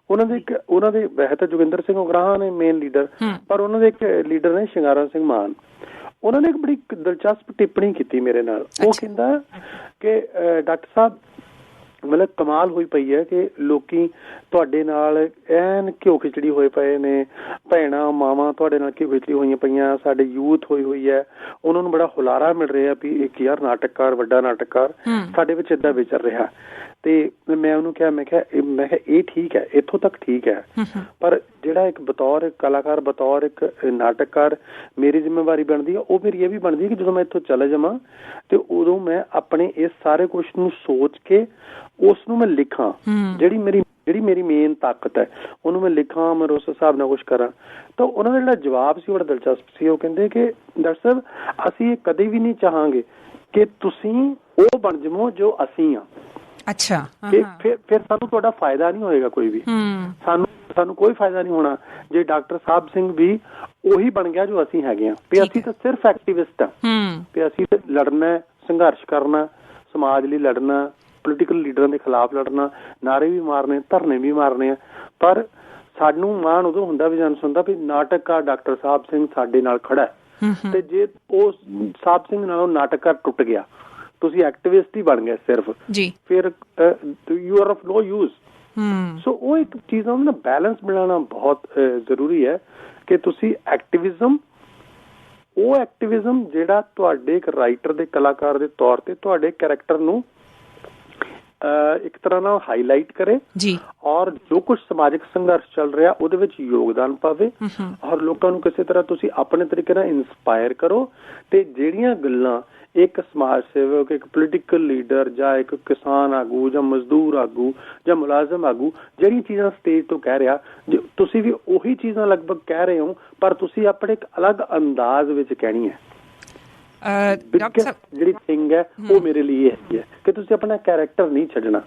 ਉਹਨਾਂ ਦੇ ਵੈਸੇ ਤਾਂ ਜੋਗਿੰਦਰ ਸਿੰਘ ਉਗਰਾਹਾਂ ਨੇ ਮੇਨ ਲੀਡਰ, ਪਰ ਉਹਨਾਂ ਦੇ ਇੱਕ ਲੀਡਰ ਨੇ ਸ਼ਿੰਗਾਰਾ ਸਿੰਘ ਮਾਨ। ਉਹਨਾਂ ਨੇ ਇੱਕ ਬੜੀ ਦਿਲਚਸਪ ਟਿੱਪਣੀ ਕੀਤੀ ਮੇਰੇ ਨਾਲ। ਉਹ ਕਹਿੰਦਾ ਕਿ ਡਾਕਟਰ ਸਾਹਿਬ, ਮਤਲਬ ਕਮਾਲ ਹੋਈ ਪਈ ਹੈ ਕਿ ਲੋਕੀ ਤੁਹਾਡੇ ਨਾਲ ਐਨ ਘਿਓ ਖਿਚੜੀ ਹੋਏ ਪਏ ਨੇ, ਭੈਣਾਂ ਮਾਵਾਂ ਤੁਹਾਡੇ ਨਾਲ ਘਿਓ ਖਿਚੜੀ ਹੋਈਆਂ ਪਈਆਂ, ਸਾਡੇ ਯੂਥ ਹੋਈ ਹੈ, ਉਹਨਾਂ ਨੂੰ ਬੜਾ ਹੁਲਾਰਾ ਮਿਲ ਰਿਹਾ ਵੀ ਇੱਕ ਯਾਰ ਨਾਟਕਕਾਰ, ਵੱਡਾ ਨਾਟਕਕਾਰ ਸਾਡੇ ਵਿੱਚ ਏਦਾਂ ਵਿਚਰ ਰਿਹਾ। ਤੇ ਮੈਂ ਉਹਨੂੰ ਕਿਹਾ, ਮੈਂ ਕਿਹਾ ਇਹ ਠੀਕ ਹੈ, ਇੱਥੋਂ ਤੱਕ ਠੀਕ ਹੈ, ਪਰ ਜਿਹੜਾ ਇੱਕ ਬਤੌਰ ਇੱਕ ਕਲਾਕਾਰ, ਬਤੌਰ ਇੱਕ ਨਾਟਕਕਾਰ ਮੇਰੀ ਜ਼ਿੰਮੇਵਾਰੀ ਬਣਦੀ ਹੈ, ਉਹ ਮੇਰੀ ਇਹ ਵੀ ਬਣਦੀ ਹੈ ਕਿ ਜਦੋਂ ਮੈਂ ਇੱਥੋਂ ਚਲਾ ਜਾਵਾਂ ਤੇ ਉਦੋਂ ਮੈਂ ਆਪਣੇ ਇਸ ਸਾਰੇ ਕੁਛ ਨੂੰ ਸੋਚ ਕੇ ਉਸ ਨੂੰ ਮੈਂ ਲਿਖਾਂ। ਜਿਹੜੀ ਮੇਰੀ ਮੇਨ ਤਾਕਤ ਹੈ ਉਹਨੂੰ ਮੈਂ ਲਿਖਾਂ, ਮੈਂ ਉਸ ਹਿਸਾਬ ਨਾਲ ਕੁਛ ਕਰਾਂ। ਤਾਂ ਉਹਨਾਂ ਦਾ ਜਿਹੜਾ ਜਵਾਬ ਸੀ ਬੜਾ ਦਿਲਚਸਪ ਸੀ। ਉਹ ਕਹਿੰਦੇ ਕਿ ਡਾਕਟਰ ਸਾਹਿਬ, ਅਸੀਂ ਇਹ ਕਦੇ ਵੀ ਨਹੀਂ ਚਾਹਾਂਗੇ ਕਿ ਤੁਸੀਂ ਉਹ ਬਣ ਜਾਵੋ ਜੋ ਅਸੀਂ ਹਾਂ। ਅੱਛਾ। ਫਿਰ ਸਾਨੂੰ ਤੁਹਾਡਾ ਫਾਇਦਾ ਨਹੀਂ ਹੋਏਗਾ ਕੋਈ ਵੀ, ਸਾਨੂੰ ਕੋਈ ਫਾਇਦਾ ਨਹੀਂ ਹੋਣਾ ਜੇ ਡਾਕਟਰ ਸਾਹਿਬ ਸਿੰਘ ਵੀ ਉਹੀ ਬਣ ਗਿਆ ਜੋ ਅਸੀਂ ਹੈਗੇ ਹਾਂ। ਵੀ ਅਸੀਂ ਤਾਂ ਸਿਰਫ ਐਕਟਿਵਿਸਟ ਹਾਂ, ਵੀ ਅਸੀਂ ਤਾਂ ਲੜਨਾ, ਸੰਘਰਸ਼ ਕਰਨਾ, ਸਮਾਜ ਲਈ ਲੜਨਾ, ਪੋਲੀਟੀਕਲ ਲੀਡਰਾਂ ਦੇ ਖਿਲਾਫ ਲੜਨਾ, ਨਾਅਰੇ ਵੀ ਮਾਰਨੇ, ਧਰਨੇ ਵੀ ਮਾਰਨੇ ਆ। ਪਰ ਸਾਨੂੰ ਮਾਣ ਉਦੋਂ ਹੁੰਦਾ ਵੀ ਜਨ ਸੁਣਦਾ ਵੀ ਨਾਟਕਕਾਰ ਡਾਕਟਰ ਸਾਹਿਬ ਸਿੰਘ ਸਾਡੇ ਨਾਲ ਖੜਾ ਹੈ। ਤੇ ਜੇ ਉਹ ਸਾਹਿਬ ਸਿੰਘ ਨਾਲੋਂ ਨਾਟਕਕਾਰ ਟੁੱਟ ਗਿਆ, ਤੁਸੀਂ ਐਕਟਿਵਿਸਟ ਹੀ ਬਣ ਗਏ ਸਿਰਫ, ਫਿਰ you are of no use. So ਉਹ ਇੱਕ ਚੀਜ਼ ਨਾਲ ਬੈਲੈਂਸ ਬਣਾਉਣਾ ਬਹੁਤ ਜ਼ਰੂਰੀ ਹੈ ਕਿ ਤੁਸੀਂ ਐਕਟਿਵਿਜ਼ਮ, ਉਹ ਐਕਟਿਵਿਜ਼ਮ ਜਿਹੜਾ ਤੁਹਾਡੇ ਇੱਕ ਰਾਈਟਰ ਦੇ, ਕਲਾਕਾਰ ਦੇ ਤੌਰ ਤੇ ਤੁਹਾਡੇ ਕੈਰੈਕਟਰ ਨੂੰ ਇੱਕ ਤਰ੍ਹਾਂ ਨਾਲ ਹਾਈਲਾਈਟ ਕਰੇ ਔਰ ਜੋ ਕੁਛ ਸਮਾਜਿਕ ਸੰਘਰਸ਼ ਚੱਲ ਰਿਹਾ ਉਹਦੇ ਵਿੱਚ ਯੋਗਦਾਨ ਪਾਵੇ ਔਰ ਲੋਕਾਂ ਨੂੰ ਕਿਸੇ ਤਰ੍ਹਾਂ ਤੁਸੀਂ ਆਪਣੇ ਤਰੀਕੇ ਨਾਲ ਇੰਸਪਾਇਰ ਕਰੋ। ਤੇ ਜਿਹੜੀਆਂ ਗੱਲਾਂ ਇੱਕ ਸਮਾਜ ਸੇਵਕ, ਇੱਕ ਪੋਲੀਟੀਕਲ ਲੀਡਰ ਜਾਂ ਇੱਕ ਕਿਸਾਨ ਆਗੂ ਜਾਂ ਮਜ਼ਦੂਰ ਆਗੂ ਜਾਂ ਮੁਲਾਜ਼ਮ ਆਗੂ ਜਿਹੜੀਆਂ ਚੀਜ਼ਾਂ ਸਟੇਜ ਤੋਂ ਕਹਿ ਰਿਹਾ, ਤੁਸੀਂ ਵੀ ਉਹੀ ਚੀਜ਼ਾਂ ਲਗਭਗ ਕਹਿ ਰਹੇ ਹੋ, ਪਰ ਤੁਸੀਂ ਆਪਣੇ ਇੱਕ ਅਲੱਗ ਅੰਦਾਜ਼ ਵਿੱਚ ਕਹਿਣੀ ਹੈ। ਜਿਹੜੀ ਥਿੰਗ ਹੈ ਉਹ ਮੇਰੇ ਲਈ ਇਹ ਹੈਗੀ ਹੈ ਕਿ ਤੁਸੀਂ ਆਪਣਾ ਕੈਰੈਕਟਰ ਨਹੀਂ ਛੱਡਣਾ,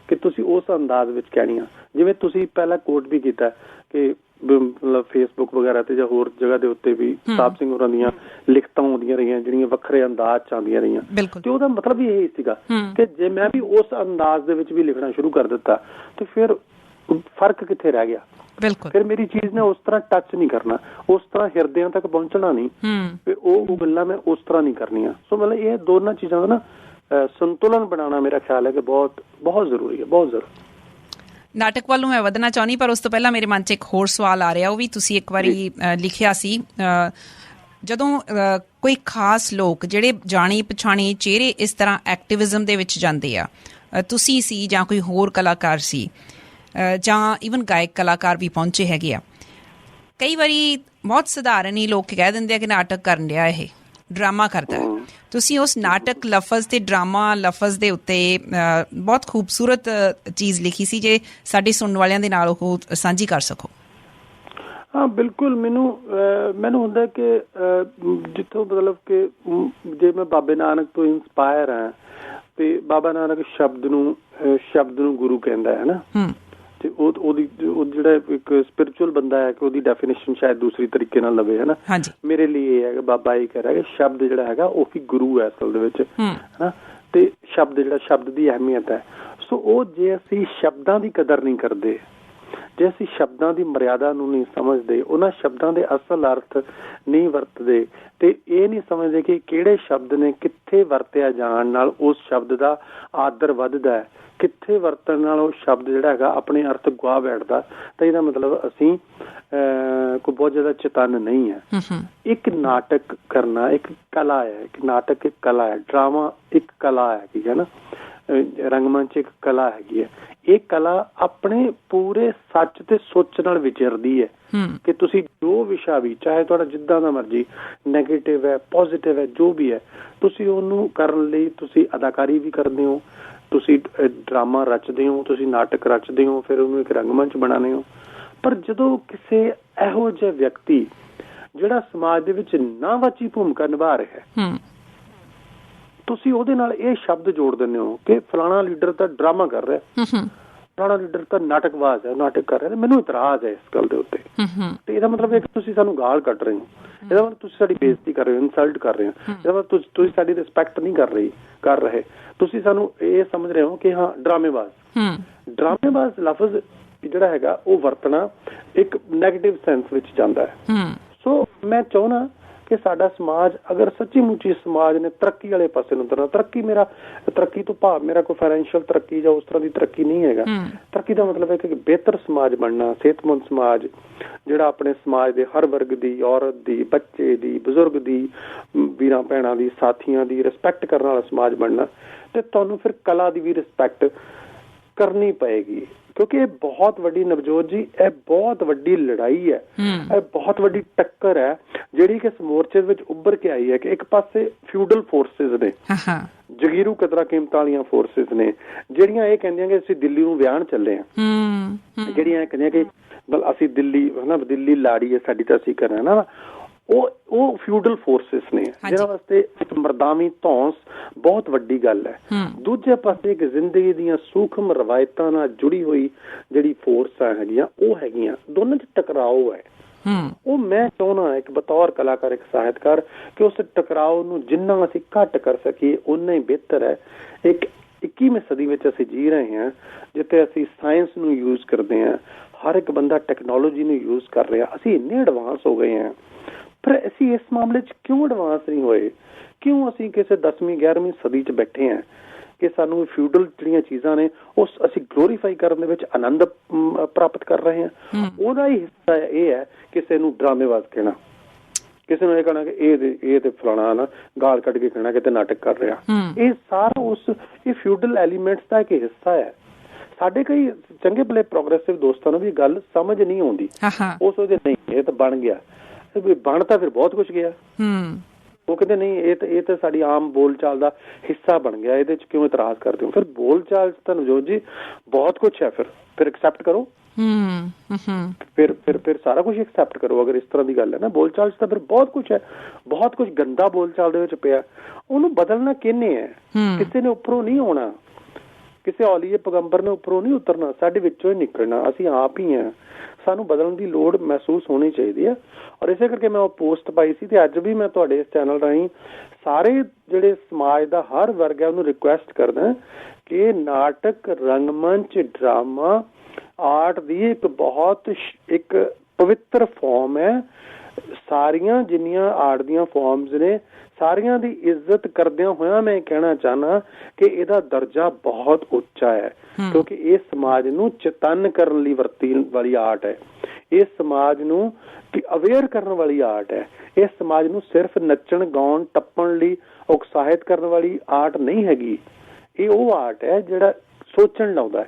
ਕਿ ਤੁਸੀਂ ਉਸ ਅੰਦਾਜ਼ ਵਿੱਚ ਕਹਿਣੀ ਆ। ਜਿਵੇਂ ਤੁਸੀਂ ਪਹਿਲਾਂ ਕੋਟ ਵੀ ਕੀਤਾ ਕਿ ਮਤਲਬ ਫੇਸਬੁੱਕ ਵਗੈਰਾ ਤੇ ਜਾਂ ਹੋਰ ਜਗ੍ਹਾ ਦੇ ਉੱਤੇ ਵੀ ਸਾਹਿਬ ਸਿੰਘ ਹੋਰਾਂ ਦੀਆਂ ਲਿਖਤਾਂ ਆਉਂਦੀਆਂ ਰਹੀਆਂ ਜਿਹੜੀਆਂ ਵੱਖਰੇ ਅੰਦਾਜ਼ ਚ ਆਉਂਦੀਆਂ ਰਹੀਆਂ, ਤੇ ਉਹਦਾ ਮਤਲਬ ਵੀ ਇਹ ਸੀਗਾ ਕਿ ਜੇ ਮੈਂ ਵੀ ਉਸ ਅੰਦਾਜ਼ ਦੇ ਵਿੱਚ ਵੀ ਲਿਖਣਾ ਸ਼ੁਰੂ ਕਰ ਦਿੱਤਾ ਤੇ ਫਿਰ ਫਰਕ ਕਿੱਥੇ ਰਹਿ ਗਿਆ। ਫਿਰ ਮੇਰੀ ਚੀਜ਼ ਨੇ ਉਸ ਤਰ੍ਹਾਂ ਟੱਚ ਨਹੀਂ ਕਰਨਾ, ਉਸ ਤਰ੍ਹਾਂ ਹਿਰਦਿਆਂ ਤੱਕ ਪਹੁੰਚਣਾ ਨਹੀਂ, ਫਿਰ ਉਹ ਗੱਲਾਂ ਮੈਂ ਉਸ ਤਰ੍ਹਾਂ ਨਹੀਂ ਕਰਨੀਆਂ। ਸੋ ਮਤਲਬ ਇਹ ਦੋਨਾਂ ਚੀਜ਼ਾਂ ਦਾ ਨਾ ਸੰਤੁਲਨ ਬਣਾਉਣਾ ਮੇਰਾ ਖਿਆਲ ਹੈ ਕਿ ਬਹੁਤ ਬਹੁਤ ਜ਼ਰੂਰੀ ਹੈ, ਬਹੁਤ ਜ਼ਰੂਰੀ। ਨਾਟਕ ਵੱਲ ਨੂੰ ਮੈਂ ਵਧਣਾ ਚਾਹੁੰਦੀ, ਪਰ ਉਸ ਤੋਂ ਪਹਿਲਾਂ ਮੇਰੇ ਮਨ 'ਚ ਇੱਕ ਹੋਰ ਸਵਾਲ ਆ ਰਿਹਾ। ਉਹ ਵੀ ਤੁਸੀਂ ਇੱਕ ਵਾਰੀ ਲਿਖਿਆ ਸੀ, ਜਦੋਂ ਕੋਈ ਖਾਸ ਲੋਕ ਜਿਹੜੇ ਜਾਣੇ ਪਛਾਣੇ ਚਿਹਰੇ ਇਸ ਤਰ੍ਹਾਂ ਐਕਟਿਵਿਜ਼ਮ ਦੇ ਵਿੱਚ ਜਾਂਦੇ ਆ, ਤੁਸੀਂ ਸੀ ਜਾਂ ਕੋਈ ਹੋਰ ਕਲਾਕਾਰ ਸੀ ਜਾਂ ਈਵਨ ਗਾਇਕ ਕਲਾਕਾਰ ਵੀ ਪਹੁੰਚੇ ਹੈਗੇ ਆ, ਕਈ ਵਾਰੀ ਬਹੁਤ ਸਧਾਰਨ ਹੀ ਲੋਕ ਕਹਿ ਦਿੰਦੇ ਆ ਕਿ ਨਾਟਕ ਕਰਨ ਰਿਹਾ, ਇਹ ਡਰਾਮਾ ਕਰਦਾ। ਤੁਸੀਂ ਉਸ ਨਾਟਕ ਲਫ਼ਜ਼ ਤੇ ਡਰਾਮਾ ਲਫ਼ਜ਼ ਦੇ ਉੱਤੇ ਬਹੁਤ ਖੂਬਸੂਰਤ ਚੀਜ਼ ਲਿਖੀ ਸੀ, ਜੇ ਸਾਡੇ ਸੁਣਨ ਵਾਲਿਆਂ ਦੇ ਨਾਲ ਉਹ ਸਾਂਝੀ ਕਰ ਸਕੋ। ਹਾਂ ਬਿਲਕੁਲ। ਮੈਨੂੰ ਹੁੰਦਾ ਕਿ ਜਿੱਥੋਂ ਮਤਲਬ ਕਿ ਜੇ ਮੈਂ ਬਾਬੇ ਨਾਨਕ ਤੋਂ ਇੰਸਪਾਇਰ ਹਾਂ ਤੇ ਬਾਬਾ ਨਾਨਕ ਸ਼ਬਦ ਨੂੰ ਗੁਰੂ ਕਹਿੰਦਾ ਹੈ ਨਾ, ਤੇ ਉਹਦੀ ਜਿਹੜਾ ਇੱਕ ਸਪਿਰਿਚੁਅਲ ਬੰਦਾ ਹੈ ਕਿ ਉਹਦੀ ਡੈਫੀਨੇਸ਼ਨ ਸ਼ਾਇਦ ਦੂਸਰੀ ਤਰੀਕੇ ਨਾਲ ਲਵੇ, ਹੈ ਨਾ। ਮੇਰੇ ਲਈ ਇਹ ਹੈ ਕਿ ਬਾਬਾ ਇਹ ਕਹਿ ਰਿਹਾ ਕਿ ਸ਼ਬਦ ਜਿਹੜਾ ਹੈਗਾ ਉਹ ਵੀ ਗੁਰੂ ਹੈ ਅਸਲ ਦੇ ਵਿੱਚ, ਹਨਾ। ਤੇ ਸ਼ਬਦ ਦੀ ਅਹਿਮੀਅਤ ਹੈ। ਸੋ ਉਹ ਜੇ ਅਸੀਂ ਸ਼ਬਦਾਂ ਦੀ ਕਦਰ ਨਹੀਂ ਕਰਦੇ, ਜੇ ਅਸੀਂ ਸ਼ਬਦਾਂ ਦੀ ਮਰਿਆਦਾ ਨੂੰ ਨਹੀਂ ਸਮਝਦੇ, ਉਹਨਾਂ ਸ਼ਬਦਾਂ ਦੇ ਅਸਲ ਅਰਥ ਨਹੀਂ ਵਰਤਦੇ, ਤੇ ਇਹ ਨਹੀਂ ਸਮਝਦੇ ਕਿ ਕਿਹੜੇ ਸ਼ਬਦ ਨੇ ਕਿੱਥੇ ਵਰਤਿਆ ਜਾਣ ਨਾਲ ਉਸ ਸ਼ਬਦ ਦਾ ਆਦਰ ਵੱਧਦਾ ਹੈ, ਕਿੱਥੇ ਵਰਤਣ ਨਾਲ ਉਹ ਸ਼ਬਦ ਜਿਹੜਾ ਹੈਗਾ ਆਪਣੇ ਅਰਥ ਗੁਆ ਬੈਠਦਾ, ਤਾਂ ਇਹਦਾ ਮਤਲਬ ਅਸੀਂ ਕੋਈ ਬਹੁਤ ਜ਼ਿਆਦਾ ਚੇਤੰਨ ਨਹੀਂ ਹੈ। ਇੱਕ ਨਾਟਕ ਕਰਨਾ ਇੱਕ ਕਲਾ ਹੈ, ਇੱਕ ਨਾਟਕ ਇੱਕ ਕਲਾ ਹੈ, ਡਰਾਮਾ ਇੱਕ ਕਲਾ ਹੈਗੀ ਹੈ ਨਾ, ਰੰਗਮੰਚ ਇੱਕ ਕਲਾ ਹੈਗੀ ਹੈ। ਇਹ ਕਲਾ ਆਪਣੇ ਪੂਰੇ ਸੱਚ ਤੇ ਸੋਚ ਨਾਲ ਵਿਚਰਦੀ ਹੈ ਕਿ ਤੁਸੀਂ ਜੋ ਵਿਸ਼ਾ ਵੀ, ਚਾਹੇ ਤੁਹਾਡਾ ਜਿੱਦਾਂ ਦਾ ਮਰਜ਼ੀ ਨੈਗੇਟਿਵ ਹੈ, ਪੋਜ਼ਿਟਿਵ ਹੈ, ਜੋ ਵੀ ਹੈ, ਤੁਸੀਂ ਉਹਨੂੰ ਕਰਨ ਲਈ ਤੁਸੀਂ ਅਦਾਕਾਰੀ ਵੀ ਕਰਦੇ ਹੋ, ਤੁਸੀਂ ਡਰਾਮਾ ਰਚਦੇ ਹੋ, ਤੁਸੀਂ ਨਾਟਕ ਰਚਦੇ ਹੋ, ਫਿਰ ਉਹਨੂੰ ਇੱਕ ਰੰਗਮੰਚ ਬਣਾਉਂਦੇ ਹੋ। ਪਰ ਜਦੋਂ ਕਿਸੇ ਇਹੋ ਜਿਹੇ ਵਿਅਕਤੀ ਜਿਹੜਾ ਸਮਾਜ ਦੇ ਵਿੱਚ ਨਾਵਾਚੀ ਭੂਮਿਕਾ ਨਿਭਾ ਰਿਹਾ ਹੈ, ਤੁਸੀਂ ਉਹਦੇ ਨਾਲ ਇਹ ਸ਼ਬਦ ਜੋੜ ਦਿੰਦੇ ਹੋ ਕਿ ਫਲਾਣਾ ਲੀਡਰ ਤਾਂ ਡਰਾਮਾ ਕਰ ਰਿਹਾ, ਫਲਾਣਾ ਲੀਡਰ ਤਾਂ ਨਾਟਕਬਾਜ਼ ਹੈ, ਨਾਟਕ ਕਰ ਰਿਹਾ, ਮੈਨੂੰ ਇਤਰਾਜ਼ ਹੈ ਇਸ ਗੱਲ ਦੇ ਉੱਤੇ। ਤੇ ਇਹਦਾ ਮਤਲਬ ਹੈ ਕਿ ਤੁਸੀਂ ਸਾਨੂੰ ਗਾਲ ਕੱਢ ਰਹੇ ਹੋ, ਇਹਦਾ ਮਤਲਬ ਤੁਸੀਂ ਸਾਡੀ ਬੇਇੱਜ਼ਤੀ ਕਰ ਰਹੇ ਹੋ, ਇਨਸਲਟ ਕਰ ਰਹੇ ਹੋ, ਇਹਦਾ ਮਤਲਬ ਤੁਸੀਂ ਸਾਡੀ ਰਿਸਪੈਕਟ ਨਹੀਂ ਕਰ ਰਹੇ, ਤੁਸੀਂ ਸਾਨੂੰ ਇਹ ਸਮਝ ਰਹੇ ਹੋ ਕਿ ਹਾਂ ਡਰਾਮੇਬਾਜ਼ ਲਫ਼ਜ਼ ਜਿਹੜਾ ਹੈਗਾ ਉਹ ਵਰਤਣਾ ਇੱਕ ਨੈਗੇਟਿਵ ਸੈਂਸ ਵਿੱਚ ਜਾਂਦਾ ਹੈ। ਸੋ ਮੈਂ ਚਾਹੁੰਦਾ ਕਿ ਸਾਡਾ ਸਮਾਜ ਅਗਰ ਸੱਚੀ ਮੁੱਚੀ ਸਮਾਜ ਨੇ ਤਰੱਕੀ ਵਾਲੇ ਪਾਸੇ ਨੂੰ ਤੁਰਨਾ, ਤਰੱਕੀ ਤੋਂ ਭਾਵ ਮੇਰਾ ਕੋਈ ਫਾਈਨੈਂਸ਼ੀਅਲ ਤਰੱਕੀ ਜਾਂ ਉਸ ਤਰ੍ਹਾਂ ਦੀ ਤਰੱਕੀ ਨਹੀਂ ਹੈਗਾ। ਤਰੱਕੀ ਦਾ ਮਤਲਬ ਹੈ ਕਿ ਬਿਹਤਰ ਸਮਾਜ ਬਣਨਾ, ਸਿਹਤਮੰਦ ਸਮਾਜ ਜਿਹੜਾ ਆਪਣੇ ਸਮਾਜ ਦੇ ਹਰ ਵਰਗ ਦੀ, ਔਰਤ ਦੀ, ਬੱਚੇ ਦੀ, ਬਜ਼ੁਰਗ ਦੀ, ਵੀਰਾਂ ਭੈਣਾਂ ਦੀ, ਸਾਥੀਆਂ ਦੀ ਰਿਸਪੈਕਟ ਕਰਨ ਵਾਲਾ ਸਮਾਜ ਬਣਨਾ। ਤੇ ਤੁਹਾਨੂੰ ਫਿਰ ਕਲਾ ਦੀ ਵੀ ਰਿਸਪੈਕਟ ਕਰਨੀ ਪਏਗੀ, ਕਿਉਂਕਿ ਇਹ ਬਹੁਤ ਵੱਡੀ, ਨਵਜੋਤ ਜੀ, ਇਹ ਬਹੁਤ ਵੱਡੀ ਲੜਾਈ ਹੈ, ਇਹ ਬਹੁਤ ਵੱਡੀ ਟੱਕਰ ਹੈ ਜਿਹੜੀ ਕਿ ਇਸ ਮੋਰਚੇ ਵਿੱਚ ਉੱਭਰ ਕੇ ਆਈ ਹੈ ਕਿ ਇੱਕ ਪਾਸੇ ਫਿਊਡਲ ਫੋਰਸਿਸ ਨੇ, ਜਗੀਰੂ ਕਦਰਾਂ ਕੀਮਤਾਂ ਵਾਲੀਆਂ ਫੋਰਸਿਸ ਨੇ, ਜਿਹੜੀਆਂ ਇਹ ਕਹਿੰਦੀਆਂ ਕਿ ਅਸੀਂ ਦਿੱਲੀ ਨੂੰ ਵਿਆਹਣ ਚੱਲੇ ਹਾਂ, ਜਿਹੜੀਆਂ ਇਹ ਕਹਿੰਦੀਆਂ ਕਿ ਅਸੀਂ ਦਿੱਲੀ ਲਾੜੀ ਹੈ ਸਾਡੀ ਤਾਂ ਅਸੀਂ ਕਰਨਾ ਨਾ, ਉਹ ਫਿਊਡਲ ਫੋਰਸਿਸ ਨੇ ਜਿਹਨਾਂ ਵਾਸਤੇ ਇੱਕ ਮਰਦਾਵੀ ਧੌਂਸ ਬਹੁਤ ਵੱਡੀ ਗੱਲ ਹੈ। ਦੂਜੇ ਪਾਸੇ ਇੱਕ ਜ਼ਿੰਦਗੀ ਦੀਆਂ ਸੂਖਮ ਰਵਾਇਤਾਂ ਨਾਲ ਜੁੜੀ ਹੋਈ ਜਿਹੜੀ ਫੋਰਸਾਂ ਹੈਗੀਆਂ, ਉਹ ਹੈਗੀਆਂ, ਦੋਨਾਂ 'ਚ ਟਕਰਾਓ ਹੈ। ਉਹ ਮੈਂ ਚਾਹੁੰਦਾ ਇੱਕ ਬਤੌਰ ਕਲਾਕਾਰ, ਇੱਕ ਸਾਹਿਤਕਾਰ, ਕਿ ਉਸ ਟਕਰਾਓ ਨੂੰ ਜਿੰਨਾ ਅਸੀਂ ਘੱਟ ਕਰ ਸਕੀਏ ਓਨਾ ਹੀ ਬਿਹਤਰ ਹੈ। ਇੱਕ 21ਵੀਂ ਸਦੀ ਵਿੱਚ ਅਸੀਂ ਜੀ ਰਹੇ ਹਾਂ ਜਿੱਥੇ ਅਸੀਂ ਸਾਇੰਸ ਨੂੰ ਯੂਜ਼ ਕਰਦੇ ਹਾਂ, ਹਰ ਇੱਕ ਬੰਦਾ ਟੈਕਨੋਲੋਜੀ ਨੂੰ ਯੂਜ਼ ਕਰ ਰਿਹਾ, ਅਸੀਂ ਇੰਨੇ ਐਡਵਾਂਸ ਹੋ ਗਏ ਹਾਂ, ਪਰ ਅਸੀਂ ਇਸ ਮਾਮਲੇ 'ਚ ਕਿਉਂ ਐਡਵਾਂਸ ਨਹੀਂ ਹੋਏ? ਕਿਉਂ ਅਸੀਂ ਕਿਸੇ 10ਵੀਂ 11ਵੀਂ ਸਦੀ 'ਚ ਬੈਠੇ ਹਾਂ ਕਿ ਸਾਨੂੰ ਫਿਊਡਲ ਜਿਹੜੀਆਂ ਚੀਜ਼ਾਂ ਨੇ ਉਹ ਅਸੀਂ ਗਲੋਰੀਫਾਈ ਕਰਨ ਦੇ ਵਿੱਚ ਆਨੰਦ ਪ੍ਰਾਪਤ ਕਰ ਰਹੇ ਹਾਂ? ਉਹਦਾ ਹੀ ਹਿੱਸਾ ਇਹ ਹੈ ਕਿਸੇ ਨੂੰ ਡਰਾਮੇਬਾਜ਼ ਕਹਿਣਾ, ਕਿਸੇ ਨੂੰ ਇਹ ਕਹਿਣਾ ਕਿ ਇਹ ਤੇ ਫਲਾਣਾ ਨਾ ਗਾਲ ਕੱਢ ਕੇ ਕਹਿਣਾ ਕਿਤੇ ਨਾਟਕ ਕਰ ਰਿਹਾ। ਇਹ ਸਾਰਾ ਇਹ ਫਿਊਡਲ ਐਲੀਮੈਂਟਸ ਦਾ ਇੱਕ ਹਿੱਸਾ ਹੈ। ਸਾਡੇ ਕਈ ਚੰਗੇ ਭਲੇ ਪ੍ਰੋਗਰੈਸਿਵ ਦੋਸਤਾਂ ਨੂੰ ਵੀ ਗੱਲ ਸਮਝ ਨਹੀਂ ਆਉਂਦੀ, ਉਹ ਸੋਚਦੇ ਨਹੀਂ ਇਹ ਤਾਂ ਬਣ ਗਿਆ, ਬਣ ਤਾਂ ਫਿਰ ਬਹੁਤ ਕੁਛ ਗਿਆ। ਉਹ ਕਹਿੰਦੇ ਨਹੀਂ ਇਹ ਤਾਂ ਸਾਡੀ ਆਮ ਬੋਲਚਾਲ ਦਾ ਹਿੱਸਾ ਬਣ ਗਿਆ, ਇਹਦੇ 'ਚ ਕਿਉਂ ਇਤਰਾਜ਼ ਕਰਦੇ ਹੋ? ਫਿਰ ਬੋਲਚਾਲ 'ਚ ਤਾਂ ਨਵਜੋਤ ਜੀ ਬਹੁਤ ਕੁਛ ਹੈ, ਫਿਰ ਐਕਸੈਪਟ ਕਰੋ, ਫਿਰ ਸਾਰਾ ਕੁਛ ਐਕਸੈਪਟ ਕਰੋ। ਅਗਰ ਇਸ ਤਰ੍ਹਾਂ ਦੀ ਗੱਲ ਹੈ ਨਾ ਬੋਲਚਾਲ 'ਚ, ਤਾਂ ਫਿਰ ਬਹੁਤ ਕੁਛ ਹੈ, ਬਹੁਤ ਕੁਛ ਗੰਦਾ ਬੋਲਚਾਲ ਦੇ ਵਿੱਚ ਪਿਆ। ਉਹਨੂੰ ਬਦਲਣਾ ਕਿਹਨੇ ਹੈ? ਕਿਸੇ ਨੇ ਉੱਪਰੋਂ ਨਹੀਂ ਆਉਣਾ, ਕਿਸੇ ਔਲੀਏ ਪੈਗੰਬਰ ਨੇ ਉੱਪਰੋਂ ਨਹੀਂ ਉਤਰਨਾ, ਸਾਡੇ ਵਿੱਚੋਂ ਹੀ ਨਿਕਲਣਾ, ਅਸੀਂ ਆਪ ਹੀ ਹਾਂ। ਸਾਨੂੰ ਬਦਲਣ ਦੀ ਲੋੜ ਮਹਿਸੂਸ ਹੋਣੀ ਚਾਹੀਦੀ ਹੈ। ਔਰ ਇਸੇ ਕਰਕੇ ਮੈਂ ਉਹ ਪੋਸਟ ਪਾਈ ਸੀ ਤੇ ਅੱਜ ਵੀ ਮੈਂ ਤੁਹਾਡੇ ਇਸ ਚੈਨਲ ਰਾਹੀਂ ਸਾਰੇ ਜਿਹੜੇ ਸਮਾਜ ਦਾ ਹਰ ਵਰਗ ਹੈ ਉਹਨੂੰ ਰਿਕੁਐਸਟ ਕਰਦਾ ਕਿ ਨਾਟਕ, ਰੰਗਮੰਚ, ਡਰਾਮਾ, ਆਰਟ ਦੀ ਇੱਕ ਪਵਿੱਤਰ ਫਾਰਮ ਹੈ। ਸਾਰੀਆਂ ਜਿੰਨੀਆਂ ਆਰਟ ਦੀਆਂ ਫਾਰਮਸ ਨੇ ਸਾਰੀਆਂ ਦੀ ਇੱਜ਼ਤ ਕਰਦਿਆਂ ਹੋਇਆਂ ਮੈਂ ਕਹਿਣਾ ਚਾਹਨਾ ਕਿ ਇਹਦਾ ਦਰਜਾ ਬਹੁਤ ਉੱਚਾ ਹੈ, ਕਿਉਂਕਿ ਇਹ ਸਮਾਜ ਨੂੰ ਚੇਤੰਨ ਕਰਨ ਲਈ ਵਰਤੀ ਵਾਲੀ ਆਰਟ ਹੈ। ਇਹ ਸਮਾਜ ਨੂੰ ਅਵੇਅਰ ਕਰਨ ਵਾਲੀ ਆਰਟ ਹੈ। ਇਸ ਸਮਾਜ ਨੂੰ ਸਿਰਫ ਨੱਚਣ, ਗਾਉਣ, ਟੱਪਣ ਲਈ ਉਤਸ਼ਾਹਿਤ ਕਰਨ ਵਾਲੀ ਆਰਟ ਨਹੀਂ ਹੈਗੀ। ਇਹ ਉਹ ਆਰਟ ਹੈ ਜਿਹੜਾ ਸੋਚਣ ਲਾਉਂਦਾ,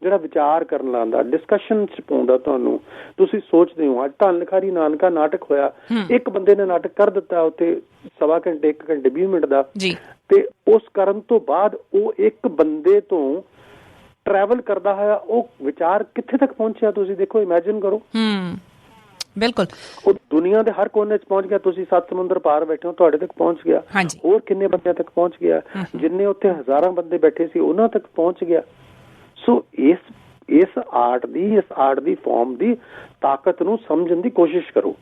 ਜਿਹੜਾ ਵਿਚਾਰ ਕਰਨ ਲਾਉਂਦਾ, ਡਿਸਕਸ਼ਨ ਚ ਪਾਉਂਦਾ। ਤੁਹਾਨੂੰ ਤੁਸੀਂ ਸੋਚਦੇ ਹੋ ਅੱਜ ਧੰਨ ਲਿਖਾਰੀ ਨਾਨਕਾ ਨਾਟਕ ਹੋਇਆ, ਇੱਕ ਬੰਦੇ ਨੇ ਨਾਟਕ ਕਰ ਦਿੱਤਾ ਉੱਥੇ 1.25 ਘੰਟੇ 1 ਘੰਟੇ 20 ਮਿੰਟ ਦਾ, ਤੇ ਉਸ ਕਰਨ ਤੋਂ ਬਾਅਦ ਉਹ ਇੱਕ ਬੰਦੇ ਤੋਂ ਟਰੈਵਲ ਕਰਦਾ ਹੋਇਆ ਉਹ ਵਿਚਾਰ ਕਿੱਥੇ ਤੱਕ ਪਹੁੰਚਿਆ ਤੁਸੀਂ ਦੇਖੋ, ਇਮੈਜਿਨ ਕਰੋ। ਬਿਲਕੁਲ, ਉਹ ਦੁਨੀਆ ਦੇ ਹਰ ਕੋਨੇ 'ਚ ਪਹੁੰਚ ਗਿਆ। ਤੁਸੀਂ 7 ਸਮੁੰਦਰ ਪਾਰ ਬੈਠੇ ਹੋ, ਤੁਹਾਡੇ ਤੱਕ ਪਹੁੰਚ ਗਿਆ। ਹੋਰ ਕਿੰਨੇ ਬੰਦਿਆਂ ਤੱਕ ਪਹੁੰਚ ਗਿਆ? ਜਿੰਨੇ ਉੱਥੇ ਹਜ਼ਾਰਾਂ ਬੰਦੇ ਬੈਠੇ ਸੀ ਉਹਨਾਂ ਤੱਕ ਪਹੁੰਚ ਗਿਆ। ਸੋ ਇਸ ਆਰਟ ਦੀ ਫਾਰਮ ਦੀ ਤਾਕਤ ਨੂੰ ਸਮਝਣ ਦੀ ਕੋਸ਼ਿਸ਼ ਕਰੋ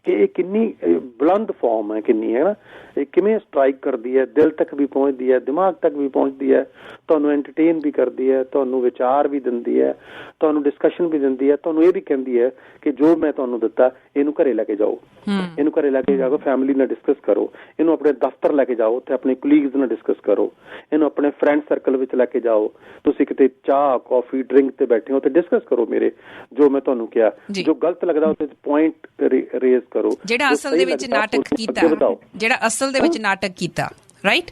ਕਿ ਇਹ ਕਿੰਨੀ ਬੁਲੰਦ ਫਾਰਮ ਹੈ, ਕਿੰਨੀ ਹੈ ਨਾ, ਇਹ ਕਿਵੇਂ ਸਟਰਾਈਕ ਕਰਦੀ ਹੈ, ਦਿਲ ਤੱਕ ਵੀ ਪਹੁੰਚਦੀ ਹੈ, ਦਿਮਾਗ ਤੱਕ ਵੀ ਪਹੁੰਚਦੀ ਹੈ, ਤੁਹਾਨੂੰ ਐਂਟਰਟੇਨ ਵੀ ਕਰਦੀ ਹੈ, ਤੁਹਾਨੂੰ ਵਿਚਾਰ ਵੀ ਦਿੰਦੀ ਹੈ, ਤੁਹਾਨੂੰ ਡਿਸਕਸ਼ਨ ਵੀ ਦਿੰਦੀ ਹੈ, ਤੁਹਾਨੂੰ ਇਹ ਵੀ ਕਹਿੰਦੀ ਹੈ ਕਿ ਜੋ ਮੈਂ ਤੁਹਾਨੂੰ ਦਿੱਤਾ ਇਹਨੂੰ ਘਰੇ ਲੈ ਕੇ ਜਾਓ, ਇਹਨੂੰ ਘਰੇ ਲੈ ਕੇ ਜਾਓ, ਫੈਮਿਲੀ ਨਾਲ ਡਿਸਕਸ ਕਰੋ, ਇਹਨੂੰ ਆਪਣੇ ਦਫ਼ਤਰ ਲੈ ਕੇ ਜਾਓ, ਉੱਥੇ ਆਪਣੇ ਕੁਲੀਗਸ ਨਾਲ ਡਿਸਕਸ ਕਰੋ, ਇਹਨੂੰ ਆਪਣੇ ਫਰੈਂਡ ਸਰਕਲ ਵਿੱਚ ਲੈ ਕੇ ਜਾਓ, ਤੁਸੀਂ ਕਿਤੇ ਚਾਹ ਕੌਫੀ ਡਰਿੰਕ ਤੇ ਬੈਠੇ ਹੋ ਤੇ ਡਿਸਕਸ ਕਰੋ ਮੇਰੇ ਜੋ ਮੈਂ ਤੁਹਾਨੂੰ ਕਿਹਾ, ਜੋ ਗਲਤ ਲੱਗਦਾ ਉੱਥੇ ਪੁਆਇੰਟ ਰੇਜ਼ ਕਰੋ। ਜਿਹੜਾ ਅਸਲ ਦੇ ਵਿੱਚ ਨਾਟਕ ਕੀਤਾ ਰਾਈਟ,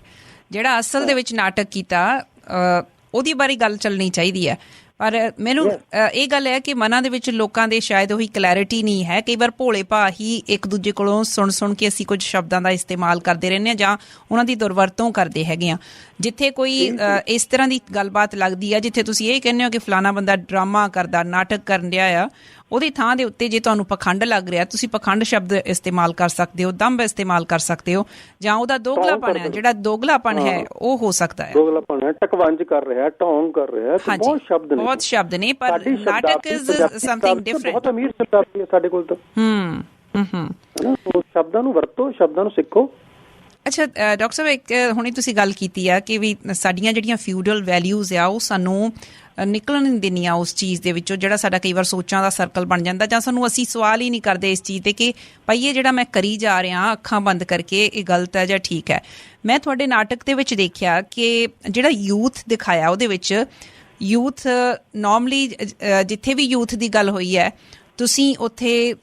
ਜਿਹੜਾ ਅਸਲ ਦੇ ਵਿੱਚ ਨਾਟਕ ਕੀਤਾ ਉਹਦੀ ਬਾਰੇ ਗੱਲ ਚੱਲਣੀ ਚਾਹੀਦੀ ਹੈ। ਪਰ ਮੈਨੂੰ ਇਹ ਗੱਲ ਹੈ ਕਿ ਮਨਾਂ ਦੇ ਵਿੱਚ ਲੋਕਾਂ ਦੇ ਸ਼ਾਇਦ ਉਹੀ ਕਲੈਰਿਟੀ ਨਹੀਂ ਹੈ। ਕਈ ਵਾਰ ਭੋਲੇ ਭਾਅ ਹੀ ਇੱਕ ਦੂਜੇ ਕੋਲੋਂ ਸੁਣ ਕੇ ਅਸੀਂ ਕੁਝ ਸ਼ਬਦਾਂ ਦਾ ਇਸਤੇਮਾਲ ਕਰਦੇ ਰਹਿੰਦੇ ਹਾਂ ਜਾਂ ਉਹਨਾਂ ਦੀ ਦੁਰਵਰਤੋਂ ਕਰਦੇ ਹੈਗੇ ਹਾਂ। ਜਿੱਥੇ ਕੋਈ ਇਸ ਤਰ੍ਹਾਂ ਦੀ ਗੱਲਬਾਤ ਲੱਗਦੀ ਹੈ, ਜਿੱਥੇ ਤੁਸੀਂ ਇਹ ਕਹਿੰਦੇ ਹੋ ਕਿ ਫਲਾਣਾ ਬੰਦਾ ਡਰਾਮਾ ਕਰਦਾ, ਨਾਟਕ ਕਰਨ ਡਿਆ ਆ, ਉਹਦੀ ਥਾਂ ਦੇ ਉੱਤੇ ਜੇ ਤੁਹਾਨੂੰ ਪਖੰਡ ਲੱਗ ਰਿਹਾ, ਤੁਸੀਂ ਪਖੰਡ ਸ਼ਬਦ ਇਸਤੇਮਾਲ ਕਰ ਸਕਦੇ ਹੋ, ਦੰਭ ਇਸਤੇਮਾਲ ਕਰ ਸਕਦੇ ਹੋ, ਜਾਂ ਉਹਦਾ ਦੋਗਲਾਪਣ ਹੈ, ਜਿਹੜਾ ਦੋਗਲਾਪਣ ਹੈ ਉਹ ਹੋ ਸਕਦਾ ਹੈ। ਦੋਗਲਾਪਣ ਹੈ, ਟਕਵੰਜ ਕਰ ਰਿਹਾ, ਢੋਂਗ ਕਰ ਰਿਹਾ, ਬਹੁਤ ਸ਼ਬਦ ਨੇ, ਬਹੁਤ ਸ਼ਬਦ ਨੇ, ਪਰ ਨਾਟਕ ਇਜ਼ ਸਮਥਿੰਗ ਡਿਫਰੈਂਟ। ਬਹੁਤ ਅਮੀਰ ਸ਼ਬਦਾਵਲੀ ਹੈ ਸਾਡੇ ਕੋਲ ਤਾਂ। ਉਹ ਸ਼ਬਦਾਂ ਨੂੰ ਵਰਤੋ, ਸ਼ਬਦਾਂ ਨੂੰ ਸਿੱਖੋ, ਅੱਛਾ ਡਾਕਟਰ ਸਾਹਿਬ, ਇੱਕ ਹੁਣੇ ਤੁਸੀਂ ਗੱਲ ਕੀਤੀ ਆ ਕਿ ਵੀ ਸਾਡੀਆਂ ਜਿਹੜੀਆਂ ਫਿਊਡਲ ਵੈਲਿਊਜ਼ ਆ ਉਹ ਸਾਨੂੰ ਨਿਕਲਣ ਨਹੀਂ ਦਿੰਦੀਆਂ ਉਸ ਚੀਜ਼ ਦੇ ਵਿੱਚੋਂ, ਜਿਹੜਾ ਸਾਡਾ ਕਈ ਵਾਰ ਸੋਚਾਂ ਦਾ ਸਰਕਲ ਬਣ ਜਾਂਦਾ, ਜਾਂ ਸਾਨੂੰ ਅਸੀਂ ਸਵਾਲ ਹੀ ਨਹੀਂ ਕਰਦੇ ਇਸ ਚੀਜ਼ 'ਤੇ ਕਿ ਭਾਈ ਇਹ ਜਿਹੜਾ ਮੈਂ ਕਰੀ ਜਾ ਰਿਹਾ ਅੱਖਾਂ ਬੰਦ ਕਰਕੇ, ਇਹ ਗਲਤ ਹੈ ਜਾਂ ਠੀਕ ਹੈ। ਮੈਂ ਤੁਹਾਡੇ ਨਾਟਕ ਦੇ ਵਿੱਚ ਦੇਖਿਆ ਕਿ ਜਿਹੜਾ ਯੂਥ ਦਿਖਾਇਆ ਉਹਦੇ ਵਿੱਚ ਯੂਥ ਨੋਰਮਲੀ ਜਿੱਥੇ ਵੀ ਯੂਥ ਦੀ ਗੱਲ ਹੋਈ ਹੈ ਤੁਸੀਂ ਉੱਥੇ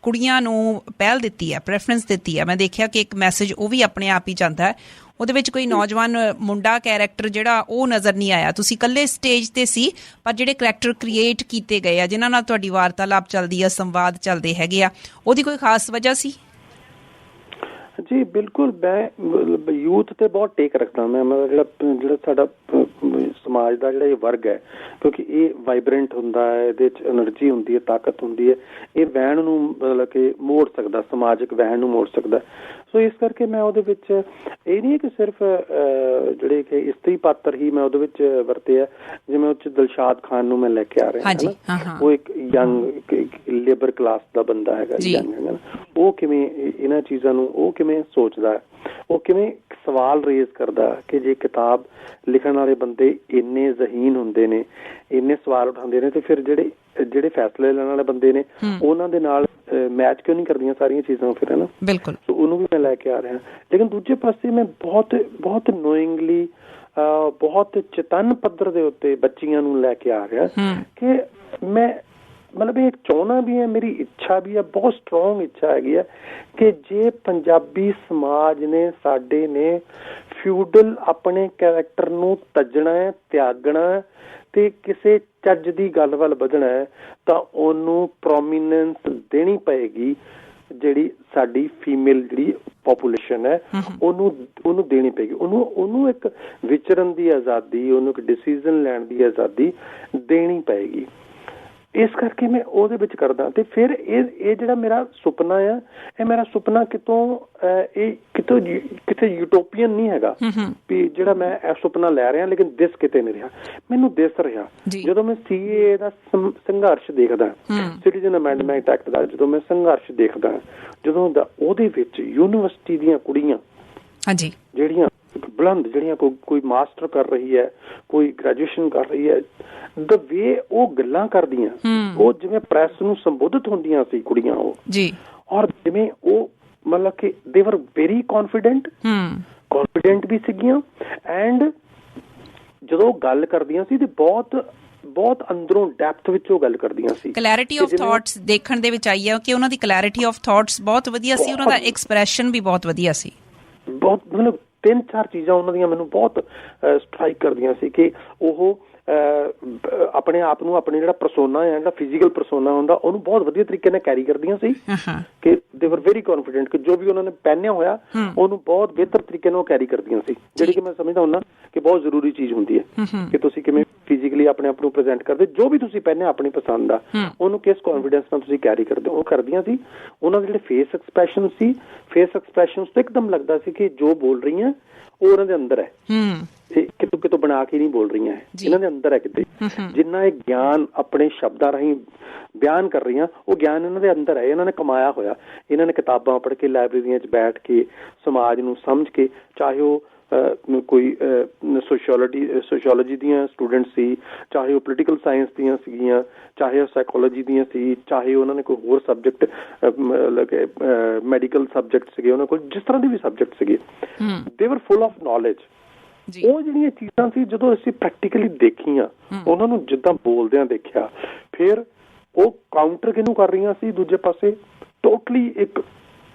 ਕੁੜੀਆਂ ਨੂੰ ਪਹਿਲ ਦਿੱਤੀ ਹੈ, ਪ੍ਰੈਫਰੈਂਸ ਦਿੱਤੀ ਹੈ। ਮੈਂ ਦੇਖਿਆ ਕਿ ਇੱਕ ਮੈਸੇਜ ਉਹ ਵੀ ਆਪਣੇ ਆਪ ਹੀ ਜਾਂਦਾ ਹੈ। ਉਹਦੇ ਵਿੱਚ ਕੋਈ ਨੌਜਵਾਨ ਮੁੰਡਾ ਕੈਰੈਕਟਰ ਜਿਹੜਾ ਉਹ ਨਜ਼ਰ ਨਹੀਂ ਆਇਆ। ਤੁਸੀਂ ਇਕੱਲੇ ਸਟੇਜ ਤੇ ਸੀ, ਪਰ ਜਿਹੜੇ ਕਰੈਕਟਰ ਕ੍ਰੀਏਟ ਕੀਤੇ ਗਏ ਆ, ਜਿਨ੍ਹਾਂ ਨਾਲ ਤੁਹਾਡੀ ਵਾਰਤਾਲਾਪ ਚੱਲਦੀ ਆ, ਸੰਵਾਦ ਚੱਲਦੇ ਹੈਗੇ ਆ, ਉਹਦੀ ਕੋਈ ਖਾਸ ਵਜ੍ਹਾ ਸੀ? ਜੀ ਬਿਲਕੁਲ, ਮੈਂ ਯੂਥ ਤੇ ਬਹੁਤ ਟੇਕ ਰੱਖਦਾ। ਮੈਂ ਮਤਲਬ ਜਿਹੜਾ ਸਾਡਾ ਸਮਾਜ ਦਾ ਜਿਹੜਾ ਇਹ ਵਰਗ ਹੈ, ਕਿਉਂਕਿ ਇਹ ਵਾਈਬਰੈਂਟ ਹੁੰਦਾ ਹੈ, ਇਹਦੇ 'ਚ ਐਨਰਜੀ ਹੁੰਦੀ ਹੈ, ਤਾਕਤ ਹੁੰਦੀ ਹੈ, ਇਹ ਵਹਿਣ ਨੂੰ ਮਤਲਬ ਕਿ ਮੋੜ ਸਕਦਾ, ਸਮਾਜਿਕ ਵਹਿਣ ਨੂੰ ਮੋੜ ਸਕਦਾ। ਸੋ ਇਸ ਕਰਕੇ ਮੈਂ ਉਹਦੇ ਵਿੱਚ ਇਹ ਨਹੀਂ ਕਿ ਸਿਰਫ ਜਿਹੜੇ ਕਿ ਇਸਤਰੀ ਪਾਤਰ ਹੀ ਮੈਂ ਉਹਦੇ ਵਿੱਚ ਵਰਤੇ ਆ। ਜਿਵੇਂ ਉਹ 'ਚ ਦਿਲਸ਼ਾਦ ਖਾਨ ਨੂੰ ਮੈਂ ਲੈ ਕੇ ਆ ਰਿਹਾ, ਉਹ ਇੱਕ ਯੰਗ ਲੇਬਰ ਕਲਾਸ ਦਾ ਬੰਦਾ ਹੈਗਾ, ਯੰਗ ਹੈਗਾ, ਉਹ ਕਿਵੇਂ ਇਹਨਾਂ ਚੀਜ਼ਾਂ ਨੂੰ ਉਹ ਕਿਵੇਂ ਸੋਚਦਾ, ਉਹ ਕਿਵੇਂ ਸਵਾਲ ਰੇਜ਼ ਕਰਦਾ ਕਿ ਜੇ ਕਿਤਾਬ ਲਿਖਣ ਵਾਲੇ ਬੰਦੇ ਇੰਨੇ ਜ਼ਹੀਨ ਹੁੰਦੇ ਨੇ, ਇੰਨੇ ਸਵਾਲ ਉਠਾਉਂਦੇ ਨੇ, ਤੇ ਫਿਰ ਜਿਹੜੇ ਫੈਸਲੇ ਲੈਣ ਵਾਲੇ ਬੰਦੇ ਨੇ ਉਹਨਾਂ ਦੇ ਨਾਲ ਮੈਚ ਕਿਉਂ ਨਹੀਂ ਕਰਦੀਆਂ ਸਾਰੀਆਂ ਚੀਜ਼ਾਂ ਫਿਰ, ਹੈ ਨਾ? ਬਿਲਕੁਲ। ਸੋ ਉਹਨੂੰ ਵੀ ਮੈਂ ਲੈ ਕੇ ਆ ਰਿਹਾ। ਲੇਕਿਨ ਦੂਜੇ ਪਾਸੇ ਮੈਂ ਬਹੁਤ ਨੋਇੰਗਲੀ, ਬਹੁਤ ਚੇਤਨ ਪੱਧਰ ਦੇ ਉੱਤੇ ਬੱਚੀਆਂ ਨੂੰ ਲੈ ਕੇ ਆ ਰਿਹਾ ਕਿ ਮੈਂ ਮਤਲਬ ਇਹ ਚਾਹੁੰਦਾ ਵੀ ਹੈ, ਮੇਰੀ ਇੱਛਾ ਵੀ ਹੈ, ਬਹੁਤ ਸਟਰੋਂਗ ਇੱਛਾ ਹੈਗੀ ਹੈ ਕਿ ਜੇ ਪੰਜਾਬੀ ਸਮਾਜ ਨੇ, ਸਾਡੇ ਨੇ ਫਿਊਡਲ ਆਪਣੇ ਕੈਰੈਕਟਰ ਨੂੰ ਤਜਣਾ ਹੈ, ਤਿਆਗਣਾ ਹੈ ਤੇ ਕਿਸੇ ਚੱਜ ਦੀ ਗੱਲ ਵੱਲ ਵਧਣਾ ਹੈ, ਤਾਂ ਉਹਨੂੰ ਪ੍ਰੋਮੀਨੈਂਸ ਦੇਣੀ ਪਏਗੀ। ਜਿਹੜੀ ਸਾਡੀ ਫੀਮੇਲ ਜਿਹੜੀ ਪੋਪੂਲੇਸ਼ਨ ਹੈ ਉਹਨੂੰ ਦੇਣੀ ਪਏਗੀ, ਉਹਨੂੰ ਇੱਕ ਵਿਚਰਨ ਦੀ ਆਜ਼ਾਦੀ, ਉਹਨੂੰ ਇੱਕ ਡਿਸੀਜ਼ਨ ਲੈਣ ਦੀ ਆਜ਼ਾਦੀ ਦੇਣੀ ਪਏਗੀ। ਇਸ ਕਰਕੇ ਮੈਂ ਉਹਦੇ ਵਿੱਚ ਕਰਦਾ। ਤੇ ਫਿਰ ਇਹ ਜਿਹੜਾ ਮੇਰਾ ਸੁਪਨਾ ਆ, ਇਹ ਮੇਰਾ ਸੁਪਨਾ ਕਿਤੇ ਯੂਟੋਪੀਅਨ ਨਹੀਂ ਹੈਗਾ ਵੀ ਜਿਹੜਾ ਮੈਂ ਇਹ ਸੁਪਨਾ ਲੈ ਰਿਹਾ, ਲੇਕਿਨ ਦਿਸ ਕਿਤੇ ਨਹੀਂ ਰਿਹਾ, ਮੈਨੂੰ ਦਿਸ ਰਿਹਾ। ਜਦੋਂ ਮੈਂ CAA ਦਾ ਸੰਘਰਸ਼ ਦੇਖਦਾ, ਸਿਟੀਜ਼ਨ ਅਮੈਂਡਮੈਂਟ ਐਕਟ ਦਾ ਜਦੋਂ ਮੈਂ ਸੰਘਰਸ਼ ਦੇਖਦਾ, ਜਦੋਂ ਦਾ ਉਹਦੇ ਵਿੱਚ ਯੂਨੀਵਰਸਿਟੀ ਦੀਆਂ ਕੁੜੀਆਂ ਜਿਹੜੀਆਂ ਬੁਲੰਦ, ਜਿਹੜੀਆਂ ਕੋਈ ਮਾਸਟਰ ਕਰ ਰਹੀ ਹੈ, ਕੋਈ ਗ੍ਰੈਜੂਏਸ਼ਨ ਕਰ ਰਹੀ ਹੈ, ਦ ਵੇ ਉਹ ਗੱਲਾਂ ਕਰਦੀਆਂ, ਉਹ ਜਿਵੇਂ ਪ੍ਰੈਸ ਨੂੰ ਸੰਬੋਧਿਤ ਹੁੰਦੀਆਂ ਸੀ ਕੁੜੀਆਂ, ਉਹ ਔਰ ਜਿਵੇਂ ਉਹ ਮਤਲਬ ਕਿ ਦੇ ਵਰ ਵੈਰੀ ਕੌਨਫੀਡੈਂਟ ਵੀ ਸੀਗੀਆਂ, ਐਂਡ ਜਦੋਂ ਗੱਲ ਕਰਦੀਆਂ ਸੀ ਤੇ ਬਹੁਤ ਅੰਦਰੋਂ ਡੈਪਥ ਵਿੱਚ ਉਹ ਗੱਲ ਕਰਦੀਆਂ ਸੀ। ਕਲੈਰਿਟੀ ਆਫ ਥਾਟਸ ਦੇਖਣ ਦੇ ਵਿੱਚ ਆਈ ਹੈ ਕਿ ਉਹਨਾਂ ਦੀ ਕਲੈਰਿਟੀ ਆਫ ਥਾਟਸ ਬਹੁਤ ਵਧੀਆ ਸੀ, ਉਹਨਾਂ ਦਾ ਐਕਸਪ੍ਰੈਸ਼ਨ ਵੀ ਬਹੁਤ ਵਧੀਆ ਸੀ। ਬਹੁਤ ਮਤਲਬ 3-4 ਚੀਜ਼ਾਂ ਉਹਨਾਂ ਦੀਆਂ ਮੈਨੂੰ ਬਹੁਤ ਸਟਰਾਈਕ ਕਰਦੀਆਂ ਸੀ ਕਿ ਉਹ ਆਪਣੇ ਆਪ ਨੂੰ, ਆਪਣੇ ਜਿਹੜਾ ਪਰਸੋਨਾ ਹੈ, ਜਿਹੜਾ ਫਿਜ਼ੀਕਲ ਪਰਸੋਨਾ ਹੁੰਦਾ, ਉਹਨੂੰ ਬਹੁਤ ਵਧੀਆ ਤਰੀਕੇ ਨਾਲ ਕੈਰੀ ਕਰਦੀਆਂ ਸੀ ਕਿ ਦੇ ਵਰ ਵੈਰੀ ਕੌਨਫੀਡੈਂਟ ਕਿ ਜੋ ਵੀ ਉਹਨਾਂ ਨੇ ਪਹਿਨਿਆ ਹੋਇਆ ਉਹਨੂੰ ਬਹੁਤ ਬਿਹਤਰ ਤਰੀਕੇ ਨਾਲ ਉਹ ਕੈਰੀ ਕਰਦੀਆਂ ਸੀ, ਜਿਹੜੀ ਕਿ ਮੈਂ ਸਮਝਦਾ ਹੁੰਦਾ ਕਿ ਬਹੁਤ ਜ਼ਰੂਰੀ ਚੀਜ਼ ਹੁੰਦੀ ਹੈ ਕਿ ਤੁਸੀਂ ਕਿਵੇਂ ਫਿਜ਼ੀਕਲੀ ਆਪਣੇ ਆਪ ਨੂੰ ਪ੍ਰੈਜ਼ੈਂਟ ਕਰਦੇ, ਜੋ ਵੀ ਤੁਸੀਂ ਪਹਿਨਿਆ ਆਪਣੀ ਪਸੰਦ ਦਾ, ਉਹਨੂੰ ਕਿਸ ਕੌਨਫੀਡੈਂਸ ਨਾਲ ਤੁਸੀਂ ਕੈਰੀ ਕਰਦੇ ਹੋ, ਉਹ ਕਰਦੀਆਂ ਸੀ। ਉਹਨਾਂ ਦੇ ਜਿਹੜੇ ਫੇਸ ਐਕਸਪ੍ਰੈਸ਼ਨ ਸੀ, ਫੇਸ ਐਕਸਪ੍ਰੈਸ਼ਨ ਤੋਂ ਇੱਕਦਮ ਲੱਗਦਾ ਸੀ ਕਿ ਜੋ ਬੋਲ ਰਹੀਆਂ ਉਹ ਉਹਨਾਂ ਦੇ ਅੰਦਰ ਹੈ, ਕਿਤੋਂ ਬਣਾ ਕੇ ਨਹੀਂ ਬੋਲ ਰਹੀਆਂ, ਇਹਨਾਂ ਦੇ ਅੰਦਰ ਹੈ ਕਿਤੇ। ਜਿੰਨਾ ਇਹ ਗਿਆਨ ਆਪਣੇ ਸ਼ਬਦਾਂ ਰਾਹੀਂ ਬਿਆਨ ਕਰ ਰਹੀਆਂ, ਉਹ ਗਿਆਨ ਇਹਨਾਂ ਦੇ ਅੰਦਰ ਹੈ, ਇਹਨਾਂ ਨੇ ਕਮਾਇਆ ਹੋਇਆ। ਇਹਨਾਂ ਨੇ ਕਿਤਾਬਾਂ ਪੜ੍ਹ ਕੇ, ਲਾਇਬ੍ਰੇਰੀਆਂ 'ਚ ਬੈਠ ਕੇ, ਸਮਾਜ ਨੂੰ ਸਮਝ ਕੇ, ਚਾਹੇ ਉਹ ਕੋਈ ਸੋਸ਼ੀਓਲੋਜੀ ਦੀਆਂ ਸਟੂਡੈਂਟ ਸੀ, ਚਾਹੇ ਉਹ ਪੋਲੀਟੀਕਲ ਸਾਇੰਸ ਦੀਆਂ ਸੀਗੀਆਂ, ਚਾਹੇ ਉਹ ਸਾਈਕੋਲੋਜੀ ਦੀਆਂ ਸੀ, ਚਾਹੇ ਉਹਨਾਂ ਨੇ ਕੋਈ ਹੋਰ ਸਬਜੈਕਟ, ਮੈਡੀਕਲ ਸਬਜੈਕਟ ਸੀਗੇ ਉਹਨਾਂ ਕੋਲ, ਜਿਸ ਤਰ੍ਹਾਂ ਦੇ ਵੀ ਸਬਜੈਕਟ ਸੀਗੇ, ਦੇ ਵਰ ਫੁੱਲ ਆਫ ਨੌਲੇਜ। ਉਹ ਜਿਹੜੀਆਂ ਚੀਜ਼ਾਂ ਸੀ ਜਦੋਂ ਅਸੀਂ ਪ੍ਰੈਕਟੀਕਲੀ ਦੇਖੀਆਂ, ਉਹਨਾਂ ਨੂੰ ਜਿੱਦਾਂ ਬੋਲਦਿਆਂ ਦੇਖਿਆ, ਫਿਰ ਉਹ ਕਾਊਂਟਰ ਕਿਹਨੂੰ ਕਰ ਰਹੀਆਂ ਸੀ ਦੂਜੇ ਪਾਸੇ, ਟੋਟਲੀ ਇੱਕ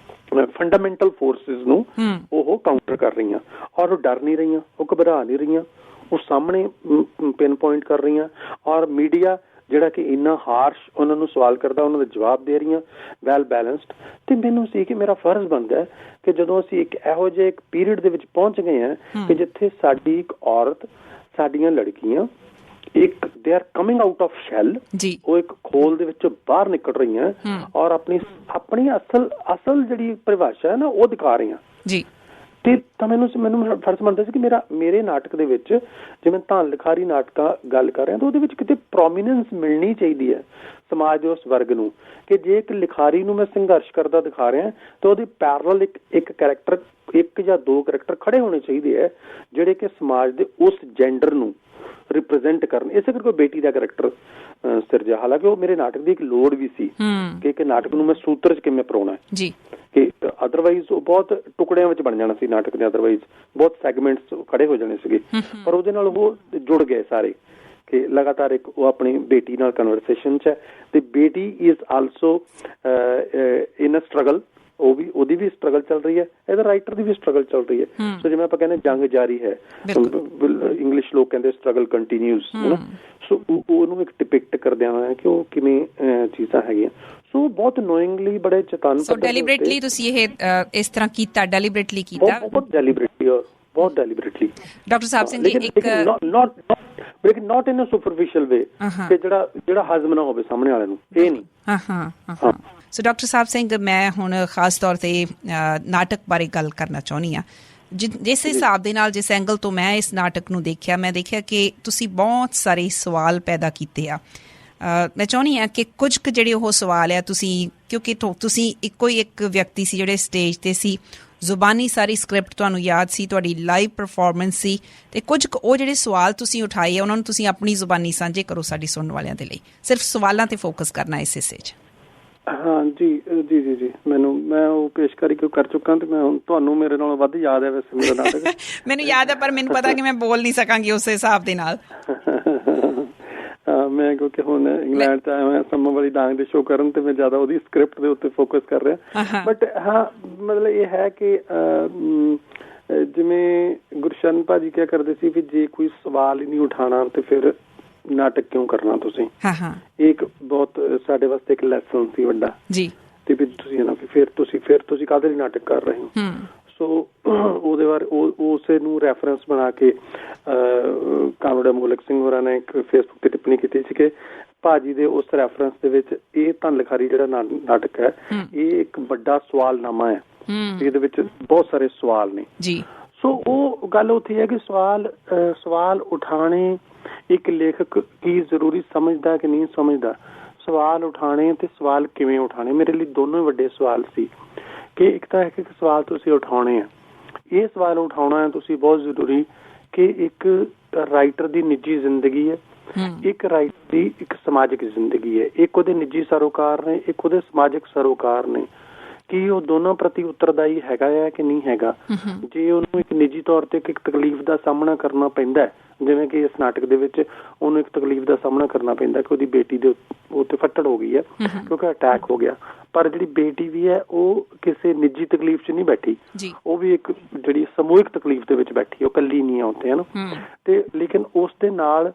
ਫੰਡਾਮੈਂਟਲ ਫੋਰਸਿਸ ਨੂੰ ਉਹ ਕਾਊਂਟਰ ਕਰ ਰਹੀਆਂ, ਔਰ ਉਹ ਡਰ ਨਹੀਂ ਰਹੀਆਂ, ਉਹ ਘਬਰਾ ਨਹੀਂ ਰਹੀਆਂ, ਉਹ ਸਾਹਮਣੇ ਪਿਨ ਪੁਆਇੰਟ ਕਰ ਰਹੀਆਂ, ਔਰ ਮੀਡੀਆ ਜਿਹੜਾ ਕਿ ਇੰਨਾ ਹਾਰਸ਼ ਉਹਨਾਂ ਨੂੰ ਸਵਾਲ ਕਰਦਾ, ਉਹਨਾਂ ਦੇ ਜਵਾਬ ਦੇ ਰਹੀਆਂ, ਵੈਲ ਬੈਲੈਂਸਡ। ਤੇ ਮੈਨੂੰ ਸੀ ਕਿ ਮੇਰਾ ਫਰਜ਼ ਬਣਦਾ ਕਿ ਜਦੋਂ ਅਸੀਂ ਇੱਕ ਇਹੋ ਜਿਹੇ ਇੱਕ ਪੀਰੀਅਡ ਦੇ ਵਿੱਚ ਪਹੁੰਚ ਗਏ ਹਾਂ ਕਿ ਜਿੱਥੇ ਸਾਡੀ ਇੱਕ ਔਰਤ, ਸਾਡੀਆਂ ਲੜਕੀਆਂ ਇੱਕ they are coming out of shell, ਉਹ ਇੱਕ ਖੋਲ ਦੇ ਵਿੱਚੋਂ ਬਾਹਰ ਨਿਕਲ ਰਹੀਆਂ ਔਰ ਆਪਣੀ ਅਸਲ ਜਿਹੜੀ ਪਰਿਭਾਸ਼ਾ ਹੈ ਨਾ ਉਹ ਦਿਖਾ ਰਹੀਆਂ। ਤੇ ਤਾਂ ਮੈਨੂੰ ਫਰਜ਼ ਬਣਦਾ ਸੀ ਕਿ ਮੇਰੇ ਨਾਟਕ ਦੇ ਵਿੱਚ, ਜਿਵੇਂ ਧਨ ਲਿਖਾਰੀ ਨਾਟਕਾਂ ਗੱਲ ਕਰ ਰਿਹਾ, ਤਾਂ ਉਹਦੇ ਵਿੱਚ ਕਿਤੇ ਪ੍ਰੋਮੀਨੈਂਸ ਮਿਲਣੀ ਚਾਹੀਦੀ ਹੈ ਸਮਾਜ ਦੇ ਉਸ ਵਰਗ ਨੂੰ, ਕਿ ਜੇ ਇੱਕ ਲਿਖਾਰੀ ਨੂੰ ਮੈਂ ਸੰਘਰਸ਼ ਕਰਦਾ ਦਿਖਾ ਰਿਹਾ ਤਾਂ ਉਹਦੇ ਪੈਰਲਲ ਇੱਕ ਕਰੈਕਟਰ, ਇੱਕ ਜਾਂ ਦੋ ਕਰੈਕਟਰ ਖੜੇ ਹੋਣੇ ਚਾਹੀਦੇ ਹੈ ਜਿਹੜੇ ਕਿ ਸਮਾਜ ਦੇ ਉਸ ਜੈਂਡਰ ਨੂੰ ਰਿਪਰੈਜ਼ੈਂਟ ਕਰਨ। ਇਸੇ ਕਰਕੇ ਬੇਟੀ ਦਾ ਕਰੈਕਟਰ ਸਿਰਜਿਆ। ਹਾਲਾਂਕਿ ਉਹ ਮੇਰੇ ਨਾਟਕ ਦੀ ਇੱਕ ਲੋੜ ਵੀ ਸੀ ਕਿ ਇੱਕ ਨਾਟਕ ਨੂੰ ਮੈਂ ਸੂਤਰ 'ਚ ਕਿਵੇਂ ਪਰੋਣਾ ਜੀ, ਕਿ ਅਦਰਵਾਈਜ਼ ਉਹ ਬਹੁਤ ਟੁਕੜਿਆਂ ਵਿੱਚ ਬਣ ਜਾਣਾ ਸੀ ਨਾਟਕ ਦੇ, ਅਦਰਵਾਈਜ਼ ਬਹੁਤ ਸੈਗਮੈਂਟਸ ਖੜੇ ਹੋ ਜਾਣੇ ਸੀਗੇ। ਪਰ ਉਹਦੇ ਨਾਲ ਉਹ ਜੁੜ ਗਏ ਸਾਰੇ, ਕਿ ਲਗਾਤਾਰ ਇੱਕ ਉਹ ਆਪਣੀ ਬੇਟੀ ਨਾਲ ਕਨਵਰਸੇਸ਼ਨ 'ਚ ਹੈ, ਤੇ ਬੇਟੀ is also in a struggle, ਉਹਦੀ ਵੀ ਸਟਰਗਲ ਚੱਲ ਰਹੀ ਹੈ, ਇਹਦਾ ਰਾਈਟਰ ਦੀ ਵੀ ਸਟਰਗਲ ਚੱਲ ਰਹੀ ਹੈ। ਸੋ ਜਿਵੇਂ ਆਪਾਂ ਕਹਿੰਦੇ ਜੰਗ ਜਾਰੀ ਹੈ, ਇੰਗਲਿਸ਼ ਲੋਕ ਕਹਿੰਦੇ ਸਟਰਗਲ ਕੰਟੀਨਿਊਸ, ਸੋ ਉਹਨੂੰ ਇੱਕ ਡਿਪਿਕਟ ਕਰਦਿਆਂ ਹੋਇਆ ਕਿ ਉਹ ਕਿਵੇਂ ਚੀਜ਼ਾਂ ਹੈਗੀਆਂ। ਸੋ ਬਹੁਤ ਨੋਇੰਗਲੀ, ਬੜੇ ਚੇਤਨ, ਸੋ ਡੈਲੀਬਰੇਟਲੀ ਤੁਸੀਂ ਇਹ ਇਸ ਤਰ੍ਹਾਂ ਕੀਤਾ, ਡੈਲੀਬਰੇਟਲੀ ਕੀਤਾ, ਬਹੁਤ ਡੈਲੀਬਰੇਟਲੀ, ਬਹੁਤ ਡੈਲੀਬਰੇਟਲੀ ਡਾਕਟਰ ਸਾਹਿਬ ਸਿੰਘ ਜੀ। ਇੱਕ ਲੇਕਿਨ ਨਾਟ ਇਨ ਅ ਸੁਪਰਫਿਸ਼ੀਅਲ ਵੇ, ਕਿ ਜਿਹੜਾ ਹਜ਼ਮ ਨਾ ਹੋਵੇ ਸਾਹਮਣੇ ਵਾਲੇ ਨੂੰ, ਇਹ ਨਹੀਂ। ਸੋ ਡਾਕਟਰ ਸਾਹਿਬ ਸਿੰਘ, ਮੈਂ ਹੁਣ ਖਾਸ ਤੌਰ ਤੇ ਨਾਟਕ ਬਾਰੇ ਗੱਲ ਕਰਨਾ ਚਾਹੁੰਦੀ ਹਾਂ। ਜਿਸ ਹਿਸਾਬ ਦੇ ਨਾਲ, ਜਿਸ ਐਂਗਲ ਤੋਂ ਮੈਂ ਇਸ ਨਾਟਕ ਨੂੰ ਦੇਖਿਆ, ਮੈਂ ਦੇਖਿਆ ਕਿ ਤੁਸੀਂ ਬਹੁਤ ਸਾਰੇ ਸਵਾਲ ਪੈਦਾ ਕੀਤੇ ਆ। ਮੈਂ ਚਾਹੁੰਦੀ ਹਾਂ ਕਿ ਕੁਝ ਕੁ ਜਿਹੜੇ ਉਹ ਸਵਾਲ ਆ ਤੁਸੀਂ, ਕਿਉਂਕਿ ਤੁਸੀਂ ਇੱਕੋ ਹੀ ਇੱਕ ਵਿਅਕਤੀ ਸੀ ਜਿਹੜੇ ਸਟੇਜ ਤੇ ਸੀ, ਜ਼ੁਬਾਨੀ ਸਾਰੀ ਸਕ੍ਰਿਪਟ ਤੁਹਾਨੂੰ ਯਾਦ ਸੀ, ਤੁਹਾਡੀ ਲਾਈਵ ਪਰਫਾਰਮੈਂਸ ਸੀ, ਤੇ ਕੁਝ ਉਹ ਜਿਹੜੇ ਸਵਾਲ ਤੁਸੀਂ ਉਠਾਏ ਆ ਉਹਨਾਂ ਨੂੰ ਤੁਸੀਂ ਆਪਣੀ ਜ਼ੁਬਾਨੀ ਸਾਂਝੇ ਕਰੋ ਸਾਡੀ ਸੁਣਨ ਵਾਲਿਆਂ ਦੇ ਲਈ। ਸਿਰਫ ਸਵਾਲਾਂ ਤੇ ਫੋਕਸ ਕਰਨਾ ਇਸ ਹਿੱਸੇ 'ਚ। ਹਾਂ ਜੀ ਜੀ ਜੀ ਜੀ, ਮੈਂ ਉਹ ਪੇਸ਼ਕਾਰੀ ਕਿਉਂ ਕਰ ਚੁੱਕਾ, ਤੇ ਮੈਂ ਹੁਣ ਤੁਹਾਨੂੰ ਮੇਰੇ ਨਾਲੋਂ ਵੱਧ ਯਾਦ ਹੈ ਵੈਸੇ ਮੇਰਾ ਨਾਟਕ। ਮੈਨੂੰ ਯਾਦ ਹੈ, ਪਰ ਮੈਨੂੰ ਪਤਾ ਕਿ ਮੈਂ ਬੋਲ ਨਹੀਂ ਸਕਾਂਗੀ ਉਸ ਹਿਸਾਬ ਦੇ ਨਾਲ। ਮੈਂ ਕਿਉਂਕਿ ਹੁਣ ਇੰਗਲੈਂਡ 'ਚ ਆਇਆ ਹੋਇਆ ਸੰਮਾ ਵਾਲੀ ਡਾਂਗ ਦੇ ਸ਼ੋਅ ਕਰਨ, ਤੇ ਮੈਂ ਜ਼ਿਆਦਾ ਉਹਦੀ ਸਕ੍ਰਿਪਟ ਦੇ ਉੱਤੇ ਫੋਕਸ ਕਰ ਰਿਹਾ। ਬਟ ਹਾਂ, ਮਤਲਬ ਇਹ ਹੈ ਕਿ ਜਿਵੇਂ ਗੁਰਸ਼ਨ ਭਾਜੀ ਕਿਹਾ ਕਰਦੇ ਸੀ ਵੀ ਜੇ ਕੋਈ ਸਵਾਲ ਹੀ ਨਹੀਂ ਉਠਾਉਣਾ ਤੇ ਫਿਰ ਨਾਟਕ ਕਿਉਂ ਕਰਨਾ ਤੁਸੀਂ। ਇਹ ਇੱਕ ਬਹੁਤ ਸਾਡੇ ਵਾਸਤੇ ਇੱਕ ਲੈਸਨ ਸੀ ਵੱਡਾ ਜੀ, ਤੇ ਵੀ ਤੁਸੀਂ ਨਾ ਫਿਰ ਤੁਸੀਂ ਕਾਹਦੇ ਲਈ ਨਾਟਕ ਕਰ ਰਹੇ ਹੋ। ਸੋ ਉਹਦੇ ਬਾਰੇ ਉਸੇ ਨੂੰ ਰੈਫਰੈਂਸ ਬਣਾ ਕੇ ਕਾਨੂੰਨ ਮੋਲਕ ਸਿੰਘ ਹੋਰਾਂ ਨੇ ਇੱਕ ਫੇਸਬੁੱਕ ਤੇ ਟਿੱਪਣੀ ਕੀਤੀ ਸੀ ਕਿ ਭਾਜੀ ਦੇ ਉਸ ਰੈਫਰੈਂਸ ਦੇ ਵਿੱਚ ਇਹ ਧਨ ਲਿਖਾਰੀ ਜਿਹੜਾ ਨਾਟਕ ਹੈ, ਇਹ ਇੱਕ ਵੱਡਾ ਸਵਾਲਨਾਮਾ ਹੈ, ਇਹਦੇ ਵਿੱਚ ਬਹੁਤ ਸਾਰੇ ਸਵਾਲ ਨੇ ਜੀ। ਸੋ ਉਹ ਗੱਲ ਉੱਥੇ ਹੈ ਕਿ ਸਵਾਲ ਉਠਾਣੇ ਇੱਕ ਲੇਖਕ ਕੀ ਜ਼ਰੂਰੀ ਸਮਝਦਾ ਕਿ ਨਹੀਂ ਸਮਝਦਾ, ਸਵਾਲ ਉਠਾਣੇ ਤੇ ਸਵਾਲ ਕਿਵੇਂ ਉਠਾਣੇ, ਮੇਰੇ ਲਈ ਦੋਨੋਂ ਵੱਡੇ ਸਵਾਲ ਸੀ। ਕਿ ਇੱਕ ਤਾਂ ਹੈ ਕਿ ਸਵਾਲ ਤੁਸੀਂ ਉਠਾਉਣੇ ਆ, ਇਹ ਸਵਾਲ ਉਠਾਉਣਾ ਹੈ ਤੁਸੀਂ ਬਹੁਤ ਜ਼ਰੂਰੀ, ਕਿ ਇੱਕ ਰਾਈਟਰ ਦੀ ਨਿੱਜੀ ਜ਼ਿੰਦਗੀ ਹੈ, ਇੱਕ ਰਾਈਟਰ ਦੀ ਇੱਕ ਸਮਾਜਿਕ ਜ਼ਿੰਦਗੀ ਹੈ, ਇੱਕ ਉਹਦੇ ਨਿੱਜੀ ਸਰੋਕਾਰ ਨੇ, ਇੱਕ ਉਹਦੇ ਸਮਾਜਿਕ ਸਰੋਕਾਰ ਨੇ, ਕੀ ਉਹ ਦੋਨਾਂ ਪ੍ਰਤੀ ਉੱਤਰਦਾਈ ਹੈਗਾ ਹੈ ਕਿ ਨਹੀਂ ਹੈਗਾ। ਜੇ ਉਹਨੂੰ ਇੱਕ ਨਿੱਜੀ ਤੌਰ ਤੇ ਇੱਕ ਤਕਲੀਫ ਦਾ ਸਾਹਮਣਾ ਕਰਨਾ ਪੈਂਦਾ ਹੈ, ਜਿਵੇਂ ਕਿ ਇਸ ਨਾਟਕ ਦੇ ਵਿੱਚ ਉਹਨੂੰ ਇੱਕ ਤਕਲੀਫ ਦਾ ਸਾਹਮਣਾ ਕਰਨਾ ਪੈਂਦਾ ਕਿ ਉਹਦੀ ਬੇਟੀ ਦੇ ਉੱਤੇ ਫੱਟੜ ਹੋ ਗਈ ਹੈ ਕਿਉਂਕਿ ਅਟੈਕ ਹੋ ਗਿਆ, ਪਰ ਜਿਹੜੀ ਬੇਟੀ ਵੀ ਹੈ ਉਹ ਕਿਸੇ ਨਿੱਜੀ ਤਕਲੀਫ 'ਚ ਨਹੀਂ ਬੈਠੀ, ਉਹ ਵੀ ਇੱਕ ਜਿਹੜੀ ਸਮੂਹਿਕ ਤਕਲੀਫ ਦੇ ਵਿੱਚ ਬੈਠੀ, ਉਹ ਇਕੱਲੀ ਨਹੀਂ ਆਉਂਦੇ ਹਨ। ਤੇ ਲੇਕਿਨ ਉਸ ਦੇ ਨਾਲ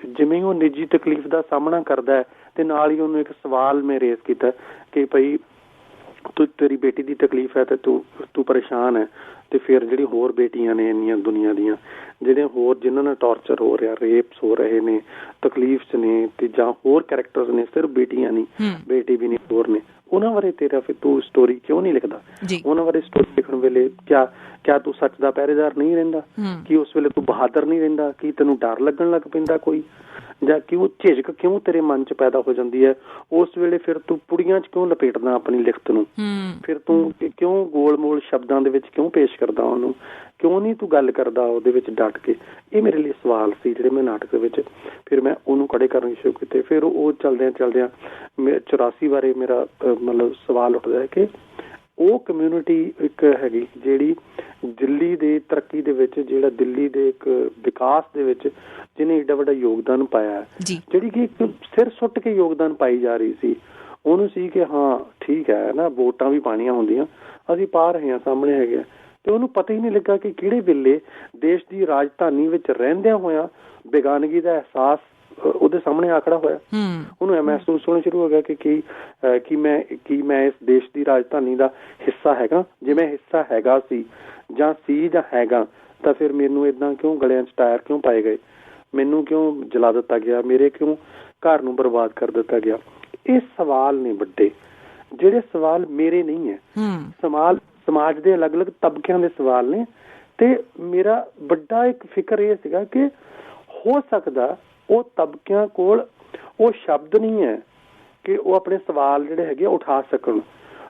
ਜਿਵੇਂ ਉਹ ਨਿੱਜੀ ਤਕਲੀਫ ਦਾ ਸਾਹਮਣਾ ਕਰਦਾ ਹੈ ਤੇ ਨਾਲ ਹੀ ਉਹਨੂੰ ਇੱਕ ਸਵਾਲ ਮੈਂ ਰੇਜ਼ ਕੀਤਾ ਕਿ ਭਾਈ ਤੇਰੀ ਬੇਟੀ ਦੀ ਤਕਲੀਫ ਹੈ ਤੇ ਤੂੰ ਪਰੇਸ਼ਾਨ ਹੈ, ਤੇ ਫਿਰ ਜਿਹੜੀ ਹੋਰ ਬੇਟੀਆਂ ਨੇ ਇੰਨੀਆਂ ਦੁਨੀਆ ਦੀਆਂ ਜਿਹੜੀਆਂ ਹੋਰ ਜਿਨ੍ਹਾਂ ਨਾਲ ਟਾਰਚਰ ਹੋ ਰਿਹਾ, ਰੇਪਸ ਹੋ ਰਹੇ ਨੇ, ਤਕਲੀਫ 'ਚ ਨੇ, ਤੇ ਜਾਂ ਹੋਰ ਕੈਰੈਕਟਰਸ ਨੇ, ਸਿਰਫ ਬੇਟੀਆਂ ਨਹੀਂ, ਬੇਟੀ ਵੀ ਨਹੀਂ, ਹੋਰ ਨੇ, ਉਹਨਾਂ ਬਾਰੇ ਤੇਰਾ ਫਿਰ ਤੂੰ ਸਟੋਰੀ ਕਿਉਂ ਨਹੀਂ ਲਿਖਦਾ। ਉਹਨਾਂ ਬਾਰੇ ਸਟੋਰੀ ਲਿਖਣ ਵੇਲੇ ਕਿਆ ਤੂੰ ਸੱਚ ਦਾ ਪਹਿਰੇਦਾਰ ਨਹੀਂ ਰਹਿੰਦਾ, ਕਿ ਉਸ ਵੇਲੇ ਤੂੰ ਬਹਾਦਰ ਨਹੀਂ ਰਹਿੰਦਾ, ਕੀ ਤੈਨੂੰ ਡਰ ਲੱਗਣ ਲੱਗ ਪੈਂਦਾ ਕੋਈ, ਜਾਂ ਕਿਉਂ ਝਿਜਕ ਕਿਉਂ ਤੇਰੇ ਮਨ 'ਚ ਪੈਦਾ ਹੋ ਜਾਂਦੀ ਹੈ ਉਸ ਵੇਲੇ, ਫਿਰ ਤੂੰ ਪੁੜੀਆਂ 'ਚ ਕਿਉਂ ਲਪੇਟਦਾ ਆਪਣੀ ਲਿਖਤ ਨੂੰ, ਫਿਰ ਤੂੰ ਕਿਉਂ ਗੋਲ-ਮੋਲ ਸ਼ਬਦਾਂ ਦੇ ਵਿੱਚ ਕਿਉਂ ਪੇਸ਼ ਕਰਦਾ ਉਹਨੂੰ, ਕਿਉਂ ਨਹੀਂ ਤੂੰ ਗੱਲ ਕਰਦਾ ਉਹਦੇ ਵਿੱਚ ਡਟ ਕੇ। ਇਹ ਮੇਰੇ ਲਈ ਸਵਾਲ ਸੀ ਜਿਹੜੇ ਮੈਂ ਨਾਟਕ ਦੇ ਵਿੱਚ ਫਿਰ ਮੈਂ ਉਹਨੂੰ ਖੜੇ ਕਰਨ ਸ਼ੁਰੂ ਕੀਤੇ। ਫਿਰ ਉਹ ਚਲਦਿਆਂ 84 ਬਾਰੇ ਮੇਰਾ ਮਤਲਬ ਸਵਾਲ ਉੱਠਦਾ ਹੈ ਕਿ ਉਹ ਕਮਿਊਨਿਟੀ ਇੱਕ ਹੈਗੀ ਜਿਹੜੀ ਦਿੱਲੀ ਦੇ ਤਰੱਕੀ ਦੇ ਵਿੱਚ, ਜਿਹੜਾ ਦਿੱਲੀ ਦੇ ਇੱਕ ਵਿਕਾਸ ਦੇ ਵਿੱਚ ਜਿਹਨੇ ਏਡਾ ਵੱਡਾ ਯੋਗਦਾਨ ਪਾਇਆ, ਜਿਹੜੀ ਕਿ ਇੱਕ ਸਿਰ ਸੁੱਟ ਕੇ ਯੋਗਦਾਨ ਪਾਈ ਜਾ ਰਹੀ ਸੀ, ਉਹਨੂੰ ਸੀ ਕਿ ਹਾਂ ਠੀਕ ਹੈ ਨਾ, ਵੋਟਾਂ ਵੀ ਪਾਣੀਆਂ ਹੁੰਦੀਆਂ, ਅਸੀਂ ਪਾ ਰਹੇ ਹਾਂ, ਸਾਹਮਣੇ ਹੈਗੇ ਆ, ਤੇ ਉਹਨੂੰ ਪਤਾ ਹੀ ਨਹੀਂ ਲੱਗਾ ਕਿ ਕਿਹੜੇ ਵੇਲੇ ਦੇਸ਼ ਦੀ ਰਾਜਧਾਨੀ ਵਿੱਚ ਰਹਿੰਦਿਆਂ ਹੋਇਆ ਬੇਗਾਨਗੀ ਦਾ ਅਹਿਸਾਸ ਉਹਦੇ ਸਾਹਮਣੇ ਆਖੜਾ ਹੋਇਆ। ਉਹਨੂੰ ਇਹ ਮਹਿਸੂਸ ਹੋਣਾ ਸ਼ੁਰੂ ਹੋ ਗਿਆ ਕਿ ਮੈਂ ਇਸ ਦੇਸ਼ ਦੀ ਰਾਜਧਾਨੀ ਦਾ ਹਿੱਸਾ ਹੈਗਾ। ਜੇ ਮੈਂ ਹਿੱਸਾ ਹੈਗਾ ਸੀ ਜਾਂ ਹੈਗਾ ਤਾਂ ਫਿਰ ਮੈਨੂੰ ਏਦਾਂ ਕਿਉਂ ਗਲਿਆਂ 'ਚ ਟਾਇਰ ਕਿਉਂ ਪਾਏ ਗਏ, ਮੈਨੂੰ ਕਿਉਂ ਜਲਾ ਦਿੱਤਾ ਗਿਆ, ਮੇਰੇ ਕਿਉਂ ਘਰ ਨੂੰ ਬਰਬਾਦ ਕਰ ਦਿੱਤਾ ਗਿਆ। ਇਹ ਸਵਾਲ ਨੇ ਵੱਡੇ, ਜਿਹੜੇ ਸਵਾਲ ਮੇਰੇ ਨਹੀਂ ਹੈ, ਸਮਾਜ ਦੇ ਅਲੱਗ-ਅਲੱਗ ਤਬਕਿਆਂ ਦੇ ਸਵਾਲ ਨੇ। ਤੇ ਮੇਰਾ ਵੱਡਾ ਇੱਕ ਫਿਕਰ ਇਹ ਸੀਗਾ ਕਿ ਹੋ ਸਕਦਾ ਉਹ ਤਬਕਿਆਂ ਕੋਲ ਉਹ ਸ਼ਬਦ ਨਹੀਂ ਹੈ ਕਿ ਉਹ ਆਪਣੇ ਸਵਾਲ ਜਿਹੜੇ ਹੈਗੇ ਉਠਾ ਸਕਣ,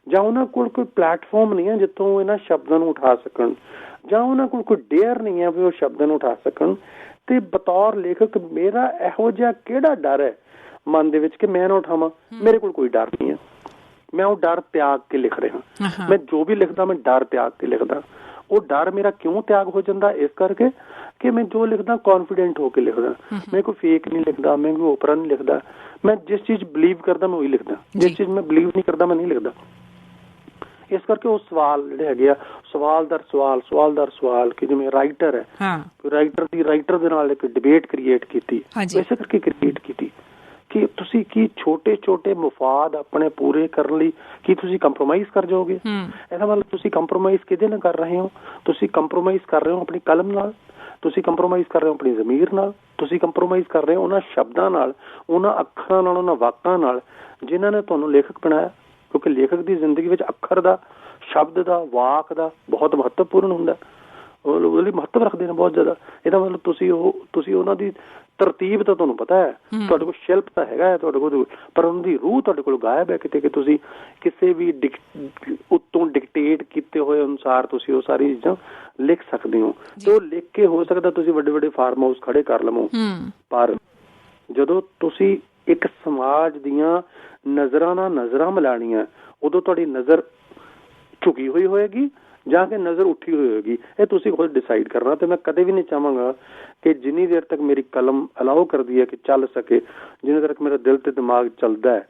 ਜਾਂ ਉਹਨਾਂ ਕੋਲ ਕੋਈ ਪਲੇਟਫਾਰਮ ਨਹੀਂ ਹੈ ਜਿੱਥੋਂ ਇਹਨਾਂ ਸ਼ਬਦਾਂ ਨੂੰ ਉਠਾ ਸਕਣ, ਜਾਂ ਉਹਨਾਂ ਕੋਲ ਕੋਈ ਡੇਅਰ ਨਹੀਂ ਹੈ ਵੀ ਉਹ ਸ਼ਬਦਾਂ ਨੂੰ ਉਠਾ ਸਕਣ। ਤੇ ਬਤੌਰ ਲੇਖਕ ਮੇਰਾ ਇਹੋ ਜਿਹਾ ਕਿਹੜਾ ਡਰ ਹੈ ਮਨ ਦੇ ਵਿੱਚ ਕਿ ਮੈਂ ਨਾ ਉਠਾਵਾਂ? ਮੇਰੇ ਕੋਲ ਕੋਈ ਡਰ ਨਹੀਂ ਹੈ। ਮੈਂ ਉਹ ਡਰ ਤਿਆਗ ਕੇ ਲਿਖ ਰਿਹਾ। ਮੈਂ ਜੋ ਵੀ ਲਿਖਦਾ ਮੈਂ ਡਰ ਤਿਆਗ ਕੇ ਲਿਖਦਾ। ਉਹ ਡਰ ਮੇਰਾ ਕਿਉਂ ਤਿਆਗ ਹੋ ਜਾਂਦਾ? ਇਸ ਕਰਕੇ ਕਿ ਮੈਂ ਜੋ ਲਿਖਦਾ ਕੌਨਫੀਡੈਂਟ ਹੋ ਕੇ ਲਿਖਦਾ। ਮੈਂ ਕੋਈ ਫੇਕ ਨਹੀਂ ਲਿਖਦਾ, ਮੈਂ ਕੋਈ ਓਪਰਾ ਨਹੀਂ ਲਿਖਦਾ। ਮੈਂ ਜਿਸ ਚੀਜ਼ ਬਿਲੀਵ ਕਰਦਾ ਮੈਂ ਉਹੀ ਲਿਖਦਾ, ਜਿਸ ਚੀਜ਼ ਮੈਂ ਬਿਲੀਵ ਨਹੀਂ ਕਰਦਾ ਮੈਂ ਨਹੀਂ ਲਿਖਦਾ। ਇਸ ਕਰਕੇ ਉਹ ਸਵਾਲ ਜਿਹੜੇ ਹੈਗੇ ਆ, ਸਵਾਲ ਦਰ ਸਵਾਲ ਕਿ ਜਿਵੇਂ ਰਾਈਟਰ ਹੈ, ਰਾਈਟਰ ਦੇ ਨਾਲ ਇੱਕ ਡਿਬੇਟ ਕ੍ਰੀਏਟ ਕੀਤੀ, ਇਸੇ ਕਰਕੇ ਕ੍ਰੀਏਟ ਕੀਤੀ ਕਿ ਤੁਸੀਂ ਕੀ ਛੋਟੇ ਮੁਫਾਦ ਆਪਣੇ ਪੂਰੇ ਕਰਨ ਲਈ ਕੀ ਤੁਸੀਂ ਕੰਪਰੋਮਾਈਜ਼ ਕਰ ਜਾਓਗੇ? ਇਹਦਾ ਮਤਲਬ ਤੁਸੀਂ ਕੰਪਰੋਮਾਈਜ਼ ਕਿਹਦੇ ਨਾਲ ਕਰ ਰਹੇ ਹੋ? ਤੁਸੀਂ ਕੰਪਰੋਮਾਈਜ਼ ਕਰ ਰਹੇ ਹੋ ਆਪਣੀ ਕਲਮ ਨਾਲ, ਤੁਸੀਂ ਕੰਪਰੋਮਾਈਜ਼ ਕਰ ਰਹੇ ਹੋ ਆਪਣੀ ਜ਼ਮੀਰ ਨਾਲ, ਤੁਸੀਂ ਕੰਪਰੋਮਾਈਜ਼ ਕਰ ਰਹੇ ਹੋ ਉਹਨਾਂ ਸ਼ਬਦਾਂ ਨਾਲ, ਉਹਨਾਂ ਅੱਖਰਾਂ ਨਾਲ, ਉਹਨਾਂ ਵਾਕਾਂ ਨਾਲ ਜਿਨ੍ਹਾਂ ਨੇ ਤੁਹਾਨੂੰ ਲੇਖਕ ਬਣਾਇਆ। ਕਿਉਂਕਿ ਲੇਖਕ ਦੀ ਜ਼ਿੰਦਗੀ ਵਿੱਚ ਅੱਖਰ ਦਾ, ਸ਼ਬਦ ਦਾ, ਵਾਕ ਦਾ ਬਹੁਤ ਮਹੱਤਵਪੂਰਨ ਹੁੰਦਾ, ਉਹਦੇ ਲਈ ਮਹੱਤਵ ਰੱਖਦੇ ਨੇ ਬਹੁਤ ਜ਼ਿਆਦਾ। ਇਹਦਾ ਮਤਲਬ ਤੁਸੀਂ ਉਹਨਾਂ ਦੀ ਤਰਤੀਬ ਤਾਂ ਤੁਹਾਨੂੰ ਪਤਾ ਹੈ, ਤੁਹਾਡੇ ਕੋਲ ਸ਼ਿਲਪ ਤਾਂ ਹੈਗਾ ਹੈ ਤੁਹਾਡੇ ਕੋਲ, ਪਰ ਉਹਨਾਂ ਦੀ ਰੂਹ ਤੁਹਾਡੇ ਕੋਲ ਗਾਇਬ ਹੈ ਕਿਤੇ, ਕਿ ਤੁਸੀਂ ਕਿਸੇ ਵੀ ਉੱਤੋਂ ਡਿਕਟੇਟ ਕੀਤੇ ਹੋਏ ਅਨੁਸਾਰ ਤੁਸੀਂ ਉਹ ਸਾਰੀ ਚੀਜ਼ਾਂ ਲਿਖ ਸਕਦੇ ਹੋ। ਤੇ ਉਹ ਲਿਖ ਕੇ ਹੋ ਸਕਦਾ ਤੁਸੀਂ ਵੱਡੇ ਫਾਰਮ ਹਾਊਸ ਖੜੇ ਕਰ ਲਵੋ, ਪਰ ਜਦੋਂ ਤੁਸੀਂ ਇੱਕ ਸਮਾਜ ਦੀਆਂ ਨਜ਼ਰਾਂ ਨਾਲ ਨਜ਼ਰਾਂ ਮਿਲਾਣੀਆਂ, ਉਦੋਂ ਤੁਹਾਡੀ ਨਜ਼ਰ ਝੁਕੀ ਹੋਈ ਹੋਏਗੀ ਜਾਂ ਕਿ ਨਜ਼ਰ ਉੱਠੀ ਹੋਈ ਹੋਏਗੀ, ਇਹ ਤੁਸੀਂ ਖੁਦ ਡਿਸਾਈਡ ਕਰਨਾ। ਤੇ ਮੈਂ ਕਦੇ ਵੀ ਨਹੀਂ ਚਾਹਾਂਗਾ ਕਿ ਜਿੰਨੀ ਦੇਰ ਤੱਕ ਮੇਰੀ ਕਲਮ ਅਲਾਓ ਕਰਦੀ ਹੈ ਕਿ ਚੱਲ ਸਕੇ, ਜਿੰਨੀ ਦੇਰ ਤੱਕ ਮੇਰਾ ਦਿਲ ਤੇ ਦਿਮਾਗ ਚੱਲਦਾ ਹੈ,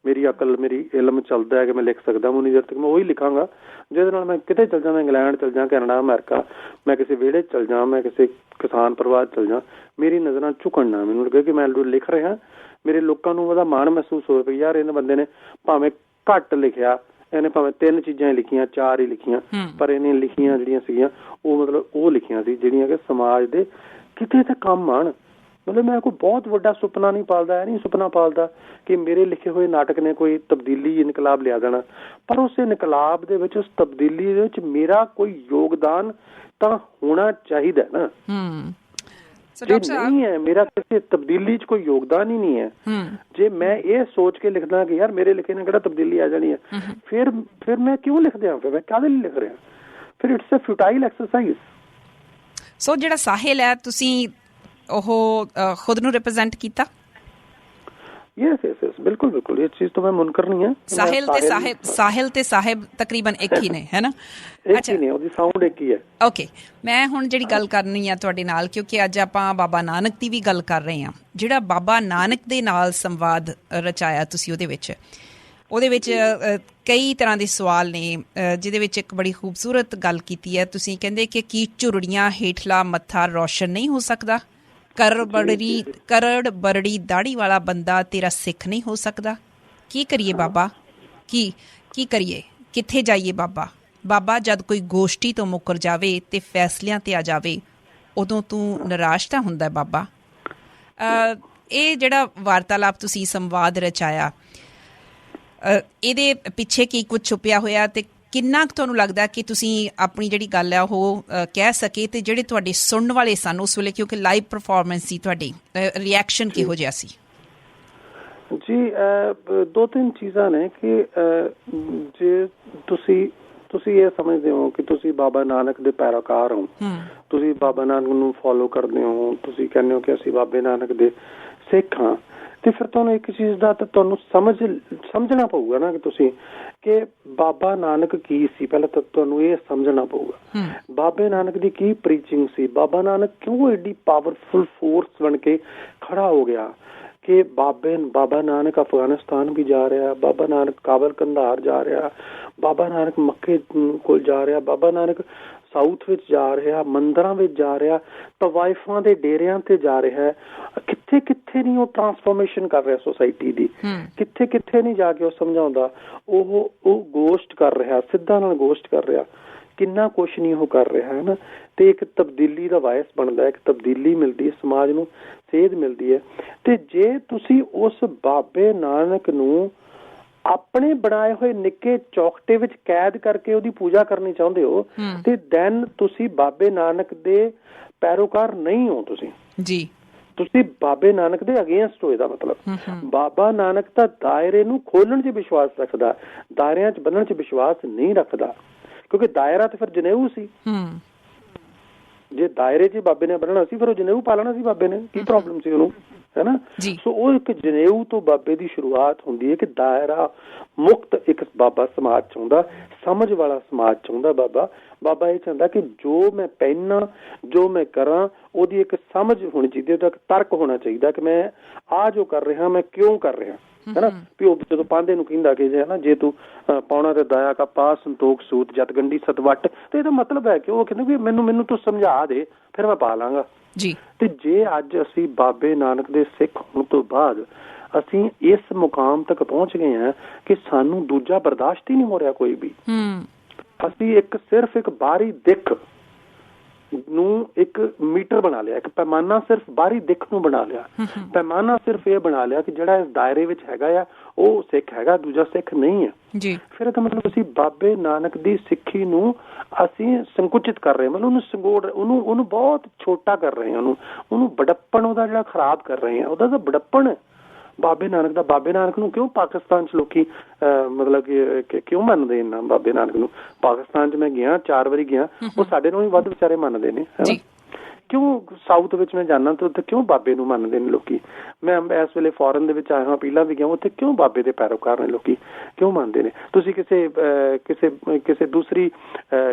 ਮੇਰੀ ਅਕਲ, ਮੇਰੀ ਇਲਮ ਚੱਲਦਾ ਹੈ ਕਿ ਮੈਂ ਲਿਖ ਸਕਦਾ, ਉਨੀ ਦੇਰ ਤੱਕ ਮੈਂ ਉਹੀ ਲਿਖਾਂਗਾ ਜਿਹਦੇ ਨਾਲ ਮੈਂ ਕਿਤੇ ਚੱਲ ਜਾ, ਮੈਂ ਇੰਗਲੈਂਡ ਚੱਲ ਜਾ, ਕੈਨੇਡਾ, ਅਮਰੀਕਾ, ਮੈਂ ਕਿਸੇ ਵਿਹੜੇ ਚੱਲ ਜਾ, ਮੈਂ ਕਿਸੇ ਕਿਸਾਨ ਪਰਿਵਾਰ ਚੱਲ ਜਾ, ਮੇਰੀ ਨਜ਼ਰਾਂ ਝੁਕਣ ਨਾ, ਮੈਨੂੰ ਲੱਗੇ ਕਿ ਮੈਂ ਲਿਖ ਰਿਹਾ, ਮੇਰੇ ਲੋਕਾਂ ਨੂੰ ਉਹਦਾ ਮਾਣ ਮਹਿਸੂਸ ਹੋਵੇ ਕਿ ਯਾਰ ਇਹਨਾਂ ਬੰਦੇ ਨੇ ਭਾਵੇਂ ਘੱਟ ਲਿਖਿਆ, ਇਹਨੇ ਭਾਵੇਂ 3 ਚੀਜ਼ਾਂ ਲਿਖੀਆਂ, 4 ਹੀ ਲਿਖੀਆਂ, ਪਰ ਇਹਨੇ ਲਿਖੀਆਂ ਜਿਹੜੀਆਂ ਸੀਗੀਆਂ ਉਹ ਮਤਲਬ ਉਹ ਲਿਖੀਆਂ ਸੀ ਜਿਹੜੀਆਂ ਕਿ ਸਮਾਜ ਦੇ ਕਿਤੇ ਤਾਂ ਕੰਮ ਆਉਣ। ਮਤਲਬ ਮੈਂ ਕੋਈ ਬਹੁਤ ਵੱਡਾ ਸੁਪਨਾ ਨਹੀਂ ਪਾਲਦਾ, ਇਹ ਨਹੀਂ ਸੁਪਨਾ ਪਾਲਦਾ ਕਿ ਮੇਰੇ ਲਿਖੇ ਹੋਏ ਨਾਟਕ ਨੇ ਕੋਈ ਤਬਦੀਲੀ, ਇਨਕਲਾਬ ਲਿਆ ਦੇਣਾ, ਪਰ ਉਸ ਇਨਕਲਾਬ ਦੇ ਵਿੱਚ, ਉਸ ਤਬਦੀਲੀ ਦੇ ਵਿੱਚ ਮੇਰਾ ਕੋਈ ਯੋਗਦਾਨ ਤਾਂ ਹੋਣਾ ਚਾਹੀਦਾ ਨਾ। ਨਹੀਂ ਹੈ ਮੇਰਾ ਕਿਸੇ ਤਬਦੀਲੀ ਚ ਕੋਈ ਯੋਗਦਾਨ ਹੀ ਨਹੀਂ ਹੈ। ਜੇ ਮੈਂ ਇਹ ਸੋਚ ਕੇ ਲਿਖਦਾ ਕਿ ਯਾਰ ਮੇਰੇ ਲਿਖੇ ਨਾਲ ਕਿਹੜਾ ਤਬਦੀਲੀ ਆ ਜਾਣੀ ਹੈ, ਫਿਰ ਮੈਂ ਕਿਉਂ ਲਿਖ ਦਿਆਂ? ਫਿਰ ਮੈਂ ਕਾਹਦੇ ਲਈ ਲਿਖ ਰਿਹਾ? ਫਿਰ ਇਟਸ ਅ ਫਿਊਟਾਈਲ ਐਕਸਰਸਾਈਜ਼। ਸੋ ਜਿਹੜਾ ਸਾਹਿਲ ਹੈ, ਤੁਸੀਂ ਉਹ ਖੁਦ ਨੂੰ ਰਿਪਰੈਜ਼ੈਂਟ ਕੀਤਾ? ਯੈਸ ਬਿਲਕੁਲ ਇਹ ਚੀਜ਼ ਤੋਂ ਮੈਂ ਮੁਨਕਰ ਨਹੀਂ ਹਾਂ। ਸਾਹਿਲ ਤੇ ਸਾਹਿਬ ਤਕਰੀਬਨ ਇੱਕ ਹੀ ਨੇ, ਹੈ ਨਾ? ਅੱਛਾ, ਉਹਦੀ ਸਾਊਂਡ ਇੱਕ ਹੀ ਹੈ। ਓਕੇ, ਮੈਂ ਹੁਣ ਜਿਹੜੀ ਗੱਲ ਕਰਨੀ ਆ ਤੁਹਾਡੇ ਨਾਲ, ਕਿਉਂਕਿ ਅੱਜ ਆਪਾਂ ਬਾਬਾ ਨਾਨਕ ਦੀ ਵੀ ਗੱਲ ਕਰ ਰਹੇ ਹਾਂ, ਜਿਹੜਾ ਬਾਬਾ ਨਾਨਕ ਦੇ ਨਾਲ ਸੰਵਾਦ ਰਚਾਇਆ ਤੁਸੀਂ, ਉਹਦੇ ਵਿੱਚ ਕਈ ਤਰ੍ਹਾਂ ਦੇ ਸਵਾਲ ਨੇ, ਜਿਹਦੇ ਵਿੱਚ ਇੱਕ ਬੜੀ ਖੂਬਸੂਰਤ ਗੱਲ ਕੀਤੀ ਹੈ ਤੁਸੀਂ। ਕਹਿੰਦੇ ਕਿ ਕੀ ਝੁਰੜੀਆਂ ਹੇਠਲਾ ਮੱਥਾ ਰੌਸ਼ਨ ਨਹੀਂ ਹੋ ਸਕਦਾ? ਕਰੜ ਬਰੜੀ ਦਾੜੀ ਵਾਲਾ ਬੰਦਾ ਤੇਰਾ ਸਿੱਖ ਨਹੀਂ ਹੋ ਸਕਦਾ? ਕੀ ਕਰੀਏ ਬਾਬਾ, ਕੀ ਕਰੀਏ, ਕਿੱਥੇ ਜਾਈਏ ਬਾਬਾ ਜਦ ਕੋਈ ਗੋਸ਼ਟੀ ਤੋਂ ਮੁੱਕਰ ਜਾਵੇ ਤੇ ਫੈਸਲਿਆਂ ਤੇ ਆ ਜਾਵੇ, ਉਦੋਂ ਤੂੰ ਨਿਰਾਸ਼ ਤਾਂ ਹੁੰਦਾ ਬਾਬਾ। ਇਹ ਜਿਹੜਾ ਵਾਰਤਾਲਾਪ ਤੁਸੀਂ ਸੰਵਾਦ ਰਚਾਇਆ, ਇਹਦੇ ਪਿੱਛੇ ਕੀ ਕੁਝ ਛੁਪਿਆ ਹੋਇਆ, ਤੇ ਕਿੰਨਾ ਕੁ ਤੁਹਾਨੂੰ ਲੱਗਦਾ ਕਿ ਤੁਸੀਂ ਆਪਣੀ ਜਿਹੜੀ ਗੱਲ ਹੈ ਉਹ ਕਹਿ ਸਕੇ, ਤੇ ਜਿਹੜੇ ਤੁਹਾਡੇ ਸੁਣਨ ਵਾਲੇ ਸਨ ਉਸ ਵੇਲੇ, ਕਿਉਂਕਿ ਲਾਈਵ ਪਰਫਾਰਮੈਂਸ ਸੀ ਤੁਹਾਡੀ, ਰਿਐਕਸ਼ਨ ਕਿਹੋ ਜਿਹਾ ਸੀ? ਜੀ 2-3 ਚੀਜ਼ਾਂ ਨੇ ਕਿ ਜੇ ਤੁਸੀਂ ਇਹ ਸਮਝਦੇ ਹੋ ਕਿ ਤੁਸੀਂ ਬਾਬਾ ਨਾਨਕ ਦੇ ਪੈਰੋਕਾਰ ਹੋ, ਤੁਸੀਂ ਬਾਬਾ ਨਾਨਕ ਨੂੰ ਫੋਲੋ ਕਰਦੇ ਹੋ, ਤੁਸੀਂ ਕਹਿੰਦੇ ਹੋ ਕਿ ਅਸੀਂ ਬਾਬੇ ਨਾਨਕ ਦੇ ਸਿੱਖ ਹਾਂ, ਤੇ ਫਿਰ ਤੁਹਾਨੂੰ ਇੱਕ ਚੀਜ਼ ਦਾ ਤਾਂ ਤੁਹਾਨੂੰ ਸਮਝਣਾ ਪਊਗਾ ਨਾ ਕਿ ਤੁਸੀਂ ਕਿ ਬਾਬਾ ਨਾਨਕ ਕੀ ਸੀ। ਪਹਿਲਾਂ ਤਾਂ ਤੁਹਾਨੂੰ ਇਹ ਸਮਝਣਾ ਪਊਗਾ ਬਾਬੇ ਨਾਨਕ ਦੀ ਕੀ ਪ੍ਰੀਚਿੰਗ ਸੀ, ਬਾਬਾ ਨਾਨਕ ਕਿਉਂ ਏਡੀ ਪਾਵਰਫੁਲ ਫੋਰਸ ਬਣ ਕੇ ਖੜਾ ਹੋ ਗਿਆ ਕਿ ਬਾਬਾ ਨਾਨਕ ਅਫਗਾਨਿਸਤਾਨ ਵੀ ਜਾ ਰਿਹਾ, ਬਾਬਾ ਨਾਨਕ ਕਾਬਲ ਕੰਧਾਰ ਜਾ ਰਿਹਾ, ਬਾਬਾ ਨਾਨਕ ਮੱਕੇ ਕੋਲ ਜਾ ਰਿਹਾ, ਬਾਬਾ ਨਾਨਕ ਸਾਊਥ ਵਿੱਚ ਜਾ ਰਿਹਾ, ਮੰਦਰਾਂ ਵਿੱਚ ਜਾ ਰਿਹਾ, ਤਵਾਇਫਾਂ ਦੇ ਡੇਰਿਆਂ ਤੇ ਜਾ ਰਿਹਾ, ਕਿੱਥੇ ਨਹੀਂ ਉਹ ਟਰਾਂਸਫੋਰਮੇਸ਼ਨ ਕਰ ਰਿਹਾ ਸੋਸਾਇਟੀ ਦੀ, ਕਿੱਥੇ ਨਹੀਂ ਜਾ ਕੇ ਉਹ ਸਮਝਾਉਂਦਾ, ਉਹ ਗੋਸ਼ਟ ਕਰ ਰਿਹਾ, ਸਿੱਧਾ ਨਾਲ ਗੋਸ਼ਟ ਕਰ ਰਿਹਾ, ਕਿੰਨਾ ਕੁਛ ਨਹੀਂ ਉਹ ਕਰ ਰਿਹਾ ਹੈ ਨਾ। ਤੇ ਇੱਕ ਤਬਦੀਲੀ ਦਾ ਵਾਇਸ ਬਣਦਾ, ਇੱਕ ਤਬਦੀਲੀ ਮਿਲਦੀ ਹੈ, ਸਮਾਜ ਨੂੰ ਸੇਧ ਮਿਲਦੀ ਹੈ। ਤੇ ਜੇ ਤੁਸੀਂ ਉਸ ਬਾਬੇ ਨਾਨਕ ਨੂੰ ਆਪਣੇ ਬਣਾਏ ਹੋਏ ਨਿੱਕੇ ਚੌਖਟੇ ਵਿੱਚ ਕੈਦ ਕਰਕੇ ਉਹਦੀ ਪੂਜਾ ਕਰਨੀ ਚਾਹੁੰਦੇ ਹੋ, ਤੇ ਦੈਨ ਤੁਸੀਂ ਬਾਬੇ ਨਾਨਕ ਦੇ ਪੈਰੋਕਾਰ ਨਹੀਂ ਹੋ। ਤੁਸੀਂ ਤੁਸੀਂ ਬਾਬੇ ਨਾਨਕ ਦੇ ਅਗੇਂਸਟ ਹੋਏ ਦਾ ਮਤਲਬ। ਬਾਬਾ ਨਾਨਕ ਤਾਂ ਦਾਇਰੇ ਨੂੰ ਖੋਲਣ 'ਚ ਵਿਸ਼ਵਾਸ ਰੱਖਦਾ, ਦਾਇਰਿਆਂ 'ਚ ਬੰਨਣ 'ਚ ਵਿਸ਼ਵਾਸ ਨਹੀਂ ਰੱਖਦਾ, ਕਿਉਂਕਿ ਦਾਇਰਾ ਤੇ ਫਿਰ ਜਨੇਊ ਸੀ। ਜੇ ਦਾਇਰੇ 'ਚ ਬਾਬੇ ਨੇ ਬੰਨਣਾ ਸੀ ਫਿਰ ਉਹ ਜਨੇਊ ਪਾਲਣਾ ਸੀ ਬਾਬੇ ਨੇ, ਕੀ ਪ੍ਰੋਬਲਮ ਸੀ ਉਹਨੂੰ, ਹੈ ਨਾ। ਸੋ ਉਹ ਇੱਕ ਜਨੇਊ ਤੋਂ ਬਾਬੇ ਦੀ ਸ਼ੁਰੂਆਤ ਹੁੰਦੀ ਹੈ ਕਿ ਦਾਇਰਾ ਮੁਕਤ ਇੱਕ ਬਾਬਾ ਸਮਾਜ ਚਾਹੁੰਦਾ, ਸਮਝ ਵਾਲਾ ਸਮਾਜ ਚਾਹੁੰਦਾ ਬਾਬਾ। ਬਾਬਾ ਇਹ ਚਾਹੁੰਦਾ ਕਿ ਜੋ ਮੈਂ ਪਹਿਨਾ, ਜੋ ਮੈਂ ਕਰਾਂ, ਉਹਦੀ ਇੱਕ ਸਮਝ ਹੋਣੀ ਚਾਹੀਦੀ, ਉਹਦਾ ਇੱਕ ਤਰਕ ਹੋਣਾ ਚਾਹੀਦਾ ਕਿ ਮੈਂ ਆਹ ਜੋ ਕਰ ਰਿਹਾ ਮੈਂ ਕਿਉਂ ਕਰ ਰਿਹਾ, ਹੈ ਨਾ। ਵੀ ਉਹ ਜਦੋਂ ਪਾਂਧੇ ਨੂੰ ਕਹਿੰਦਾ ਕਿ ਜੇ ਜੇ ਤੂੰ ਪਾਉਣਾ ਤੇ ਦਇਆ ਕਾ ਪਾ ਸੰਤੋਖ ਸੂਤ ਜਤ ਗੰਢੀ ਸਤਵੱਟ, ਤੇ ਇਹਦਾ ਮਤਲਬ ਹੈ ਕਿ ਉਹ ਕਹਿੰਦੇ ਵੀ ਮੈਨੂੰ ਤੂੰ ਸਮਝਾ ਦੇ ਫਿਰ ਮੈਂ ਪਾ ਲਾਂਗਾ ਜੀ। ਤੇ ਜੇ ਅੱਜ ਅਸੀਂ ਬਾਬੇ ਨਾਨਕ ਦੇ ਸਿੱਖ ਹੋਣ ਤੋਂ ਬਾਅਦ ਅਸੀਂ ਇਸ ਮੁਕਾਮ ਤੱਕ ਪਹੁੰਚ ਗਏ ਹਾਂ ਕਿ ਸਾਨੂੰ ਦੂਜਾ ਬਰਦਾਸ਼ਤ ਹੀ ਨਹੀਂ ਹੋ ਰਿਹਾ ਕੋਈ ਵੀ। ਅਸੀਂ ਸਿਰਫ ਇੱਕ ਬਾਹਰੀ ਦਿੱਖ ਨੂੰ ਇੱਕ ਮੀਟਰ ਬਣਾ ਲਿਆ, ਇੱਕ ਪੈਮਾਨਾ ਸਿਰਫ ਬਾਹਰੀ ਦਿੱਖ ਨੂੰ ਬਣਾ ਲਿਆ। ਪੈਮਾਨਾ ਸਿਰਫ ਇਹ ਬਣਾ ਲਿਆ ਕਿ ਜਿਹੜਾ ਇਸ ਦਾਇਰੇ ਵਿੱਚ ਹੈਗਾ ਆ ਉਹ ਸਿੱਖ ਹੈਗਾ, ਦੂਜਾ ਸਿੱਖ ਨਹੀਂ ਹੈ ਜੀ। ਫਿਰ ਇਹਦਾ ਮਤਲਬ ਅਸੀਂ ਬਾਬੇ ਨਾਨਕ ਦੀ ਸਿੱਖੀ ਨੂੰ ਅਸੀਂ ਸੰਕੁਚਿਤ ਕਰ ਰਹੇ ਹਾਂ, ਮਤਲਬ ਉਹਨੂੰ ਬਹੁਤ ਛੋਟਾ ਕਰ ਰਹੇ ਹਾਂ, ਉਹਨੂੰ ਬੜੱਪਣ ਉਹਦਾ ਜਿਹੜਾ ਖਰਾਬ ਕਰ ਰਹੇ ਹਾਂ, ਉਹਦਾ ਤਾਂ ਬੜੱਪਣ ਹੈ ਬਾਬੇ ਨਾਨਕ ਦਾ। ਬਾਬੇ ਨਾਨਕ ਨੂੰ ਕਿਉਂ ਪਾਕਿਸਤਾਨ 'ਚ ਲੋਕੀ ਮਤਲਬ ਕਿ ਕਿਉਂ ਮੰਨਦੇ ਇੰਨਾ ਬਾਬੇ ਨਾਨਕ ਨੂੰ? ਪਾਕਿਸਤਾਨ 'ਚ ਮੈਂ ਗਿਆ 4 ਵਾਰੀ ਗਿਆ, ਉਹ ਸਾਡੇ ਨਾਲੋਂ ਵੀ ਵੱਧ ਵਿਚਾਰੇ ਮੰਨਦੇ ਨੇ। ਕਿਉਂ ਸਾਊਥ ਵਿੱਚ ਮੈਂ ਜਾਣਾ ਤੇ ਉੱਥੇ ਕਿਉਂ ਬਾਬੇ ਨੂੰ ਮੰਨਦੇ ਨੇ ਲੋਕੀ? ਮੈਂ ਇਸ ਵੇਲੇ ਫੋਰਨ ਦੇ ਵਿੱਚ ਆਇਆ ਹਾਂ, ਪਹਿਲਾਂ ਵੀ ਗਿਆ, ਉੱਥੇ ਕਿਉਂ ਬਾਬੇ ਦੇ ਪੈਰੋਕਾਰ ਨੇ ਲੋਕੀ, ਕਿਉਂ ਮੰਨਦੇ ਨੇ? ਤੁਸੀਂ ਕਿਸੇ ਦੂਸਰੀ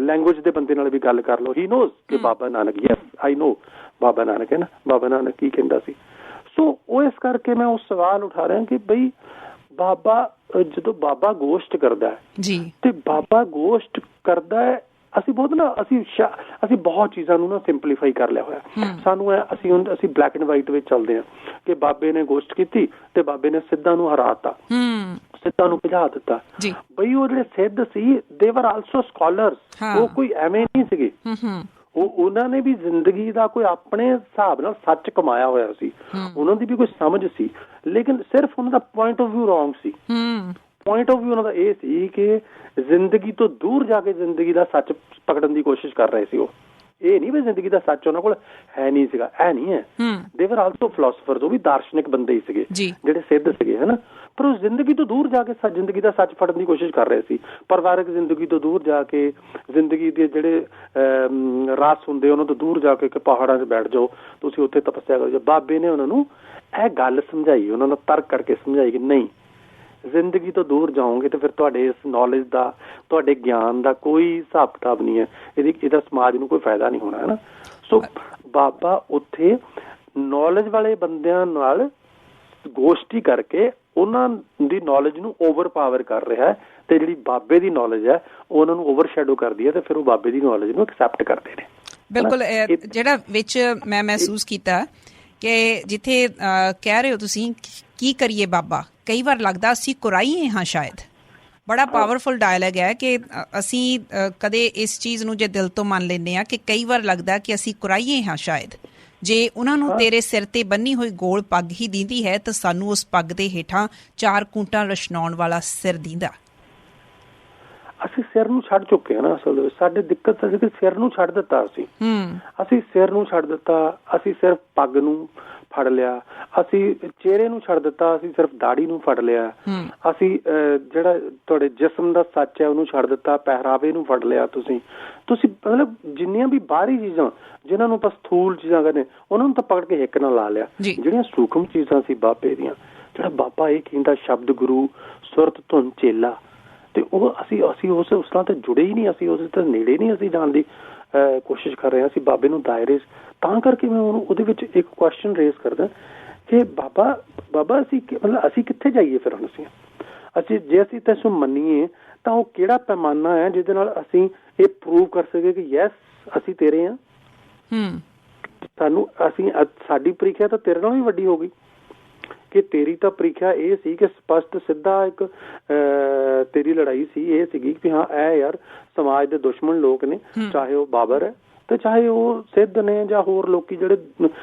ਲੈਂਗੁਏਜ ਦੇ ਬੰਦੇ ਨਾਲ ਵੀ ਗੱਲ ਕਰ ਲਓ, ਹੀ ਨੋਜ਼ ਕਿ ਬਾਬਾ ਨਾਨਕ, ਯੈਸ ਆਈ ਨੋ ਬਾਬਾ ਨਾਨਕ, ਹੈ ਨਾ, ਬਾਬਾ ਨਾਨਕ ਕੀ ਕਹਿੰਦਾ ਸੀ। ਸੋ ਉਹ ਇਸ ਕਰਕੇ ਮੈਂ ਉਹ ਸਵਾਲ ਉਠਾ ਰਿਹਾ ਕਿ ਬਈ ਬਾਬਾ ਜਦੋਂ ਬਾਬਾ ਗੋਸ਼ਟ ਕਰਦਾ ਹੈ ਜੀ, ਤੇ ਬਾਬਾ ਗੋਸ਼ਟ ਕਰਦਾ ਹੈ, ਅਸੀਂ ਬਹੁਤ ਚੀਜ਼ਾਂ ਨੂੰ ਨਾ ਸਿੰਪਲੀਫਾਈ ਕਰ ਲਿਆ ਹੋਇਆ। ਸਾਨੂੰ ਅਸੀਂ ਬਲੈਕ ਐਂਡ ਵਾਈਟ ਵਿੱਚ ਚੱਲਦੇ ਹਾਂ ਕਿ ਬਾਬੇ ਨੇ ਗੋਸ਼ਟ ਕੀਤੀ ਤੇ ਬਾਬੇ ਨੇ ਸਿੱਧਾਂ ਨੂੰ ਹਰਾਤਾ, ਸਿੱਧਾਂ ਨੂੰ ਭਜਾ ਦਿੱਤਾ। ਬਈ ਉਹ ਜਿਹੜੇ ਸਿੱਧ ਸੀ ਦੇ ਵਰ ਆਲਸੋ ਸਕਾਲਰਸ, ਉਹ ਕੋਈ ਐਵੇਂ ਨਹੀਂ ਸੀਗੇ, ਉਹਨਾਂ ਨੇ ਵੀ ਜ਼ਿੰਦਗੀ ਦਾ ਕੋਈ ਆਪਣੇ ਹਿਸਾਬ ਨਾਲ ਸੱਚ ਕਮਾਇਆ ਹੋਇਆ ਸੀ, ਉਹਨਾਂ ਦੀ ਵੀ ਕੋਈ ਸਮਝ ਸੀ, ਲੇਕਿਨ ਸਿਰਫ ਉਹਨਾਂ ਦਾ ਪੁਆਇੰਟ ਆਫ ਵਿਊ ਰੌਂਗ ਸੀ। ਪੁਆਇੰਟ ਆਫ ਵਿਊ ਉਹਨਾਂ ਦਾ ਇਹ ਸੀ ਕਿ ਜ਼ਿੰਦਗੀ ਤੋਂ ਦੂਰ ਜਾ ਕੇ ਜ਼ਿੰਦਗੀ ਦਾ ਸੱਚ ਪਕੜਨ ਦੀ ਕੋਸ਼ਿਸ਼ ਕਰ ਰਹੇ ਸੀ। ਉਹ ਇਹ ਨਹੀਂ ਵੀ ਜ਼ਿੰਦਗੀ ਦਾ ਸੱਚ ਉਹਨਾਂ ਕੋਲ ਹੈ ਨਹੀਂ ਸੀਗਾ, ਇਹ ਨਹੀਂ ਹੈ। ਦੇ ਵਰ ਆਲਸੋ ਫਿਲਾਸਫਰਸ, ਉਹ ਵੀ ਦਾਰਸ਼ਨਿਕ ਬੰਦੇ ਹੀ ਸੀਗੇ ਜਿਹੜੇ ਸਿੱਧ ਸੀਗੇ, ਹੈ ਨਾ। ਪਰ ਉਹ ਜ਼ਿੰਦਗੀ ਤੋਂ ਦੂਰ ਜਾ ਕੇ ਜ਼ਿੰਦਗੀ ਦਾ ਸੱਚ ਫੜਨ ਦੀ ਕੋਸ਼ਿਸ਼ ਕਰ ਰਹੇ ਸੀ। ਪਰਿਵਾਰਕ ਜ਼ਿੰਦਗੀ ਤੋਂ ਦੂਰ ਜਾ ਕੇ, ਜ਼ਿੰਦਗੀ ਦੇ ਜਿਹੜੇ ਰਸ ਹੁੰਦੇ ਉਹਨਾਂ ਤੋਂ ਦੂਰ ਜਾ ਕੇ ਕਿ ਪਹਾੜਾਂ 'ਚ ਬੈਠ ਜਾਓ, ਤੁਸੀਂ ਉੱਥੇ ਤਪੱਸਿਆ ਕਰੋ। ਬਾਬੇ ਨੇ ਉਹਨਾਂ ਨੂੰ ਇਹ ਗੱਲ ਸਮਝਾਈ, ਉਹਨਾਂ ਦਾ ਤਰਕ ਕਰਕੇ ਸਮਝਾਈ ਕਿ ਨਹੀਂ, ਜ਼ਿੰਦਗੀ ਤੋਂ ਦੂਰ ਜਾਓਗੇ ਤੇ ਫਿਰ ਤੁਹਾਡੇ ਇਸ ਨੌਲੇਜ ਦਾ, ਤੁਹਾਡੇ ਗਿਆਨ ਦਾ ਕੋਈ ਹਿਸਾਬ ਕਿਤਾਬ ਨਹੀਂ ਹੈ, ਇਹਦਾ ਸਮਾਜ ਨੂੰ ਕੋਈ ਫਾਇਦਾ ਨਹੀਂ ਹੋਣਾ, ਹੈ ਨਾ। ਸੋ ਬਾਬਾ ਉੱਥੇ ਨੌਲੇਜ ਵਾਲੇ ਬੰਦਿਆਂ ਨਾਲ ਗੋਸ਼ਟੀ ਕਰਕੇ ਉਹਨਾਂ ਦੀ ਨੌਲੇਜ ਨੂੰ ਓਵਰ ਪਾਵਰ ਕਰ ਰਿਹਾ ਹੈ, ਤੇ ਜਿਹੜੀ ਬਾਬੇ ਦੀ ਨੌਲੇਜ ਹੈ ਉਹਨਾਂ ਨੂੰ ਓਵਰ ਸ਼ੈਡੋ ਕਰਦੀ ਹੈ, ਤੇ ਫਿਰ ਉਹ ਬਾਬੇ ਦੀ ਨੌਲੇਜ ਨੂੰ ਐਕਸੈਪਟ ਕਰਦੇ ਨੇ। ਬਿਲਕੁਲ। ਜਿਹੜਾ ਵਿੱਚ ਮੈਂ ਮਹਿਸੂਸ ਕੀਤਾ ਕਿ ਜਿੱਥੇ ਕਹਿ ਰਹੇ ਹੋ ਤੁਸੀਂ ਕੀ ਕਰੀਏ ਬਾਬਾ, ਕਈ ਵਾਰ ਲੱਗਦਾ ਅਸੀਂ ਕੁਰਾਈਏ ਹਾਂ ਸ਼ਾਇਦ। ਬੜਾ ਪਾਵਰਫੁਲ ਡਾਇਲੌਗ ਹੈ ਕਿ ਅਸੀਂ ਕਦੇ ਇਸ ਚੀਜ਼ ਨੂੰ ਜੇ ਦਿਲ ਤੋਂ ਮੰਨ ਲੈਂਦੇ ਹਾਂ ਕਿ ਕਈ ਵਾਰ ਲੱਗਦਾ ਕਿ ਅਸੀਂ ਕੁਰਾਈਏ ਹਾਂ ਸ਼ਾਇਦ। ਜੇ ਉਹਨਾਂ ਨੂੰ ਤੇਰੇ ਸਿਰ ਤੇ ਬੰਨੀ ਹੋਈ ਗੋਲ ਪੱਗ ਹੀ ਦੀਂਦੀ ਹੈ ਤਾਂ ਸਾਨੂੰ ਉਸ ਪੱਗ ਦੇ ਹੇਠਾਂ 4 ਕੂੰਟਾਂ ਰਛਨਾਉਣ ਵਾਲਾ ਸਿਰ ਦੀਂਦਾ। ਅਸੀਂ ਸਿਰ ਨੂੰ ਛੱਡ ਚੁੱਕੇ ਹਾਂ ਨਾ, ਅਸਲ ਵਿੱਚ ਸਾਡੀ ਦਿੱਕਤ ਹੈ ਕਿ ਸਿਰ ਨੂੰ ਛੱਡ ਦਿੱਤਾ ਅਸੀਂ ਸਿਰ ਨੂੰ ਛੱਡ ਦਿੱਤਾ, ਅਸੀਂ ਸਿਰਫ ਪੱਗ ਨੂੰ ਫੜ ਲਿਆ, ਅਸੀਂ ਚਿਹਰੇ ਨੂੰ ਛੱਡ ਦਿੱਤਾ, ਅਸੀਂ ਸਿਰਫ ਦਾੜੀ ਨੂੰ ਫੜ ਲਿਆ, ਅਸੀਂ ਜਿਹੜਾ ਤੁਹਾਡੇ ਜਿਸਮ ਦਾ ਸੱਚ ਹੈ ਉਹਨੂੰ ਛੱਡ ਦਿੱਤਾ, ਪਹਿਰਾਵੇ ਨੂੰ ਫੜ ਲਿਆ। ਤੁਸੀਂ ਮਤਲਬ ਜਿੰਨੀਆਂ ਵੀ ਬਾਹਰੀ ਚੀਜ਼ਾਂ ਜਿਹਨਾਂ ਨੂੰ ਆਪਾਂ ਸਥੂਲ ਚੀਜ਼ਾਂ ਕਹਿੰਦੇ ਉਹਨਾਂ ਨੂੰ ਤਾਂ ਪਕੜ ਕੇ ਹਿੱਕ ਨਾਲ ਲਾ ਲਿਆ। ਜਿਹੜੀਆਂ ਸੂਖਮ ਚੀਜ਼ਾਂ ਸੀ ਬਾਬੇ ਦੀਆਂ, ਜਿਹੜਾ ਬਾਬਾ ਇਹ ਕਹਿੰਦਾ ਸ਼ਬਦ ਗੁਰੂ ਸੁਰਤ ਧੁਨ ਚੇਲਾ, ਤੇ ਉਹ ਅਸੀਂ ਉਸ ਨਾਲ ਤੇ ਜੁੜੇ ਹੀ ਨਹੀਂ, ਅਸੀਂ ਉਸ ਤੇ ਨੇੜੇ ਨਹੀਂ ਅਸੀਂ ਜਾਣ ਦੀ ਕੋਸ਼ਿਸ਼ ਕਰ ਰਹੇ ਹਾਂ। ਅਸੀਂ ਬਾਬੇ ਨੂੰ ਦਾਇਰੇ ਤਾਂ ਕਰਕੇ ਮੈਂ ਉਹਨੂੰ ਉਹਦੇ ਵਿੱਚ ਇੱਕ ਕੁਐਸਚਨ ਰੇਜ਼ ਕਰਦਾ ਕਿ ਬਾਬਾ ਅਸੀਂ ਕਿੱਥੇ ਜਾਈਏ ਫਿਰ? ਹੁਣ ਜੇ ਅਸੀਂ ਤੈਨੂੰ ਮੰਨੀਏ ਤਾਂ ਉਹ ਕਿਹੜਾ ਪੈਮਾਨਾ ਹੈ ਜਿਹਦੇ ਨਾਲ ਅਸੀਂ ਇਹ ਪ੍ਰੂਵ ਕਰ ਸਕੀਏ ਕਿ ਯੈਸ ਅਸੀਂ ਤੇਰੇ ਹਾਂ। ਸਾਡੀ ਪ੍ਰੀਖਿਆ ਤਾਂ ਤੇਰੇ ਨਾਲ ਵੀ ਵੱਡੀ ਹੋ ਗਈ ਕਿ ਤੇਰੀ ਤਾਂ ਪ੍ਰੀਖਿਆ ਇਹ ਸੀ ਕਿ ਸਪਸ਼ਟ ਸਿੱਧਾ ਇੱਕ ਤੇਰੀ ਲੜਾਈ ਸੀ ਇਹ ਸੀਗੀ ਕਿ ਹਾਂ ਇਹ ਯਾਰ ਸਮਾਜ ਦੇ ਦੁਸ਼ਮਣ ਲੋਕ ਨੇ, ਚਾਹੇ ਉਹ ਬਾਬਰ ਹੈ ਤੇ ਚਾਹੇ ਉਹ ਸਿੱਧ ਨੇ ਜਾਂ ਹੋਰ ਲੋਕੀ ਜਿਹੜੇ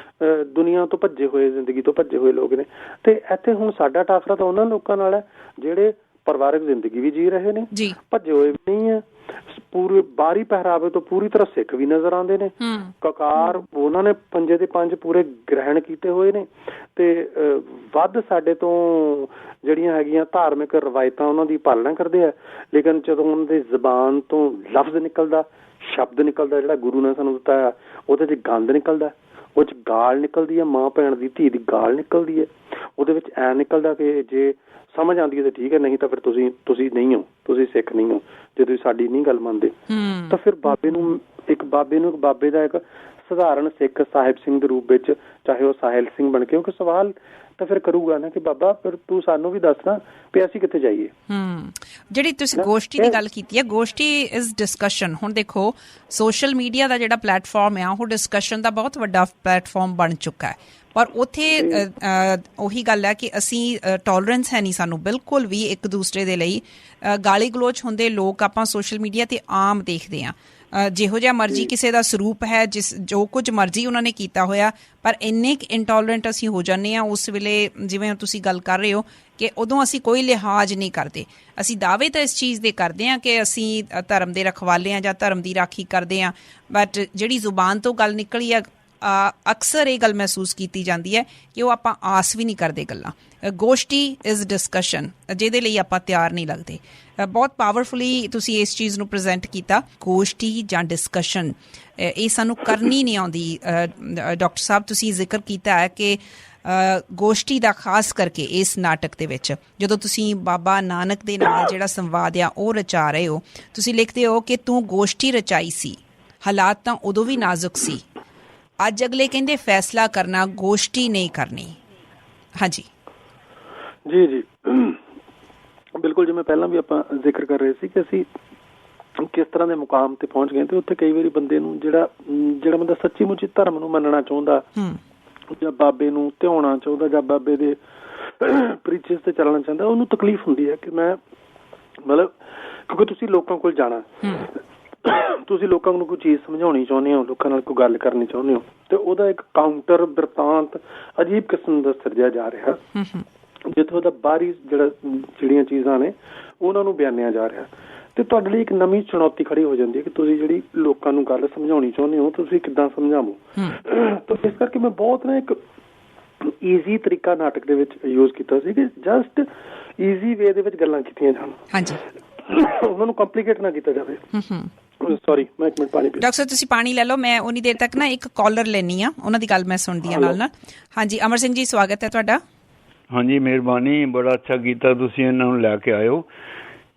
ਦੁਨੀਆ ਤੋਂ ਭੱਜੇ ਹੋਏ, ਜ਼ਿੰਦਗੀ ਤੋਂ ਭੱਜੇ ਹੋਏ ਲੋਕ ਨੇ। ਤੇ ਇੱਥੇ ਹੁਣ ਸਾਡਾ ਟਾਕਰਾ ਤਾਂ ਉਹਨਾਂ ਲੋਕਾਂ ਨਾਲ ਹੈ ਜਿਹੜੇ ਪਰਿਵਾਰਕ ਜ਼ਿੰਦਗੀ ਵੀ ਜੀ ਰਹੇ ਨੇ, ਭੱਜੇ ਹੋਏ ਵੀ ਨਹੀਂ ਹੈ, ਪੂਰੇ ਬਾਹਰੀ ਪਹਿਰਾਵੇ ਤੋਂ ਪੂਰੀ ਤਰ੍ਹਾਂ ਸਿੱਖ ਵੀ ਨਜ਼ਰ ਆਉਂਦੇ ਨੇ। ਕਕਾਰ ਉਹਨਾਂ ਨੇ 5 ਦੇ 5 ਪੂਰੇ ਗ੍ਰਹਿਣ ਕੀਤੇ ਹੋਏ ਨੇ ਤੇ ਵੱਧ ਸਾਡੇ ਤੋਂ ਜਿਹੜੀਆਂ ਹੈਗੀਆਂ ਧਾਰਮਿਕ ਰਵਾਇਤਾਂ ਉਹਨਾਂ ਦੀ ਪਾਲਣਾ ਕਰਦੇ ਆ। ਲੇਕਿਨ ਜਦੋਂ ਉਹਨਾਂ ਦੀ ਜ਼ਬਾਨ ਤੋਂ ਲਫ਼ਜ਼ ਨਿਕਲਦਾ, ਸ਼ਬਦ ਨਿਕਲਦਾ, ਜਿਹੜਾ ਗੁਰੂ ਨੇ ਸਾਨੂੰ ਦਿੱਤਾ ਆ, ਉਹਦੇ 'ਚ ਗੰਦ ਨਿਕਲਦਾ, ਉਹ 'ਚ ਗਾਲ ਨਿਕਲਦੀ ਹੈ, ਮਾਂ ਭੈਣ ਦੀ ਧੀ ਦੀ ਗਾਲ ਨਿਕਲਦੀ ਹੈ, ਉਹਦੇ ਵਿੱਚ ਐ ਨਿਕਲਦਾ ਕਿ ਜੇ ਸਮਝ ਆਉਂਦੀ ਹੈ ਤਾਂ ਠੀਕ ਹੈ, ਨਹੀਂ ਤਾਂ ਫਿਰ ਤੁਸੀਂ ਨਹੀਂ ਹੋ, ਤੁਸੀਂ ਸਿੱਖ ਨਹੀਂ ਹੋ, ਜੇ ਤੁਸੀਂ ਸਾਡੀ ਨਹੀਂ ਗੱਲ ਮੰਨਦੇ। ਤਾਂ ਫਿਰ ਇੱਕ ਬਾਬੇ ਦਾ ਇੱਕ ਸਧਾਰਨ ਸਿੱਖ ਸਾਹਿਬ ਸਿੰਘ ਦੇ ਰੂਪ ਵਿੱਚ, ਚਾਹੇ ਉਹ ਸਾਹਿਲ ਸਿੰਘ ਬਣ ਕੇ, ਉਹ ਸਵਾਲ ਤਾਂ ਫਿਰ ਕਰੂਗਾ ਨਾ ਕਿ ਬਾਬਾ ਫਿਰ ਤੂੰ ਸਾਨੂੰ ਵੀ ਦੱਸਣਾ ਵੀ ਅਸੀਂ ਕਿੱਥੇ ਜਾਈਏ। ਜਿਹੜੀ ਤੁਸੀਂ ਗੋਸ਼ਟੀ ਦੀ ਗੱਲ ਕੀਤੀ ਹੈ, ਗੋਸ਼ਟੀ ਇਜ਼ ਡਿਸਕਸ਼ਨ। ਹੁਣ ਦੇਖੋ ਸੋਸ਼ਲ ਮੀਡੀਆ ਦਾ ਜਿਹੜਾ ਪਲੇਟਫਾਰਮ ਆ ਉਹ ਡਿਸਕਸ਼ਨ ਦਾ ਬਹੁਤ ਵੱਡਾ ਪਲੇਟਫਾਰਮ ਬਣ ਚੁੱਕਾ ਹੈ, ਪਰ ਉੱਥੇ ਉਹੀ ਗੱਲ ਹੈ ਕਿ ਅਸੀਂ ਟੋਲਰੈਂਸ ਹੈ ਨਹੀਂ ਸਾਨੂੰ ਬਿਲਕੁਲ ਵੀ ਇੱਕ ਦੂਸਰੇ ਦੇ ਲਈ। ਗਾਲੀ ਗਲੋਚ ਹੁੰਦੇ ਲੋਕ ਆਪਾਂ ਸੋਸ਼ਲ ਮੀਡੀਆ ਤੇ ਆਮ ਦੇਖਦੇ ਹਾਂ, ਜਿਹੋ ਜਿਹਾ ਮਰਜ਼ੀ ਕਿਸੇ ਦਾ ਸਰੂਪ ਹੈ, ਜੋ ਕੁਝ ਮਰਜ਼ੀ ਉਹਨਾਂ ਨੇ ਕੀਤਾ ਹੋਇਆ, ਪਰ ਇੰਨੇ ਇੰਟੋਲਰੈਂਟ ਅਸੀਂ ਹੋ ਜਾਂਦੇ ਹਾਂ ਉਸ ਵੇਲੇ, ਜਿਵੇਂ ਤੁਸੀਂ ਗੱਲ ਕਰ ਰਹੇ ਹੋ ਕਿ ਉਦੋਂ ਅਸੀਂ ਕੋਈ ਲਿਹਾਜ਼ ਨਹੀਂ ਕਰਦੇ। ਅਸੀਂ ਦਾਅਵੇ ਤਾਂ ਇਸ ਚੀਜ਼ ਦੇ ਕਰਦੇ ਹਾਂ ਕਿ ਅਸੀਂ ਧਰਮ ਦੇ ਰਖਵਾਲੇ ਹਾਂ ਜਾਂ ਧਰਮ ਦੀ ਰਾਖੀ ਕਰਦੇ ਹਾਂ, ਬਟ ਜਿਹੜੀ ਜ਼ੁਬਾਨ ਤੋਂ ਗੱਲ ਨਿਕਲੀ ਆ ਅਕਸਰ ਇਹ ਗੱਲ ਮਹਿਸੂਸ ਕੀਤੀ ਜਾਂਦੀ ਹੈ ਕਿ ਉਹ ਆਪਾਂ ਆਸ ਵੀ ਨਹੀਂ ਕਰਦੇ ਗੱਲਾਂ। ਗੋਸ਼ਟੀ ਇਜ਼ ਡਿਸਕਸ਼ਨ, ਜਿਹਦੇ ਲਈ ਆਪਾਂ ਤਿਆਰ ਨਹੀਂ ਲੱਗਦੇ। ਬਹੁਤ ਪਾਵਰਫੁਲੀ ਤੁਸੀਂ ਇਸ ਚੀਜ਼ ਨੂੰ ਪ੍ਰੈਜ਼ੈਂਟ ਕੀਤਾ। ਗੋਸ਼ਟੀ ਜਾਂ ਡਿਸਕਸ਼ਨ ਇਹ ਸਾਨੂੰ ਕਰਨੀ ਨਹੀਂ ਆਉਂਦੀ। ਡਾਕਟਰ ਸਾਹਿਬ ਤੁਸੀਂ ਜ਼ਿਕਰ ਕੀਤਾ ਹੈ ਕਿ ਗੋਸ਼ਟੀ ਦਾ ਖਾਸ ਕਰਕੇ ਇਸ ਨਾਟਕ ਦੇ ਵਿੱਚ ਜਦੋਂ ਤੁਸੀਂ ਬਾਬਾ ਨਾਨਕ ਦੇ ਨਾਲ ਜਿਹੜਾ ਸੰਵਾਦ ਆ ਉਹ ਰਚਾ ਰਹੇ ਹੋ, ਤੁਸੀਂ ਲਿਖਦੇ ਹੋ ਕਿ ਤੂੰ ਗੋਸ਼ਟੀ ਰਚਾਈ ਸੀ, ਹਾਲਾਤ ਤਾਂ ਉਦੋਂ ਵੀ ਨਾਜ਼ੁਕ ਸੀ, ਅੱਜ ਅਗਲੇ ਕਹਿੰਦੇ ਫੈਸਲਾ ਕਰਨਾ ਗੋਸ਼ਟੀ ਨਹੀਂ ਕਰਨੀ। ਹਾਂਜੀ ਜੀ ਬਿਲਕੁਲ, ਜਿਵੇਂ ਪਹਿਲਾਂ ਵੀ ਆਪਾਂ ਜ਼ਿਕਰ ਕਰ ਰਹੇ ਸੀ ਕਿ ਅਸੀਂ ਕਿਸ ਤਰ੍ਹਾਂ ਦੇ ਮੁਕਾਮ ਤੇ ਪਹੁੰਚ ਗਏ, ਤੇ ਉੱਥੇ ਕਈ ਵਾਰੀ ਬੰਦੇ ਨੂੰ ਜਿਹੜਾ ਬੰਦਾ ਸੱਚੀ ਮੁੱਚੀ ਧਰਮ ਨੂੰ ਮੰਨਣਾ ਚਾਹੁੰਦਾ ਜਾਂ ਬਾਬੇ ਨੂੰ ਧਿਆਉਣਾ ਚਾਹੁੰਦਾ ਜਾਂ ਬਾਬੇ ਦੇ ਪ੍ਰੀਚਿਸ ਤੇ ਚੱਲਣਾ ਚਾਹੁੰਦਾ, ਉਹਨੂੰ ਤਕਲੀਫ ਹੁੰਦੀ ਹੈ ਕਿ ਮੈਂ ਮਤਲਬ ਕਿਉਂਕਿ ਤੁਸੀਂ ਲੋਕਾਂ ਕੋਲ ਜਾਣਾ, ਤੁਸੀਂ ਲੋਕਾਂ ਨੂੰ ਕੋਈ ਚੀਜ਼ ਸਮਝਾਉਣੀ ਚਾਹੁੰਦੇ ਹੋ, ਲੋਕਾਂ ਨਾਲ ਕੋਈ ਗੱਲ ਕਰਨੀ ਚਾਹੁੰਦੇ ਹੋ, ਤੇ ਉਹਦਾ ਇੱਕ ਕਾਊਂਟਰ ਬਿਰਤਾਂਤ ਅਜੀਬ ਕਿਸਮ ਦਾ ਸਿਰਜਿਆ ਜਾ ਰਿਹਾ, ਜਿੱਥੇ ਉਹਦਾ ਬਾਹਰੀ ਜਿਹੜੀਆਂ ਚੀਜ਼ਾਂ ਨੇ ਉਹਨਾਂ ਨੂੰ ਬਿਆਨਿਆ ਜਾ ਰਿਹਾ, ਤੇ ਤੁਹਾਡੇ ਲਈ ਇੱਕ ਨਵੀਂ ਚੁਣੌਤੀ ਖੜੀ ਹੋ ਜਾਂਦੀ ਹੈ ਕਿ ਤੁਸੀਂ ਜਿਹੜੀ ਲੋਕਾਂ ਨੂੰ ਗੱਲ ਸਮਝਾਉਣੀ ਚਾਹੁੰਦੇ ਹੋ ਤੁਸੀਂ ਕਿੱਦਾਂ ਸਮਝਾਵੋ। ਤਾਂ ਇਸ ਕਰਕੇ ਮੈਂ ਬਹੁਤ ਨਾ ਇੱਕ ਈਜ਼ੀ ਤਰੀਕਾ ਨਾਟਕ ਦੇ ਵਿੱਚ ਯੂਜ਼ ਕੀਤਾ ਸੀ ਕਿ ਜਸਟ ਈਜ਼ੀ ਵੇ ਦੇ ਵਿੱਚ ਗੱਲਾਂ ਕੀਤੀਆਂ ਜਾਣ, ਉਹਨਾਂ ਨੂੰ ਕੰਪਲੀਕੇਟ ਨਾ ਕੀਤਾ ਜਾਵੇ। ਸੌਰੀ, ਮੈਂ ਇੱਕ ਮਿੰਟ ਪਾਣੀ ਪੀ। ਡਾਕਟਰ ਸਾਹਿਬ ਤੁਸੀਂ ਪਾਣੀ ਲੈ ਲਓ, ਮੈਂ ਉਨੀ ਦੇਰ ਤੱਕ ਨਾ ਇੱਕ ਕਾਲਰ ਲੈਣੀ ਆ, ਉਹਨਾਂ ਦੀ ਗੱਲ ਮੈਂ ਸੁਣਦੀ ਹਾਂ ਨਾਲ। ਹਾਂਜੀ ਅਮਰ ਸਿੰਘ ਜੀ, ਸਵਾਗਤ ਹੈ ਤੁਹਾਡਾ। ਹਾਂਜੀ ਮਿਹਰਬਾਨੀ, ਬੜਾ ਅੱਛਾ ਕੀਤਾ ਤੁਸੀਂ ਇਹਨਾਂ ਨੂੰ ਲੈ ਕੇ ਆਇਓ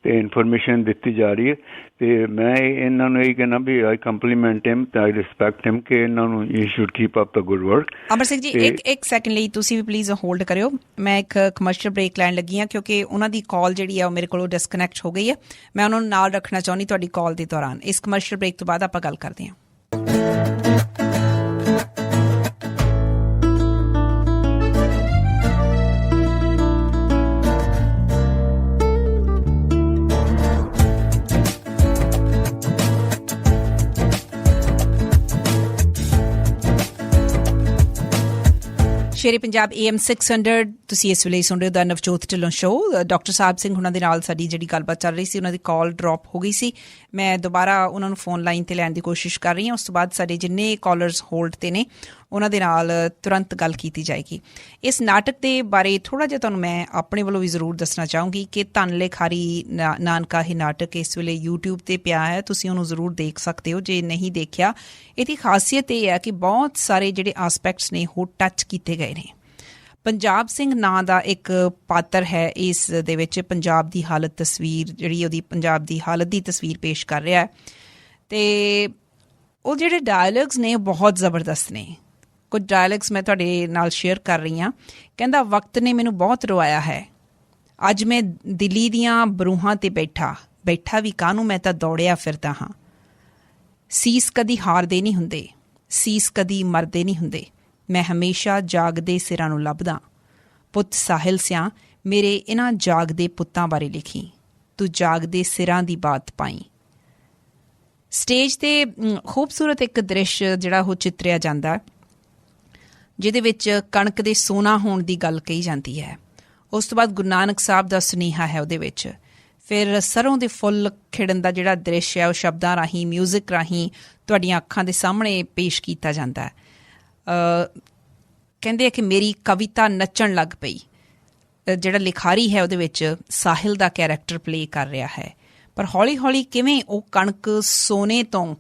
ਤੇ ਇਨਫੋਰਮੇਸ਼ਨ ਦਿੱਤੀ ਜਾ ਰਹੀ ਹੈ, ਤੇ ਮੈਂ ਇਹਨਾਂ ਨੂੰ ਇਹ ਕਹਿਣਾ ਵੀ ਆਈ ਕੰਪਲੀਮੈਂਟ ਹਿਮ ਤੇ ਆਈ ਰਿਸਪੈਕਟ ਹਿਮ ਕਿ ਇਹਨਾਂ ਨੂੰ you should keep up the good work. Amar Singh ji ਇੱਕ ਸੈਕਿੰਡ ਲਈ ਤੁਸੀਂ ਵੀ ਪਲੀਜ਼ ਹੋਲਡ ਕਰਿਓ, ਮੈਂ ਇੱਕ ਕਮਰਸ਼ੀਅਲ ਬ੍ਰੇਕ ਲੈਣ ਲੱਗੀ ਹਾਂ ਕਿਉਂਕਿ ਉਹਨਾਂ ਦੀ ਕਾਲ ਜਿਹੜੀ ਆ ਉਹ ਮੇਰੇ ਕੋਲੋਂ ਡਿਸਕਨੈਕਟ ਹੋ ਗਈ ਹੈ। ਮੈਂ ਉਹਨਾਂ ਨੂੰ ਨਾਲ ਰੱਖਣਾ ਚਾਹੁੰਦੀ ਤੁਹਾਡੀ ਕਾਲ ਦੇ ਦੌਰਾਨ। ਇਸ ਕਮਰਸ਼ੀਅਲ ਬ੍ਰੇਕ ਤੋਂ ਬਾਅਦ ਆਪਾਂ ਗੱਲ ਕਰਦੇ ਹਾਂ। ਸ਼ੇਰੇ ਪੰਜਾਬ AM 600 ਤੁਸੀਂ ਇਸ ਵੇਲੇ ਸੁਣ ਰਹੇ ਹੋ ਦਾ ਨਵਜੋਤ ਢਿੱਲੋਂ ਸ਼ੋਅ। ਡਾਕਟਰ ਸਾਹਿਬ ਸਿੰਘ ਉਹਨਾਂ ਦੇ ਨਾਲ ਸਾਡੀ ਜਿਹੜੀ ਗੱਲਬਾਤ ਚੱਲ ਰਹੀ ਸੀ, ਉਹਨਾਂ ਦੀ ਕਾਲ ਡਰੋਪ ਹੋ ਗਈ ਸੀ। ਮੈਂ ਦੁਬਾਰਾ ਉਹਨਾਂ ਨੂੰ ਫੋਨ ਲਾਈਨ ਤੇ ਲੈਣ ਦੀ ਕੋਸ਼ਿਸ਼ ਕਰ ਰਹੀ ਹਾਂ। ਉਸ ਤੋਂ ਬਾਅਦ ਸਾਡੇ ਜਿੰਨੇ ਕਾਲਰਸ ਹੋਲਡ ਤੇ ਨੇ ਉਹਨਾਂ ਦੇ ਨਾਲ ਤੁਰੰਤ ਗੱਲ ਕੀਤੀ ਜਾਏਗੀ। ਇਸ ਨਾਟਕ ਦੇ ਬਾਰੇ ਥੋੜ੍ਹਾ ਜਿਹਾ ਤੁਹਾਨੂੰ ਮੈਂ ਆਪਣੇ ਵੱਲੋਂ ਵੀ ਜ਼ਰੂਰ ਦੱਸਣਾ ਚਾਹੂੰਗੀ ਕਿ ਧਨ ਲਿਖਾਰੀ ਨਾਨਕਾ ਇਹ ਨਾਟਕ ਇਸ ਵੇਲੇ YouTube ਤੇ ਪਿਆ ਹੈ, ਤੁਸੀਂ ਉਹਨੂੰ ਜ਼ਰੂਰ ਦੇਖ ਸਕਦੇ ਹੋ ਜੇ ਨਹੀਂ ਦੇਖਿਆ। ਇਹਦੀ ਖਾਸੀਅਤ ਇਹ ਹੈ ਕਿ ਬਹੁਤ ਸਾਰੇ ਜਿਹੜੇ ਆਸਪੈਕਟਸ ਨੇ ਉਹ ਟੱਚ ਕੀਤੇ ਗਏ ਨੇ। ਪੰਜਾਬ ਸਿੰਘ ਨਾਂ ਦਾ ਇੱਕ ਪਾਤਰ ਹੈ ਇਸ ਦੇ ਵਿੱਚ, ਪੰਜਾਬ ਦੀ ਹਾਲਤ ਤਸਵੀਰ ਜਿਹੜੀ ਉਹਦੀ ਪੰਜਾਬ ਦੀ ਹਾਲਤ ਦੀ ਤਸਵੀਰ ਪੇਸ਼ ਕਰ ਰਿਹਾ ਹੈ, ਤੇ ਉਹ ਜਿਹੜੇ ਡਾਇਲੌਗਸ ਨੇ ਬਹੁਤ ਜ਼ਬਰਦਸਤ ਨੇ। ਕੁਝ ਡਾਇਲੌਗਸ ਮੈਂ ਤੁਹਾਡੇ ਨਾਲ ਸ਼ੇਅਰ ਕਰ ਰਹੀ ਹਾਂ। ਕਹਿੰਦਾ, ਵਕਤ ਨੇ ਮੈਨੂੰ ਬਹੁਤ ਰਵਾਇਆ ਹੈ, ਅੱਜ ਮੈਂ ਦਿੱਲੀ ਦੀਆਂ ਬਰੂਹਾਂ ਤੇ ਬੈਠਾ ਵੀ ਕਾਹਨੂੰ, ਮੈਂ ਤਾਂ ਦੌੜਿਆ ਫਿਰਦਾ ਹਾਂ। ਸੀਸ ਕਦੀ ਹਾਰਦੇ ਨਹੀਂ ਹੁੰਦੇ, ਸੀਸ ਕਦੀ ਮਰਦੇ ਨਹੀਂ ਹੁੰਦੇ, ਮੈਂ ਹਮੇਸ਼ਾ ਜਾਗਦੇ ਸਿਰਾਂ ਨੂੰ ਲੱਭਦਾ। ਪੁੱਤ ਸਾਹਿਲ ਸਿਆਂ ਮੇਰੇ ਇਹਨਾਂ ਜਾਗਦੇ ਪੁੱਤਾਂ ਬਾਰੇ ਲਿਖੀ, ਤੂੰ ਜਾਗਦੇ ਸਿਰਾਂ ਦੀ ਬਾਤ ਪਾਈ। ਸਟੇਜ ਤੇ ਖੂਬਸੂਰਤ ਇੱਕ ਦ੍ਰਿਸ਼ ਜਿਹੜਾ ਉਹ ਚਿੱਤਰਿਆ ਜਾਂਦਾ, ਜਿਹਦੇ ਵਿੱਚ ਕਣਕ ਦੇ ਸੋਨਾ ਹੋਣ ਦੀ ਗੱਲ ਕਹੀ ਜਾਂਦੀ ਹੈ। ਉਸ ਤੋਂ ਬਾਅਦ ਗੁਰੂ ਨਾਨਕ ਸਾਹਿਬ ਦਾ ਸੁਨੇਹਾ ਹੈ ਉਹਦੇ ਵਿੱਚ। ਫਿਰ ਸਰੋਂ ਦੇ ਫੁੱਲ ਖਿੜਨ ਦਾ ਜਿਹੜਾ ਦ੍ਰਿਸ਼ ਹੈ ਉਹ ਸ਼ਬਦਾਂ ਰਾਹੀਂ, ਮਿਊਜ਼ਿਕ ਰਾਹੀਂ ਤੁਹਾਡੀਆਂ ਅੱਖਾਂ ਦੇ ਸਾਹਮਣੇ ਪੇਸ਼ ਕੀਤਾ ਜਾਂਦਾ ਹੈ। ਕਹਿੰਦੇ ਆ ਕਿ ਮੇਰੀ ਕਵਿਤਾ ਨੱਚਣ ਲੱਗ ਪਈ। ਜਿਹੜਾ ਲਿਖਾਰੀ ਹੈ ਉਹਦੇ ਵਿੱਚ ਸਾਹਿਲ ਦਾ ਕੈਰੈਕਟਰ ਪਲੇ ਕਰ ਰਿਹਾ ਹੈ, ਪਰ ਹੌਲੀ ਹੌਲੀ ਕਿਵੇਂ ਉਹ ਕਣਕ ਸੋਨੇ ਤੋਂ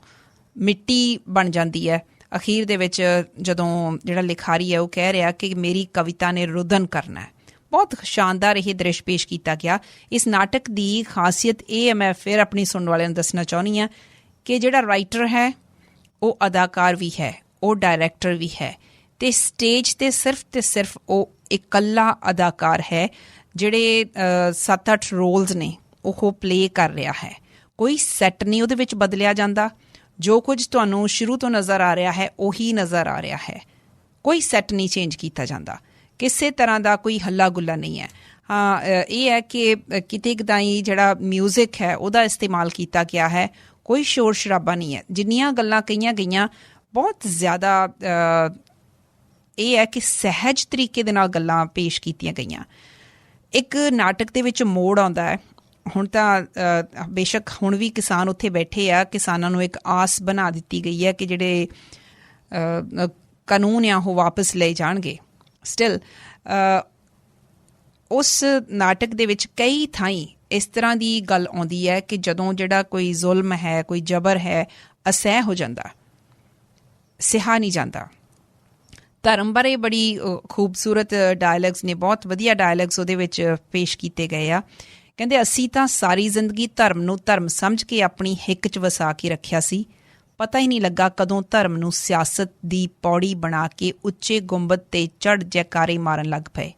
ਮਿੱਟੀ ਬਣ ਜਾਂਦੀ ਹੈ। ਅਖੀਰ ਦੇ ਵਿੱਚ ਜਦੋਂ ਜਿਹੜਾ ਲਿਖਾਰੀ ਹੈ ਉਹ ਕਹਿ ਰਿਹਾ ਕਿ ਮੇਰੀ ਕਵਿਤਾ ਨੇ ਰੁਦਨ ਕਰਨਾ ਹੈ। ਬਹੁਤ ਸ਼ਾਨਦਾਰ ਇਹ ਦ੍ਰਿਸ਼ ਪੇਸ਼ ਕੀਤਾ ਗਿਆ। ਇਸ ਨਾਟਕ ਦੀ ਖਾਸੀਅਤ ਇਹ ਹੈ, ਮੈਂ ਫਿਰ ਆਪਣੀ ਸੁਣਨ ਵਾਲਿਆਂ ਨੂੰ ਦੱਸਣਾ ਚਾਹੁੰਦੀ ਹਾਂ ਕਿ ਜਿਹੜਾ ਰਾਈਟਰ ਹੈ ਉਹ ਅਦਾਕਾਰ ਵੀ ਹੈ, ਉਹ ਡਾਇਰੈਕਟਰ ਵੀ ਹੈ, ਅਤੇ ਸਟੇਜ 'ਤੇ ਸਿਰਫ ਉਹ ਇਕੱਲਾ ਅਦਾਕਾਰ ਹੈ। ਜਿਹੜੇ 7-8 ਰੋਲਸ ਨੇ ਉਹ ਪਲੇ ਕਰ ਰਿਹਾ ਹੈ। ਕੋਈ ਸੈੱਟ ਨਹੀਂ ਉਹਦੇ ਵਿੱਚ ਬਦਲਿਆ ਜਾਂਦਾ। ਜੋ ਕੁਝ ਤੁਹਾਨੂੰ ਸ਼ੁਰੂ ਤੋਂ ਨਜ਼ਰ ਆ ਰਿਹਾ ਹੈ ਉਹੀ ਨਜ਼ਰ ਆ ਰਿਹਾ ਹੈ। ਕੋਈ ਸੈੱਟ ਨਹੀਂ ਚੇਂਜ ਕੀਤਾ ਜਾਂਦਾ, ਕਿਸੇ ਤਰ੍ਹਾਂ ਦਾ ਕੋਈ ਹੱਲਾ ਗੁੱਲਾ ਨਹੀਂ ਹੈ। ਹਾਂ, ਇਹ ਹੈ ਕਿ ਕਿਤੇ ਕਦਾਈ ਜਿਹੜਾ ਮਿਊਜ਼ਿਕ ਹੈ ਉਹਦਾ ਇਸਤੇਮਾਲ ਕੀਤਾ ਗਿਆ ਹੈ। ਕੋਈ ਸ਼ੋਰ ਸ਼ਰਾਬਾ ਨਹੀਂ ਹੈ। ਜਿੰਨੀਆਂ ਗੱਲਾਂ ਕਹੀਆਂ ਗਈਆਂ ਬਹੁਤ ਜ਼ਿਆਦਾ ਇਹ ਹੈ ਕਿ ਸਹਿਜ ਤਰੀਕੇ ਦੇ ਨਾਲ ਗੱਲਾਂ ਪੇਸ਼ ਕੀਤੀਆਂ ਗਈਆਂ। ਇੱਕ ਨਾਟਕ ਦੇ ਵਿੱਚ ਮੋੜ ਆਉਂਦਾ ਹੈ। ਹੁਣ ਤਾਂ ਬੇਸ਼ੱਕ ਹੁਣ ਵੀ ਕਿਸਾਨ ਉੱਥੇ ਬੈਠੇ ਆ, ਕਿਸਾਨਾਂ ਨੂੰ ਇੱਕ ਆਸ ਬਣਾ ਦਿੱਤੀ ਗਈ ਹੈ ਕਿ ਜਿਹੜੇ ਕਾਨੂੰਨ ਆ ਉਹ ਵਾਪਸ ਲਏ ਜਾਣਗੇ। ਸਟਿਲ ਉਸ ਨਾਟਕ ਦੇ ਵਿੱਚ ਕਈ ਥਾਈਂ ਇਸ ਤਰ੍ਹਾਂ ਦੀ ਗੱਲ ਆਉਂਦੀ ਹੈ ਕਿ ਜਦੋਂ ਜਿਹੜਾ ਕੋਈ ਜ਼ੁਲਮ ਹੈ, ਕੋਈ ਜਬਰ ਹੈ, ਅਸਹਿ ਹੋ ਜਾਂਦਾ, ਸਿਹਾ ਨਹੀਂ ਜਾਂਦਾ। ਧਰਮ ਬਾਰੇ ਬੜੀ ਖੂਬਸੂਰਤ ਡਾਇਲੌਗਸ ਨੇ, ਬਹੁਤ ਵਧੀਆ ਡਾਇਲੌਗਸ ਉਹਦੇ ਵਿੱਚ ਪੇਸ਼ ਕੀਤੇ ਗਏ ਆ। ਕਹਿੰਦੇ ਅਸੀਂ ਤਾਂ ਸਾਰੀ ਜ਼ਿੰਦਗੀ ਧਰਮ ਨੂੰ ਧਰਮ ਸਮਝ ਕੇ ਆਪਣੀ ਹਿੱਕ 'ਚ ਵਸਾ ਕੇ ਰੱਖਿਆ ਸੀ। ਪਤਾ ਹੀ ਨਹੀਂ ਲੱਗਾ ਕਦੋਂ ਧਰਮ ਨੂੰ ਸਿਆਸਤ ਦੀ ਪੌੜੀ ਬਣਾ ਕੇ ਉੱਚੇ ਗੁੰਬਦ 'ਤੇ ਚੜ੍ਹ ਜੈਕਾਰੇ ਮਾਰਨ ਲੱਗ ਪਏ।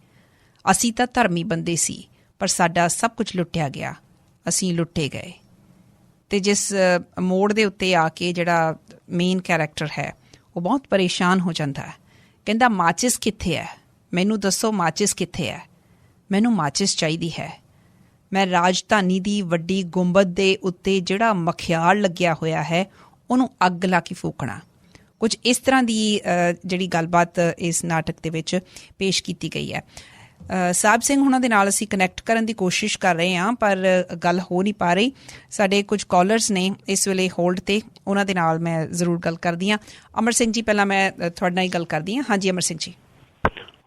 ਅਸੀਂ ਤਾਂ ਧਰਮੀ ਬੰਦੇ ਸੀ, ਪਰ ਸਾਡਾ ਸਭ ਕੁਝ ਲੁੱਟਿਆ ਗਿਆ, ਅਸੀਂ ਲੁੱਟੇ ਗਏ। ਅਤੇ ਜਿਸ ਮੋੜ ਦੇ ਉੱਤੇ ਆ ਕੇ ਜਿਹੜਾ ਮੇਨ ਕੈਰੈਕਟਰ ਹੈ ਉਹ ਬਹੁਤ ਪਰੇਸ਼ਾਨ ਹੋ ਜਾਂਦਾ ਹੈ। ਕਹਿੰਦਾ ਮਾਚਿਸ ਕਿੱਥੇ ਹੈ? ਮੈਨੂੰ ਦੱਸੋ ਮਾਚਿਸ ਕਿੱਥੇ ਹੈ? ਮੈਨੂੰ ਮਾਚਿਸ ਚਾਹੀਦੀ ਹੈ। ਮੈਂ ਰਾਜਧਾਨੀ ਦੀ ਵੱਡੀ ਗੁੰਬਦ ਦੇ ਉੱਤੇ ਜਿਹੜਾ ਮਖਿਆਲ ਲੱਗਿਆ ਹੋਇਆ ਹੈ ਉਹਨੂੰ ਅੱਗ ਲਾ ਕੇ ਫੂਕਣਾ। ਕੁਝ ਇਸ ਤਰ੍ਹਾਂ ਦੀ ਜਿਹੜੀ ਗੱਲਬਾਤ ਇਸ ਨਾਟਕ ਦੇ ਵਿੱਚ ਪੇਸ਼ ਕੀਤੀ ਗਈ ਹੈ। ਸਾਹਿਬ ਸਿੰਘ ਹੁਣਾਂ ਦੇ ਨਾਲ ਅਸੀਂ ਕਨੈਕਟ ਕਰਨ ਦੀ ਕੋਸ਼ਿਸ਼ ਕਰ ਰਹੇ ਹਾਂ, ਪਰ ਗੱਲ ਹੋ ਨਹੀਂ ਪਾ ਰਹੀ। ਸਾਡੇ ਕੁਝ ਕਾਲਰਸ ਨੇ ਇਸ ਵੇਲੇ ਹੋਲਡ 'ਤੇ, ਉਹਨਾਂ ਦੇ ਨਾਲ ਮੈਂ ਜ਼ਰੂਰ ਗੱਲ ਕਰਦੀ ਹਾਂ। ਅਮਰ ਸਿੰਘ ਜੀ, ਪਹਿਲਾਂ ਮੈਂ ਤੁਹਾਡੇ ਨਾਲ ਹੀ ਗੱਲ ਕਰਦੀ ਹਾਂ। ਹਾਂਜੀ ਅਮਰ ਸਿੰਘ ਜੀ।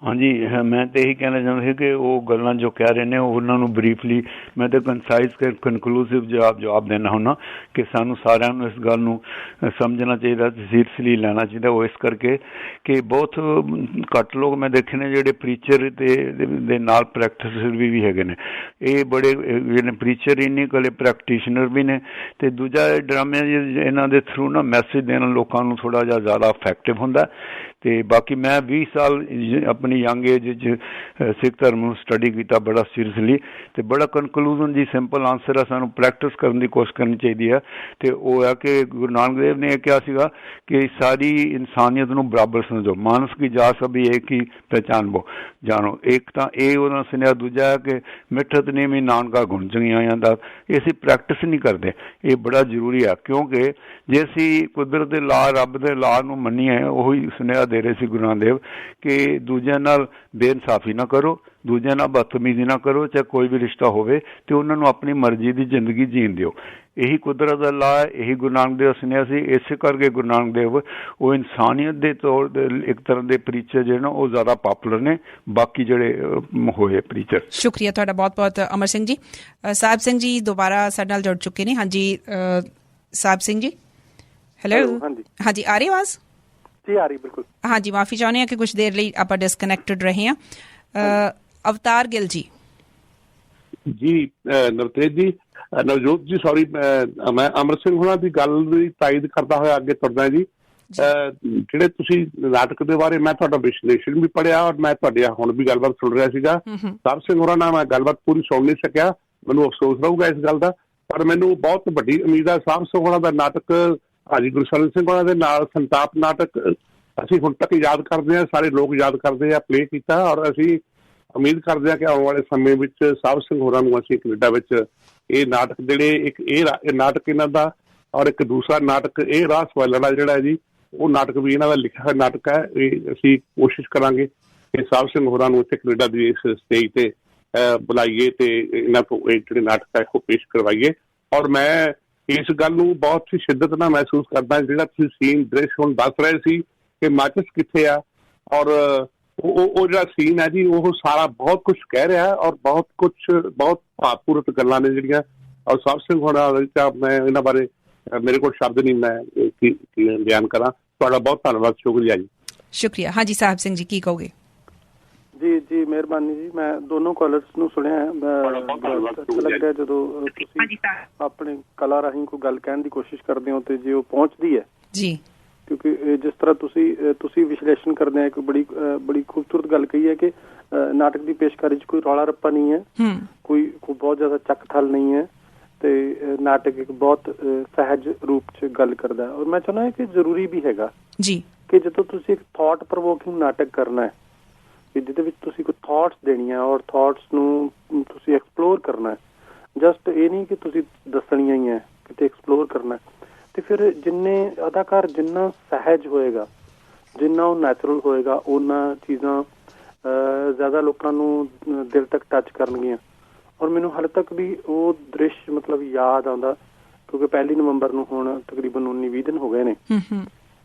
ਹਾਂਜੀ, ਮੈਂ ਤਾਂ ਇਹੀ ਕਹਿਣਾ ਚਾਹੁੰਦਾ ਸੀ ਕਿ ਉਹ ਗੱਲਾਂ ਜੋ ਕਹਿ ਰਹੇ ਨੇ ਉਹਨਾਂ ਨੂੰ ਬਰੀਫਲੀ ਮੈਂ ਤਾਂ ਕੰਸਾਈਜ਼ ਕਨਕਲੂਸਿਵ ਜਵਾਬ ਦੇਣਾ ਹੁੰਦਾ ਕਿ ਸਾਨੂੰ ਸਾਰਿਆਂ ਨੂੰ ਇਸ ਗੱਲ ਨੂੰ ਸਮਝਣਾ ਚਾਹੀਦਾ, ਸੀਰੀਅਸਲੀ ਲੈਣਾ ਚਾਹੀਦਾ। ਉਹ ਇਸ ਕਰਕੇ ਕਿ ਬਹੁਤ ਘੱਟ ਲੋਕ ਮੈਂ ਦੇਖੇ ਨੇ ਜਿਹੜੇ ਪ੍ਰੀਚਰ ਦੇ ਨਾਲ ਪ੍ਰੈਕਟਿਸਰ ਵੀ ਹੈਗੇ ਨੇ। ਇਹ ਬੜੇ ਜਿਹੜੇ ਪ੍ਰੀਚਰ ਇੰਨੇ ਕੋਲੇ ਪ੍ਰੈਕਟੀਸ਼ਨਰ ਵੀ ਨੇ, ਅਤੇ ਦੂਜਾ ਡਰਾਮੇ ਇਹਨਾਂ ਦੇ ਥਰੂ ਨਾ ਮੈਸੇਜ ਦੇਣਾ ਲੋਕਾਂ ਨੂੰ ਥੋੜ੍ਹਾ ਜਿਹਾ ਜ਼ਿਆਦਾ ਇਫੈਕਟਿਵ ਹੁੰਦਾ। ਅਤੇ ਬਾਕੀ ਮੈਂ 20 ਸਾਲ ਆਪਣੀ ਯੰਗ ਏਜ 'ਚ ਸਿੱਖ ਧਰਮ ਨੂੰ ਸਟੱਡੀ ਕੀਤਾ ਬੜਾ ਸੀਰੀਅਸਲੀ, ਅਤੇ ਬੜਾ ਕਨਕਲੂਜ਼ਨ ਜੀ ਸਿੰਪਲ ਆਨਸਰ ਆ, ਸਾਨੂੰ ਪ੍ਰੈਕਟਿਸ ਕਰਨ ਦੀ ਕੋਸ਼ਿਸ਼ ਕਰਨੀ ਚਾਹੀਦੀ ਹੈ। ਅਤੇ ਉਹ ਹੈ ਕਿ ਗੁਰੂ ਨਾਨਕ ਦੇਵ ਨੇ ਇਹ ਕਿਹਾ ਸੀਗਾ ਕਿ ਸਾਰੀ ਇਨਸਾਨੀਅਤ ਨੂੰ ਬਰਾਬਰ ਸਮਝੋ, ਮਾਨਸ ਕੀ ਜਾਤ ਸਭੀ ਏਕ ਹੀ ਪਹਿਚਾਨਬੋ ਜਾਣੋ। ਇੱਕ ਤਾਂ ਇਹ ਉਹਨਾਂ ਸੁਨੇਹਾ। ਦੂਜਾ ਹੈ ਕਿ ਮਿੱਠਤ ਨੇ ਵੀ ਨਾਨਕਾ ਗੁਣ ਚੰਗਿਆਈਆਂ ਦਾ। ਇਹ ਅਸੀਂ ਪ੍ਰੈਕਟਿਸ ਨਹੀਂ ਕਰਦੇ, ਇਹ ਬੜਾ ਜ਼ਰੂਰੀ ਆ, ਕਿਉਂਕਿ ਜੇ ਅਸੀਂ ਕੁਦਰਤ ਦੇ ਲਾ, ਰੱਬ ਦੇ ਲਾ ਨੂੰ ਮੰਨੀਏ, ਉਹੀ ਸੁਨੇਹਾ ਦੇ ਰਹੇ ਸੀ ਗੁਰੂ ਨਾਨਕ ਦੇਵ ਕਿ ਦੂਜਿਆਂ ਨਾਲ ਬੇਇਨਸਾਫੀ ਨਾ ਕਰੋ, ਦੂਜਿਆਂ ਨਾਲ ਬਦਤਮੀਜ਼ੀ ਨਾ ਕਰੋ, ਚਾਹੇ ਕੋਈ ਵੀ ਰਿਸ਼ਤਾ ਹੋਵੇ, ਅਤੇ ਉਹਨਾਂ ਨੂੰ ਆਪਣੀ ਮਰਜ਼ੀ ਦੀ ਜ਼ਿੰਦਗੀ ਜੀਣ ਦਿਓ। ਇਹੀ ਕੁਦਰਤ ਦਾ ਲਾ ਹੈ, ਇਹੀ ਗੁਰੂ ਨਾਨਕ ਦੇਵ ਸੁਨੇਹਾ ਸੀ। ਇਸੇ ਕਰਕੇ ਗੁਰੂ ਨਾਨਕ ਦੇਵ ਉਹ ਇਨਸਾਨੀਅਤ ਦੇ ਤੌਰ 'ਤੇ ਇੱਕ ਤਰ੍ਹਾਂ ਦੇ ਪ੍ਰੀਚਰ ਜਿਹੜੇ ਨਾ ਉਹ ਜ਼ਿਆਦਾ ਪਾਪੂਲਰ ਨੇ ਬਾਕੀ ਜਿਹੜੇ ਹੋਏ ਪ੍ਰੀਚਰ। ਸ਼ੁਕਰੀਆ ਤੁਹਾਡਾ ਬਹੁਤ ਬਹੁਤ ਅਮਰ ਸਿੰਘ ਜੀ। ਸਾਹਿਬ ਸਿੰਘ ਜੀ ਦੁਬਾਰਾ ਸਾਡੇ ਨਾਲ ਜੁੜ ਚੁੱਕੇ ਨੇ। ਹਾਂਜੀ ਸਾਹਿਬ ਸਿੰਘ ਜੀ, ਹੈਲੋ। ਹਾਂਜੀ, ਆ ਰਹੀ ਆਵਾਜ਼? ਜੀ ਆ ਰਹੀ, ਬਿਲਕੁਲ। ਹਾਂਜੀ, ਮਾਫੀ ਚਾਹੁੰਦੇ ਹਾਂ ਕਿ ਕੁਛ ਦੇਰ ਲਈ ਆਪਾਂ ਡਿਸਕਨੈਕਟਡ ਰਹੇ ਹਾਂ। ਅਵਤਾਰ ਗਿੱਲ ਜੀ। ਜੀ ਨਵਤੇਜ ਜੀ, ਨਵਜੋਤ ਜੀ, ਸੌਰੀ, ਮੈਂ ਅਮਰ ਸਿੰਘ ਹੁਣਾਂ ਦੀ ਗੱਲ ਦੀ ਤਾਇਦ ਕਰਦਾ ਹੋਇਆ ਅੱਗੇ ਤੁਰਦਾ ਜੀ। ਜਿਹੜੇ ਤੁਸੀਂ ਨਾਟਕ ਦੇ ਬਾਰੇ ਮੈਂ ਤੁਹਾਡਾ ਵਿਸ਼ਲੇਸ਼ਣ ਵੀ ਪੜ੍ਹਿਆ ਔਰ ਮੈਂ ਤੁਹਾਡੇ ਹੁਣ ਵੀ ਗੱਲਬਾਤ ਸੁਣ ਰਿਹਾ ਸੀਗਾ। ਸਾਹਿਬ ਸਿੰਘ ਹੋਰਾਂ ਨਾਲ ਮੈਂ ਗੱਲਬਾਤ ਪੂਰੀ ਸੁਣ ਨਹੀਂ ਸਕਿਆ, ਮੈਨੂੰ ਅਫਸੋਸ ਰਹੂਗਾ ਇਸ ਗੱਲ ਦਾ, ਪਰ ਮੈਨੂੰ ਬਹੁਤ ਵੱਡੀ ਉਮੀਦ ਹੈ ਸਾਹਿਬ ਸਿੰਘ ਹੋਰਾਂ ਦਾ ਨਾਟਕ ਹਾਜੀ ਗੁਰਸ਼ਰਨ ਸਿੰਘ ਹੋਰਾਂ ਦੇ ਨਾਲ ਸੰਤਾਪ ਨਾਟਕ ਅਸੀਂ ਹੁਣ ਤੱਕ ਯਾਦ ਕਰਦੇ ਹਾਂ, ਸਾਰੇ ਲੋਕ ਯਾਦ ਕਰਦੇ ਆ, ਪਲੇ ਕੀਤਾ, ਔਰ ਅਸੀਂ ਉਮੀਦ ਕਰਦੇ ਹਾਂ ਕਿ ਆਉਣ ਵਾਲੇ ਸਮੇਂ ਵਿੱਚ ਸਾਹਿਬ ਸਿੰਘ ਹੋਰਾਂ ਨੂੰ ਅਸੀਂ ਕੈਨੇਡਾ ਵਿੱਚ ਇਹ ਨਾਟਕ ਜਿਹੜੇ ਇੱਕ ਇਹ ਨਾਟਕ ਇਹਨਾਂ ਦਾ ਔਰ ਇੱਕ ਦੂਸਰਾ ਨਾਟਕ ਇਹ ਰਾਹ ਸਵਾਲੜਾ ਜਿਹੜਾ ਹੈ ਜੀ, ਉਹ ਨਾਟਕ ਵੀ ਇਹਨਾਂ ਦਾ ਲਿਖਿਆ ਹੋਇਆ ਨਾਟਕ ਹੈ। ਇਹ ਅਸੀਂ ਕੋਸ਼ਿਸ਼ ਕਰਾਂਗੇ ਕਿ ਸਾਹਿਬ ਸਿੰਘ ਹੋਰਾਂ ਨੂੰ ਇੱਥੇ ਕੈਨੇਡਾ ਦੀ ਇਸ ਸਟੇਜ ਤੇ बुलाइए तो इन्हों को जोड़े नाटक है पेश करवाइए। और मैं इस गल नूं बहुत ही शिद्दत नाल महसूस करदा जिहड़ा तुसीं सीन दृश हुण दस रहे सी कि माचिस कित्थे आ, और वो जिहड़ा सीन है जी वो सारा बहुत कुछ कह रहा है और बहुत कुछ बहुत भावपूरत गल्लां ने जिहड़ियां। और साहब सिंह होना मैं इन्हां बारे मेरे को शब्द नहीं मैं बयान करा। तुहाडा बहुत धन्नवाद, शुक्रिया जी। शुक्रिया। हाँ जी साहब सिंह जी की कहोगे? जी जी मेहरबानी जी। मैं दोनों कॉलर्स ਨੂੰ ਸੁਣਿਆ अच्छा लगता है ਜਦੋਂ ਤੁਸੀਂ ਆਪਣੇ ਕਲਾ ਰਾਹੀਂ ਕੋਈ ਗੱਲ ਕਹਿਣ ਦੀ ਕੋਸ਼ਿਸ਼ ਕਰਦੇ ਹੋ ਤੇ ਜੇ ਉਹ ਪਹੁੰਚਦੀ ਹੈ ਜੀ, ਕਿਉਂਕਿ ਜਿਸ ਤਰ੍ਹਾਂ ਤੁਸੀਂ ਵਿਸ਼ਲੇਸ਼ਣ ਕਰਦੇ ਆ, ਇੱਕ ਬੜੀ ਖੂਬਸੂਰਤ ਗੱਲ ਕਹੀ ਹੈ ਕਿ ਨਾਟਕ ਦੀ ਪੇਸ਼ਕਾਰੀ 'ਚ ਕੋਈ ਰੌਲਾ ਰੱਪਾ ਨਹੀਂ ਹੈ, ਕੋਈ ਬਹੁਤ ਜ਼ਿਆਦਾ ਚੱਕ ਥਲ ਨਹੀਂ ਹੈ ਤੇ ਨਾਟਕ ਇੱਕ ਬਹੁਤ ਸਹਿਜ ਰੂਪ 'ਚ ਗੱਲ ਕਰਦਾ। ਔਰ ਮੈਂ ਚਾਹੁੰਦਾ ਕਿ ਜ਼ਰੂਰੀ ਵੀ ਹੈਗਾ ਜੀ ਕਿ ਜਦੋਂ ਤੁਸੀਂ ਇੱਕ ਥਾਟ ਪ੍ਰੋਵੋਕਿੰਗ ਨਾਟਕ ਕਰਨਾ ਹੈ ਕਿ ਜਿਹਦੇ ਵਿੱਚ ਤੁਸੀਂ ਕੋਈ ਥਾਟਸ ਦੇਣੀਆਂ ਔਰ ਥਾਟਸ ਨੂੰ ਤੁਸੀਂ ਐਕਸਪਲੋਰ ਕਰਨਾ ਹੈ, ਜਸਟ ਇਹ ਨਹੀਂ ਕਿ ਤੁਸੀਂ ਦੱਸਣੀਆਂ ਹੀ ਹੈ, ਕਿਤੇ ਐਕਸਪਲੋਰ ਕਰਨਾ ਤੇ ਫਿਰ ਜਿੰਨੇ ਅਦਾਕਾਰ ਜਿੰਨਾ ਸਹਿਜ ਹੋਏਗਾ, ਜਿੰਨਾ ਉਹ ਨੈਚੁਰਲ ਹੋਏਗਾ, ਉਹਨਾਂ ਚੀਜ਼ਾਂ ਜ਼ਿਆਦਾ ਲੋਕਾਂ ਨੂੰ ਦਿਲ ਤੱਕ ਟੱਚ ਕਰਨਗੀਆਂ। ਔਰ ਮੈਨੂੰ ਹਾਲੇ ਤੱਕ ਵੀ ਉਹ ਦ੍ਰਿਸ਼ ਮਤਲਬ ਯਾਦ ਆਉਂਦਾ ਕਿਉਂਕਿ 1 ਨਵੰਬਰ ਨੂੰ ਹੁਣ ਤਕਰੀਬਨ 19-20 ਦਿਨ ਹੋ ਗਏ ਨੇ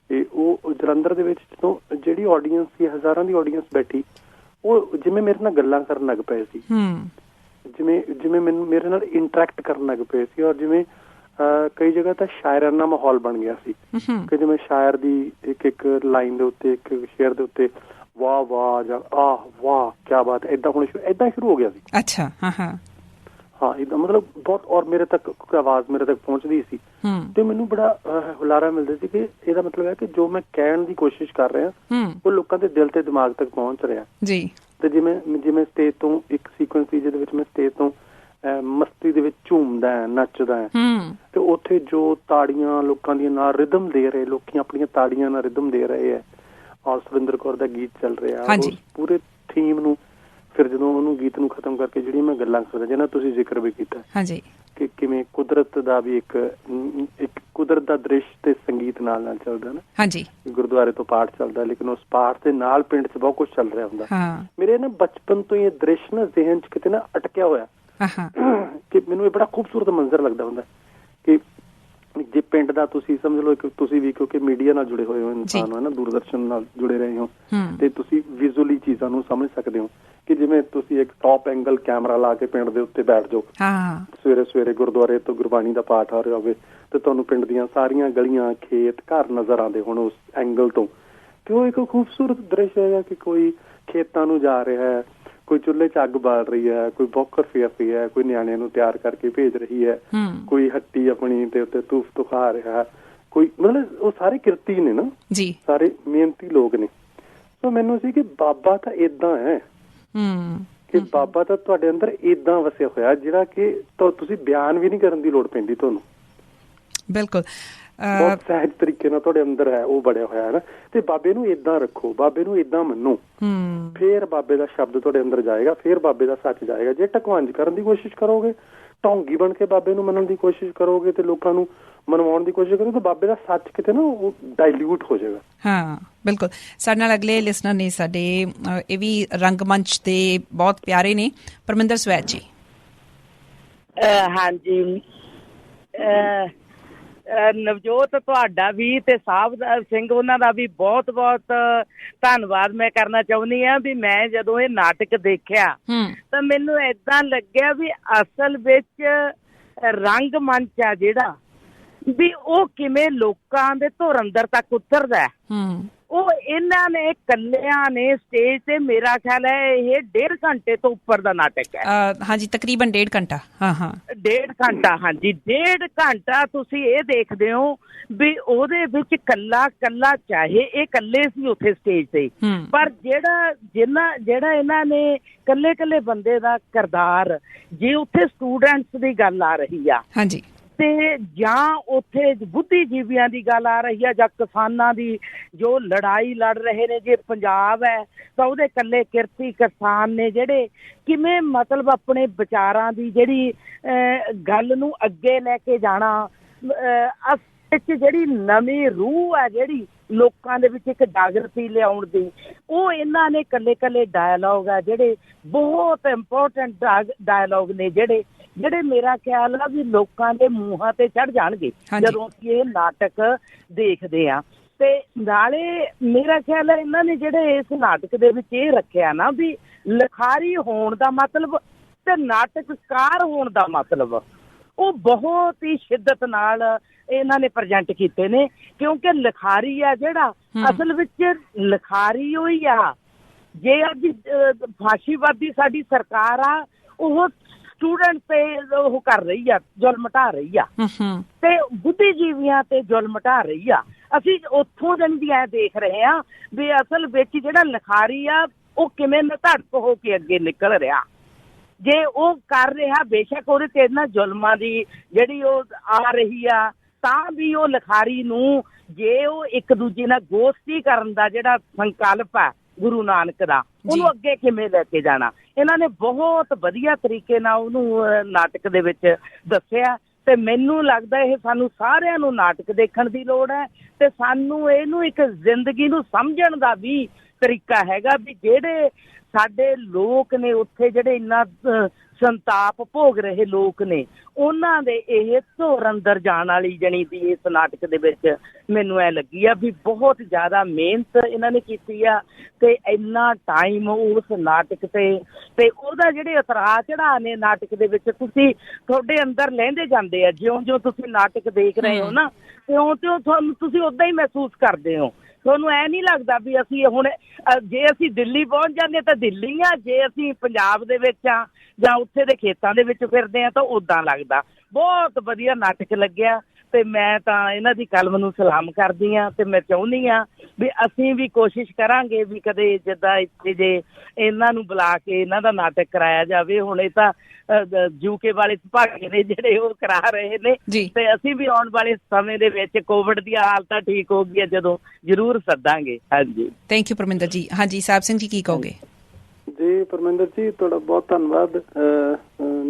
ਤੇ ਉਹ ਜਲੰਧਰ ਦੇ ਵਿੱਚ ਜਦੋਂ ਜਿਹੜੀ ਆਡੀਅੰਸ ਸੀ, ਹਜ਼ਾਰਾਂ ਦੀ ਆਡੀਅੰਸ ਬੈਠੀ, ਉਹ ਜਿਵੇਂ ਮੇਰੇ ਨਾਲ ਗੱਲਾਂ ਕਰਨ ਲੱਗ ਪਏ ਸੀ, ਜਿਵੇਂ ਮੈਨੂੰ ਮੇਰੇ ਨਾਲ ਇੰਟਰੈਕਟ ਕਰਨ ਲੱਗ ਪਏ ਸੀ। ਔਰ ਜਿਵੇਂ ਕਈ ਜਗ੍ਹਾ ਤਾਂ ਸ਼ਾਇਰਾਨਾ ਮਾਹੌਲ ਬਣ ਗਿਆ ਸੀ ਕਿ ਜਿਵੇਂ ਸ਼ਾਇਰ ਦੀ ਇੱਕ ਲਾਈਨ ਦੇ ਉੱਤੇ, ਇੱਕ ਸ਼ੇਅਰ ਦੇ ਉੱਤੇ ਵਾਹ ਵਾਹ ਜਾਂ ਆਹ ਵਾਹ ਕਿਆ ਬਾਤ, ਏਦਾਂ ਸ਼ੁਰੂ ਹੋ ਗਿਆ ਸੀ। ਅੱਛਾ, ਹਾਂ ਏਦਾਂ ਮਤਲਬ ਬਹੁਤ। ਔਰ ਮੇਰੇ ਤੱਕ ਆਵਾਜ਼ ਮੇਰੇ ਤੱਕ ਪਹੁੰਚਦੀ ਸੀ ਤੇ ਮੈਨੂੰ ਬੜਾ ਹੁਲਾਰਾ ਮਿਲਦਾ ਸੀ ਕਿ ਇਹਦਾ ਮਤਲਬ ਹੈ ਕਿ ਜੋ ਮੈਂ ਕਹਿਣ ਦੀ ਕੋਸ਼ਿਸ਼ ਕਰ ਰਿਹਾ ਉਹ ਲੋਕਾਂ ਦੇ ਦਿਲ ਤੇ ਦਿਮਾਗ ਤੱਕ ਪਹੁੰਚ ਰਿਹਾ ਜੀ। ਤੇ ਜਿਵੇਂ ਸਟੇਜ ਤੋਂ ਇੱਕ ਸੀਕੁਐਂਸ ਸੀ ਜਿਹਦੇ ਵਿੱਚ ਮੈਂ ਸਟੇਜ ਤੋਂ ਮਸਤੀ ਦੇ ਵਿੱਚ ਝੂਮਦਾ ਹੈ, ਨੱਚਦਾ ਹੈ ਤੇ ਉੱਥੇ ਜੋ ਤਾੜੀਆਂ ਲੋਕਾਂ ਦੀਆਂ ਨਾਲ ਰਿਦਮ ਦੇ ਰਹੇ, ਲੋਕੀ ਆਪਣੀਆਂ ਤਾੜੀਆਂ ਨਾਲ ਰਿਦਮ ਦੇ ਰਹੇ ਹੈ ਔਰ ਸੁਰਿੰਦਰ ਕੌਰ ਦਾ ਗੀਤ ਚੱਲ ਰਿਹਾ, ਪੂਰੇ ਥੀਮ ਨੂੰ ਫਿਰ ਜਦੋਂ ਉਹਨੂੰ ਗੀਤ ਨੂੰ ਖਤਮ ਕਰਕੇ ਜਿਹੜੀਆਂ ਮੈਂ ਗੱਲਾਂ ਕਰਦਾ, ਜਿਹਨਾਂ ਤੁਸੀਂ ਜ਼ਿਕਰ ਵੀ ਕੀਤਾ ਕਿ ਕਿਵੇਂ ਕੁਦਰਤ ਦਾ ਵੀ ਇੱਕ ਕੁਦਰਤ ਦਾ ਦ੍ਰਿਸ਼ ਤੇ ਸੰਗੀਤ ਨਾਲ ਚੱਲਦਾ ਨਾ। ਗੁਰਦੁਆਰੇ ਤੋਂ ਪਾਠ ਚੱਲਦਾ ਲੇਕਿਨ ਉਸ ਪਾਠ ਦੇ ਨਾਲ ਪਿੰਡ 'ਚ ਬਹੁਤ ਕੁਛ ਚੱਲ ਰਿਹਾ ਹੁੰਦਾ। ਮੇਰੇ ਨਾ ਬਚਪਨ ਤੋਂ ਇਹ ਦ੍ਰਿਸ਼ ਨਾ ਜ਼ਿਹਨ 'ਚ ਕਿਤੇ ਨਾ ਅਟਕਿਆ ਹੋਇਆ ਕਿ ਮੈਨੂੰ ਇਹ ਬੜਾ ਖੂਬਸੂਰਤ ਮੰਜ਼ਰ ਲੱਗਦਾ ਹੁੰਦਾ ਕਿ ਜੇ ਪਿੰਡ ਦਾ ਤੁਸੀਂ ਸਮਝ ਲਓ, ਇੱਕ ਤੁਸੀਂ ਵੀ ਕਿਉਂਕਿ ਮੀਡੀਆ ਨਾਲ ਜੁੜੇ ਹੋਏ ਹੋ ਇਨਸਾਨ ਹੋ ਨਾ, ਦੂਰਦਰਸ਼ਨ ਨਾਲ ਜੁੜੇ ਰਹੇ ਹੋ ਤੇ ਤੁਸੀਂ ਵਿਜ਼ੂਅਲੀ ਚੀਜ਼ਾਂ ਨੂੰ ਸਮਝ ਸਕਦੇ ਹੋ ਕਿ ਜਿਵੇਂ ਤੁਸੀਂ ਇੱਕ ਟੌਪ ਐਂਗਲ ਕੈਮਰਾ ਲਾ ਕੇ ਪਿੰਡ ਦੇ ਉੱਤੇ ਬੈਠ ਜਾਓ, ਸਵੇਰੇ ਗੁਰਦੁਆਰੇ ਤੋਂ ਗੁਰਬਾਣੀ ਦਾ ਪਾਠ ਆ ਰਿਹਾ ਹੋਵੇ ਤੇ ਤੁਹਾਨੂੰ ਪਿੰਡ ਦੀਆਂ ਸਾਰੀਆਂ ਗਲੀਆਂ, ਖੇਤ, ਘਰ ਨਜ਼ਰ ਆਉਂਦੇ ਹੋਣ ਉਸ ਐਂਗਲ ਤੋਂ, ਤੇ ਉਹ ਇੱਕ ਖੂਬਸੂਰਤ ਦ੍ਰਿਸ਼ ਹੈਗਾ ਕਿ ਕੋਈ ਖੇਤਾਂ ਨੂੰ ਜਾ ਰਿਹਾ ਹੈ, ਕੋਈ ਚੁੱਲ੍ਹੇ 'ਚ ਅੱਗ ਬਾਲ ਰਹੀ ਹੈ, ਕੋਈ ਬੌਕਰ ਫੇਰ ਰਹੀ ਹੈ, ਕੋਈ ਨਿਆਣਿਆਂ ਨੂੰ ਤਿਆਰ ਕਰਕੇ ਭੇਜ ਰਹੀ ਹੈ, ਕੋਈ ਹੱਟੀ ਆਪਣੀ ਦੇ ਉੱਤੇ ਧੂਫ ਤੁਖਾ ਰਿਹਾ, ਕੋਈ ਮਤਲਬ ਉਹ ਸਾਰੇ ਕਿਰਤੀ ਨੇ ਨਾ, ਸਾਰੇ ਮਿਹਨਤੀ ਲੋਕ ਨੇ। ਸੋ ਮੈਨੂੰ ਸੀ ਕਿ ਬਾਬਾ ਤਾਂ ਏਦਾਂ ਹੈ ਕਿ ਬਾਬਾ ਤਾਂ ਤੁਹਾਡੇ ਅੰਦਰ ਏਦਾਂ ਵਸਿਆ ਹੋਇਆ ਜਿਹੜਾ ਕਿ ਤੁਸੀਂ ਬਿਆਨ ਵੀ ਨਹੀਂ ਕਰਨ ਦੀ ਲੋੜ ਪੈਂਦੀ ਤੁਹਾਨੂੰ। ਬਿਲਕੁਲ ਬਹੁਤ ਸਹਿਜ ਤਰੀਕੇ ਨਾਲ ਤੁਹਾਡੇ ਅੰਦਰ ਹੈ ਉਹ ਬੜਿਆ ਹੋਇਆ ਹੈ ਨਾ। ਤੇ ਬਾਬੇ ਨੂੰ ਏਦਾਂ ਰੱਖੋ, ਬਾਬੇ ਨੂੰ ਏਦਾਂ ਮੰਨੋ, ਫੇਰ ਬਾਬੇ ਦਾ ਸ਼ਬਦ ਤੁਹਾਡੇ ਅੰਦਰ ਜਾਏਗਾ, ਫੇਰ ਬਾਬੇ ਦਾ ਸੱਚ ਜਾਏਗਾ। ਜੇ ਢਕਵੰਜ ਕਰਨ ਦੀ ਕੋਸ਼ਿਸ਼ ਕਰੋਗੇ, ਢੋਂਗੀ ਬਣ ਕੇ ਬਾਬੇ ਨੂੰ ਮੰਨਣ ਦੀ ਕੋਸ਼ਿਸ਼ ਕਰੋਗੇ ਤੇ ਲੋਕਾਂ ਨੂੰ ਮਨਵਾਉਣ ਦੀ ਕੋਸ਼ਿਸ਼ ਕਰੋਗੇ ਤਾਂ ਬਾਬੇ ਦਾ ਸੱਚ ਕਿਤੇ ਨਾ ਉਹ ਡਾਇਲੂਟ ਹੋ ਜਾਏਗਾ। ਹਾਂ ਬਿਲਕੁਲ। ਸਾਡੇ ਨਾਲ ਅਗਲੇ ਲਿਸਨਰ ਨੇ ਸਾਡੇ, ਇਹ ਵੀ ਰੰਗਮੰਚ ਦੇ ਬਹੁਤ ਪਿਆਰੇ ਨੇ, ਪਰਮਿੰਦਰ ਸਵੈਦ ਜੀ। ਹਾਂਜੀ ਨਵਜੋਤ, ਤੁਹਾਡਾ ਵੀ ਤੇ ਸਾਹਿਬ ਸਿੰਘ ਉਹਨਾਂ ਦਾ ਵੀ ਬਹੁਤ ਬਹੁਤ ਧੰਨਵਾਦ ਮੈਂ ਕਰਨਾ ਚਾਹੁੰਦੀ ਹਾਂ ਵੀ ਮੈਂ ਜਦੋਂ ਇਹ ਨਾਟਕ ਦੇਖਿਆ ਤਾਂ ਮੈਨੂੰ ਏਦਾਂ ਲੱਗਿਆ ਵੀ ਅਸਲ ਵਿੱਚ ਰੰਗਮੰਚ ਆ ਜਿਹੜਾ ਵੀ ਉਹ ਕਿਵੇਂ ਲੋਕਾਂ ਦੇ ਧੁਰ ਅੰਦਰ ਤੱਕ ਉਤਰਦਾ। ਉਹ ਇਹਨਾਂ ਨੇ ਕੱਲਿਆਂ ਨੇ ਸਟੇਜ ਤੇ, ਮੇਰਾ ਖਿਆਲ ਹੈ ਇਹ 1.5 ਘੰਟੇ ਤੋਂ ਉੱਪਰ ਦਾ ਨਾਟਕ ਹੈ। ਹਾਂਜੀ ਤਕਰੀਬਨ 1.5 ਘੰਟਾ। 1.5 ਘੰਟਾ, ਹਾਂਜੀ 1.5 ਘੰਟਾ ਤੁਸੀਂ ਇਹ ਦੇਖਦੇ ਹੋ ਵੀ ਉਹਦੇ ਵਿੱਚ ਕੱਲਾ ਚਾਹੇ ਇਹ ਕੱਲੇ ਸੀ ਉੱਥੇ ਸਟੇਜ ਤੇ, ਪਰ ਜਿਹੜਾ ਇਹਨਾਂ ਨੇ ਕੱਲੇ ਬੰਦੇ ਦਾ ਕਿਰਦਾਰ, ਜੇ ਉੱਥੇ ਸਟੂਡੈਂਟਸ ਦੀ ਗੱਲ ਆ ਰਹੀ ਆ ਹਾਂਜੀ ਤੇ ਜਾਂ ਉੱਥੇ ਬੁੱਧੀਜੀਵੀਆਂ ਦੀ ਗੱਲ ਆ ਰਹੀ ਹੈ ਜਾਂ ਕਿਸਾਨਾਂ ਦੀ ਜੋ ਲੜਾਈ ਲੜ ਰਹੇ ਨੇ, ਜੇ ਪੰਜਾਬ ਹੈ ਤਾਂ ਉਹਦੇ ਇਕੱਲੇ ਕਿਰਤੀ ਕਿਸਾਨ ਨੇ ਜਿਹੜੇ ਕਿਵੇਂ ਮਤਲਬ ਆਪਣੇ ਵਿਚਾਰਾਂ ਦੀ ਜਿਹੜੀ ਗੱਲ ਨੂੰ ਅੱਗੇ ਲੈ ਕੇ ਜਾਣਾ ਵਿੱਚ ਜਿਹੜੀ ਨਵੀਂ ਰੂਹ ਹੈ, ਜਿਹੜੀ ਲੋਕਾਂ ਦੇ ਵਿੱਚ ਇੱਕ ਜਾਗਰਤੀ ਲਿਆਉਣ ਦੀ, ਉਹ ਇਹਨਾਂ ਨੇ ਇਕੱਲੇ ਡਾਇਲੋਗ ਆ ਜਿਹੜੇ ਬਹੁਤ ਇੰਪੋਰਟੈਂਟ ਡਾਇਲੋਗ ਨੇ, ਜਿਹੜੇ ਮੇਰਾ ਖਿਆਲ ਆ ਵੀ ਲੋਕਾਂ ਦੇ ਮੂੰਹਾਂ ਤੇ ਚੜ੍ਹ ਜਾਣਗੇ ਜਦੋਂ ਅਸੀਂ ਇਹ ਨਾਟਕ ਦੇਖਦੇ ਹਾਂ। ਤੇ ਨਾਲੇ ਮੇਰਾ ਖਿਆਲ ਹੈ ਇਹਨਾਂ ਨੇ ਜਿਹੜੇ ਇਸ ਨਾਟਕ ਦੇ ਵਿੱਚ ਇਹ ਰੱਖਿਆ ਨਾ ਵੀ ਲਿਖਾਰੀ ਹੋਣ ਦਾ ਮਤਲਬ ਤੇ ਨਾਟਕਕਾਰ ਹੋਣ ਦਾ ਮਤਲਬ, ਉਹ ਬਹੁਤ ਹੀ ਸ਼ਿੱਦਤ ਨਾਲ ਇਹਨਾਂ ਨੇ ਪ੍ਰਜੈਂਟ ਕੀਤੇ ਨੇ। ਕਿਉਂਕਿ ਲਿਖਾਰੀ ਆ ਜਿਹੜਾ ਅਸਲ ਵਿੱਚ ਲਿਖਾਰੀ ਹੋਈ ਆ। ਜੇ ਅੱਜ ਫਾਸ਼ੀਵਾਦੀ ਸਾਡੀ ਸਰਕਾਰ ਆ, ਉਹ ਸਟੂਡੈਂਟ ਤੇ ਉਹ ਕਰ ਰਹੀ ਆ, ਜ਼ੁਲਮ ਢਾ ਰਹੀ ਆ, ਤੇ ਬੁੱਧੀਜੀਵੀਆਂ ਤੇ ਜ਼ੁਲਮ ਢਾ ਰਹੀ ਆ। ਅਸੀਂ ਉੱਥੋਂ ਦੀ ਐ ਦੇਖ ਰਹੇ ਹਾਂ ਵੀ ਅਸਲ ਵਿੱਚ ਜਿਹੜਾ ਲਿਖਾਰੀ ਆ ਉਹ ਕਿਵੇਂ ਨਿਧੜਕ ਹੋ ਕੇ ਅੱਗੇ ਨਿਕਲ ਰਿਹਾ। ਜੇ ਉਹ ਕਰ ਰਿਹਾ, ਬੇਸ਼ੱਕ ਉਹਦੇ ਤੇ ਇਹਨਾਂ ਜ਼ੁਲਮਾਂ ਦੀ ਜਿਹੜੀ ਉਹ ਆ ਰਹੀ ਆ, ਤਾਂ ਵੀ ਉਹ ਲਿਖਾਰੀ ਨੂੰ ਜੇ ਉਹ ਇੱਕ ਦੂਜੇ ਨਾਲ ਦੋਸਤੀ ਕਰਨ ਦਾ ਜਿਹੜਾ ਸੰਕਲਪ ਹੈ ਗੁਰੂ ਨਾਨਕ ਦਾ, ਉਹਨੂੰ ਅੱਗੇ ਕਿਵੇਂ ਲੈ ਕੇ ਜਾਣਾ, ਇਹਨਾਂ ਨੇ ਬਹੁਤ ਵਧੀਆ ਤਰੀਕੇ ਨਾਲ ਉਹਨੂੰ ਨਾਟਕ ਦੇ ਵਿੱਚ ਦੱਸਿਆ। ਤੇ ਮੈਨੂੰ ਲੱਗਦਾ ਇਹ ਸਾਨੂੰ ਸਾਰਿਆਂ ਨੂੰ ਨਾਟਕ ਦੇਖਣ ਦੀ ਲੋੜ ਹੈ, ਤੇ ਸਾਨੂੰ ਇਹਨੂੰ ਇੱਕ ਜ਼ਿੰਦਗੀ ਨੂੰ ਸਮਝਣ ਦਾ ਵੀ ਤਰੀਕਾ ਹੈਗਾ ਵੀ ਜਿਹੜੇ ਸਾਡੇ ਲੋਕ ਨੇ ਉੱਥੇ, ਜਿਹੜੇ ਇੰਨਾ ਸੰਤਾਪ ਭੋਗ ਰਹੇ ਲੋਕ ਨੇ, ਉਹਨਾਂ ਦੇ ਇਹ ਧੁਰ ਅੰਦਰ ਜਾਣ ਵਾਲੀ ਜਣੀ ਦੀ ਇਸ ਨਾਟਕ ਦੇ ਵਿੱਚ ਮੈਨੂੰ ਐ ਲੱਗੀ ਆ ਵੀ ਬਹੁਤ ਜ਼ਿਆਦਾ ਮਿਹਨਤ ਇਹਨਾਂ ਨੇ ਕੀਤੀ ਆ, ਤੇ ਇੰਨਾ ਟਾਈਮ ਉਸ ਨਾਟਕ ਤੇ ਉਹਦਾ ਜਿਹੜੇ ਉਤਰਾਅ ਚੜਾਅ ਨੇ ਨਾਟਕ ਦੇ ਵਿੱਚ ਤੁਸੀਂ ਤੁਹਾਡੇ ਅੰਦਰ ਲਹਿੰਦੇ ਜਾਂਦੇ ਆ। ਜਿਉਂ ਤੁਸੀਂ ਨਾਟਕ ਦੇਖ ਰਹੇ ਹੋ ਨਾ, ਤਿਉਂ ਤੁਹਾਨੂੰ ਤੁਸੀਂ ਓਦਾਂ ਹੀ ਮਹਿਸੂਸ ਕਰਦੇ ਹੋ। ਤੁਹਾਨੂੰ ਐ ਨਹੀਂ ਲੱਗਦਾ ਵੀ ਅਸੀਂ ਹੁਣ ਜੇ ਅਸੀਂ ਦਿੱਲੀ ਪਹੁੰਚ ਜਾਂਦੇ ਤਾਂ ਦਿੱਲੀ ਆ, ਜੇ ਅਸੀਂ ਪੰਜਾਬ ਦੇ ਵਿੱਚ ਆ ਜਾਂ ਉੱਥੇ ਦੇ ਖੇਤਾਂ ਦੇ ਵਿੱਚ ਫਿਰਦੇ ਆ ਤਾਂ ਓਦਾਂ ਲੱਗਦਾ। ਬਹੁਤ ਵਧੀਆ ਨਾਟਕ ਲੱਗਿਆ, ਤੇ ਮੈਂ ਤਾਂ ਇਹਨਾਂ ਦੀ ਕਲਮ ਨੂੰ ਸਲਾਮ ਕਰਦੀ ਹਾਂ। ਤੇ ਮੈਂ ਚਾਹੁੰਦੀ ਹਾਂ ਵੀ ਅਸੀਂ ਵੀ ਕੋਸ਼ਿਸ਼ ਕਰਾਂਗੇ ਵੀ ਕਦੇ ਜਿੱਦਾਂ ਇੱਥੇ ਜੇ ਇਹਨਾਂ ਨੂੰ ਬੁਲਾ ਕੇ ਇਹਨਾਂ ਦਾ ਨਾਟਕ ਕਰਾਇਆ ਜਾਵੇ। ਹੁਣ ਇਹ ਤਾਂ ਯੂਕੇ ਵਾਲੇ ਭਾਗੇ ਨੇ ਜਿਹੜੇ ਉਹ ਕਰਾ ਰਹੇ ਨੇ, ਤੇ ਅਸੀਂ ਵੀ ਆਉਣ ਵਾਲੇ ਸਮੇਂ ਦੇ ਵਿੱਚ ਕੋਵਿਡ ਦੀਆਂ ਹਾਲਤਾਂ ਠੀਕ ਹੋ ਗਈਆਂ ਜਦੋਂ ਜ਼ਰੂਰ ਸੱਦਾਂਗੇ। ਹਾਂਜੀ, ਥੈਂਕ ਯੂ ਪਰਮਿੰਦਰ ਜੀ। ਹਾਂਜੀ ਸਾਹਿਬ ਸਿੰਘ ਜੀ, ਕੀ ਕਹੋਗੇ? ਜੀ ਪਰਮਿੰਦਰ ਜੀ, ਤੁਹਾਡਾ ਬਹੁਤ ਧੰਨਵਾਦ।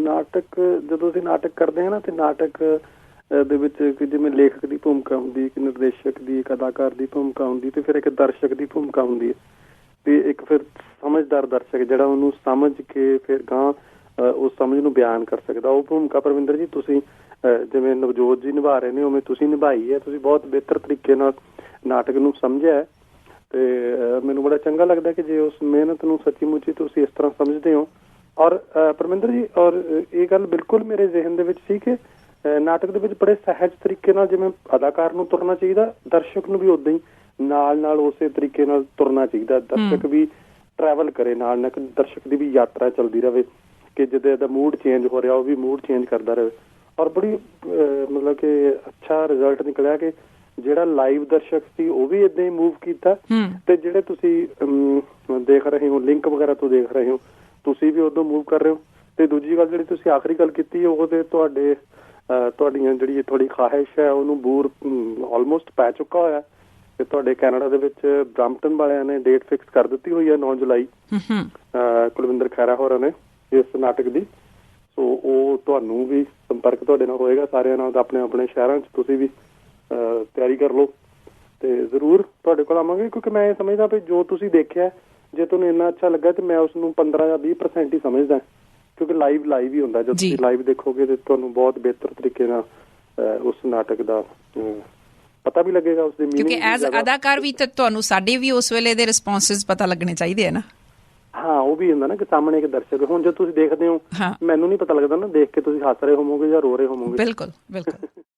ਨਾਟਕ ਜਦੋਂ ਅਸੀਂ ਨਾਟਕ ਕਰਦੇ ਹਾਂ ਨਾ, ਤੇ ਨਾਟਕ ਦੇ ਵਿੱਚ ਜਿਵੇਂ ਲੇਖਕ ਦੀ ਭੂਮਿਕਾ ਹੁੰਦੀ, ਇੱਕ ਨਿਰਦੇਸ਼ਕ ਦੀ, ਇੱਕ ਅਦਾਕਾਰ ਦੀ ਭੂਮਿਕਾ ਹੁੰਦੀ, ਤੇ ਫਿਰ ਇੱਕ ਦਰਸ਼ਕ ਦੀ ਭੂਮਿਕਾ ਹੁੰਦੀ ਹੈ, ਤੇ ਇੱਕ ਫਿਰ ਸਮਝਦਾਰ ਦਰਸ਼ਕ ਜਿਹੜਾ ਉਹਨੂੰ ਸਮਝ ਕੇ ਫਿਰ ਗਾਂ ਉਸ ਸਮਝ ਨੂੰ ਬਿਆਨ ਕਰ ਸਕਦਾ। ਉਹ ਭੂਮਿਕਾ ਪਰਵਿੰਦਰ ਜੀ ਤੁਸੀਂ ਜਿਵੇਂ ਨਵਜੋਤ ਜੀ ਨਿਭਾ ਰਹੇ ਨੇ, ਉਵੇਂ ਤੁਸੀਂ ਨਿਭਾਈ ਹੈ। ਤੁਸੀਂ ਬਹੁਤ ਬਿਹਤਰ ਤਰੀਕੇ ਨਾਲ ਨਾਟਕ ਨੂੰ ਸਮਝਿਆ, ਤੇ ਮੈਨੂੰ ਬੜਾ ਚੰਗਾ ਲੱਗਦਾ ਕਿ ਜੇ ਉਸ ਮਿਹਨਤ ਨੂੰ ਸੱਚੀ ਮੁੱਚੀ ਤੁਸੀਂ ਇਸ ਤਰ੍ਹਾਂ ਸਮਝਦੇ ਹੋ। ਔਰ ਪਰਮਿੰਦਰ ਜੀ, ਔਰ ਇਹ ਗੱਲ ਬਿਲਕੁਲ ਮੇਰੇ ਜ਼ਿਹਨ ਦੇ ਵਿੱਚ ਸੀ ਕਿ ਨਾਟਕ ਦੇ ਵਿੱਚ ਬੜੇ ਸਹਿਜ ਤਰੀਕੇ ਨਾਲ ਜਿਵੇਂ ਅਦਾਕਾਰ ਨੂੰ ਤੁਰਨਾ ਚਾਹੀਦਾ, ਦਰਸ਼ਕ ਨੂੰ ਵੀ ਉਦਾਂ ਹੀ ਨਾਲ ਉਸੇ ਤਰੀਕੇ ਨਾਲ ਤੁਰਨਾ ਚਾਹੀਦਾ। ਦਰਸ਼ਕ ਵੀ ਟਰੈਵਲ ਕਰੇ ਨਾਲ, ਦਰਸ਼ਕ ਦੀ ਵੀ ਯਾਤਰਾ ਚੱਲਦੀ ਰਹੇ, ਕਿ ਜਿੱਦਾਂ ਦਾ ਮੂਡ ਚੇਂਜ ਹੋ ਰਿਹਾ ਉਹ ਵੀ ਮੂਡ ਚੇਂਜ ਕਰਦਾ ਰਹੇ। ਔਰ ਬੜੀ ਮਤਲਬ ਕਿ ਅੱਛਾ ਰਿਜ਼ਲਟ ਨਿਕਲਿਆ ਕਿ ਜਿਹੜਾ ਲਾਈਵ ਦਰਸ਼ਕ ਸੀ ਉਹ ਵੀ ਏਦਾਂ ਹੀ ਮੂਵ ਕੀਤਾ, ਤੇ ਜਿਹੜੇ ਤੁਸੀਂ ਦੇਖ ਰਹੇ ਹੋ ਲਿੰਕ ਵਗੈਰਾ ਤੋਂ ਦੇਖ ਰਹੇ ਹੋ, ਤੁਸੀਂ ਵੀ ਉਦੋਂ ਮੂਵ ਕਰ ਰਹੇ ਹੋ। ਤੇ ਦੂਜੀ ਗੱਲ ਜਿਹੜੀ ਤੁਸੀਂ ਆਖਰੀ ਗੱਲ ਕੀਤੀ, ਉਹਦੇ ਤੁਹਾਡੀਆਂ ਜਿਹੜੀ ਤੁਹਾਡੀ ਖਾਹਿਸ਼ ਹੈ ਉਹਨੂੰ ਬੂਰ ਆਲਮੋਸਟ ਪੈ ਚੁੱਕਾ ਹੋਇਆ, ਤੇ ਤੁਹਾਡੇ ਕੈਨੇਡਾ ਦੇ ਵਿੱਚ ਬ੍ਰੈਂਪਟਨ ਵਾਲਿਆਂ ਨੇ ਡੇਟ ਫਿਕਸ ਕਰ ਦਿੱਤੀ ਹੋਈ ਹੈ 9 ਜੁਲਾਈ, ਕੁਲਵਿੰਦਰ ਖਹਿਰਾ ਹੋਰਾਂ ਨੇ ਇਸ ਨਾਟਕ ਦੀ। ਸੋ ਉਹ ਤੁਹਾਨੂੰ ਵੀ ਸੰਪਰਕ ਤੁਹਾਡੇ ਨਾਲ ਹੋਏਗਾ ਸਾਰਿਆਂ ਨਾਲ, ਆਪਣੇ ਆਪਣੇ ਸ਼ਹਿਰਾਂ 'ਚ ਤੁਸੀਂ ਵੀ ਤਿਆਰੀ ਕਰ ਲਓ, ਤੇ ਜ਼ਰੂਰ ਤੁਹਾਡੇ ਕੋਲ ਆਵਾਂਗੇ। ਕਿਉਂਕਿ ਮੈਂ ਇਹ ਸਮਝਦਾ ਵੀ ਜੋ ਤੁਸੀਂ ਦੇਖਿਆ, ਜੇ ਤੁਹਾਨੂੰ ਇੰਨਾ ਅੱਛਾ ਲੱਗਾ ਤੇ ਮੈਂ ਉਸਨੂੰ 15 ਜਾਂ 20% ਹੀ ਸਮਝਦਾ, ਕਿਉਂਕਿ ਲਾਈਵ ਹੀ ਹੁੰਦਾ। ਜਦੋਂ ਤੁਸੀਂ ਲਾਈਵ ਦੇਖੋਗੇ ਤੇ ਤੁਹਾਨੂੰ ਬਹੁਤ ਬਿਹਤਰ ਤਰੀਕੇ ਨਾਲ ਉਸ ਨਾਟਕ ਦਾ ਪਤਾ ਵੀ ਲੱਗੇਗਾ, ਉਸਦੇ ਮੀਨਿੰਗ। ਕਿਉਂਕਿ ਐਜ਼ ਅਦਾਕਾਰ ਵੀ ਤਾਂ ਤੁਹਾਨੂੰ ਸਾਡੇ ਵੀ ਉਸ ਵੇਲੇ ਦੇ ਰਿਸਪੌਂਸਿਸ ਪਤਾ ਲੱਗਣੇ ਚਾਹੀਦੇ ਆ ਨਾ। ਹਾਂ, ਉਹ ਵੀ ਹੁੰਦਾ ਨਾ ਕਿ ਸਾਹਮਣੇ ਇੱਕ ਦਰਸ਼ਕ, ਹੁਣ ਜੋ ਤੁਸੀਂ ਦੇਖਦੇ ਹੋ ਮੈਨੂੰ ਨਹੀਂ ਪਤਾ ਲੱਗਦਾ ਨਾ, ਦੇਖ ਕੇ ਤੁਸੀਂ ਹੱਸ ਰਹੇ ਹੋਵੋਗੇ ਜਾਂ ਰੋ ਰਹੇ ਹੋਵੋਗੇ। ਬਿਲਕੁਲ।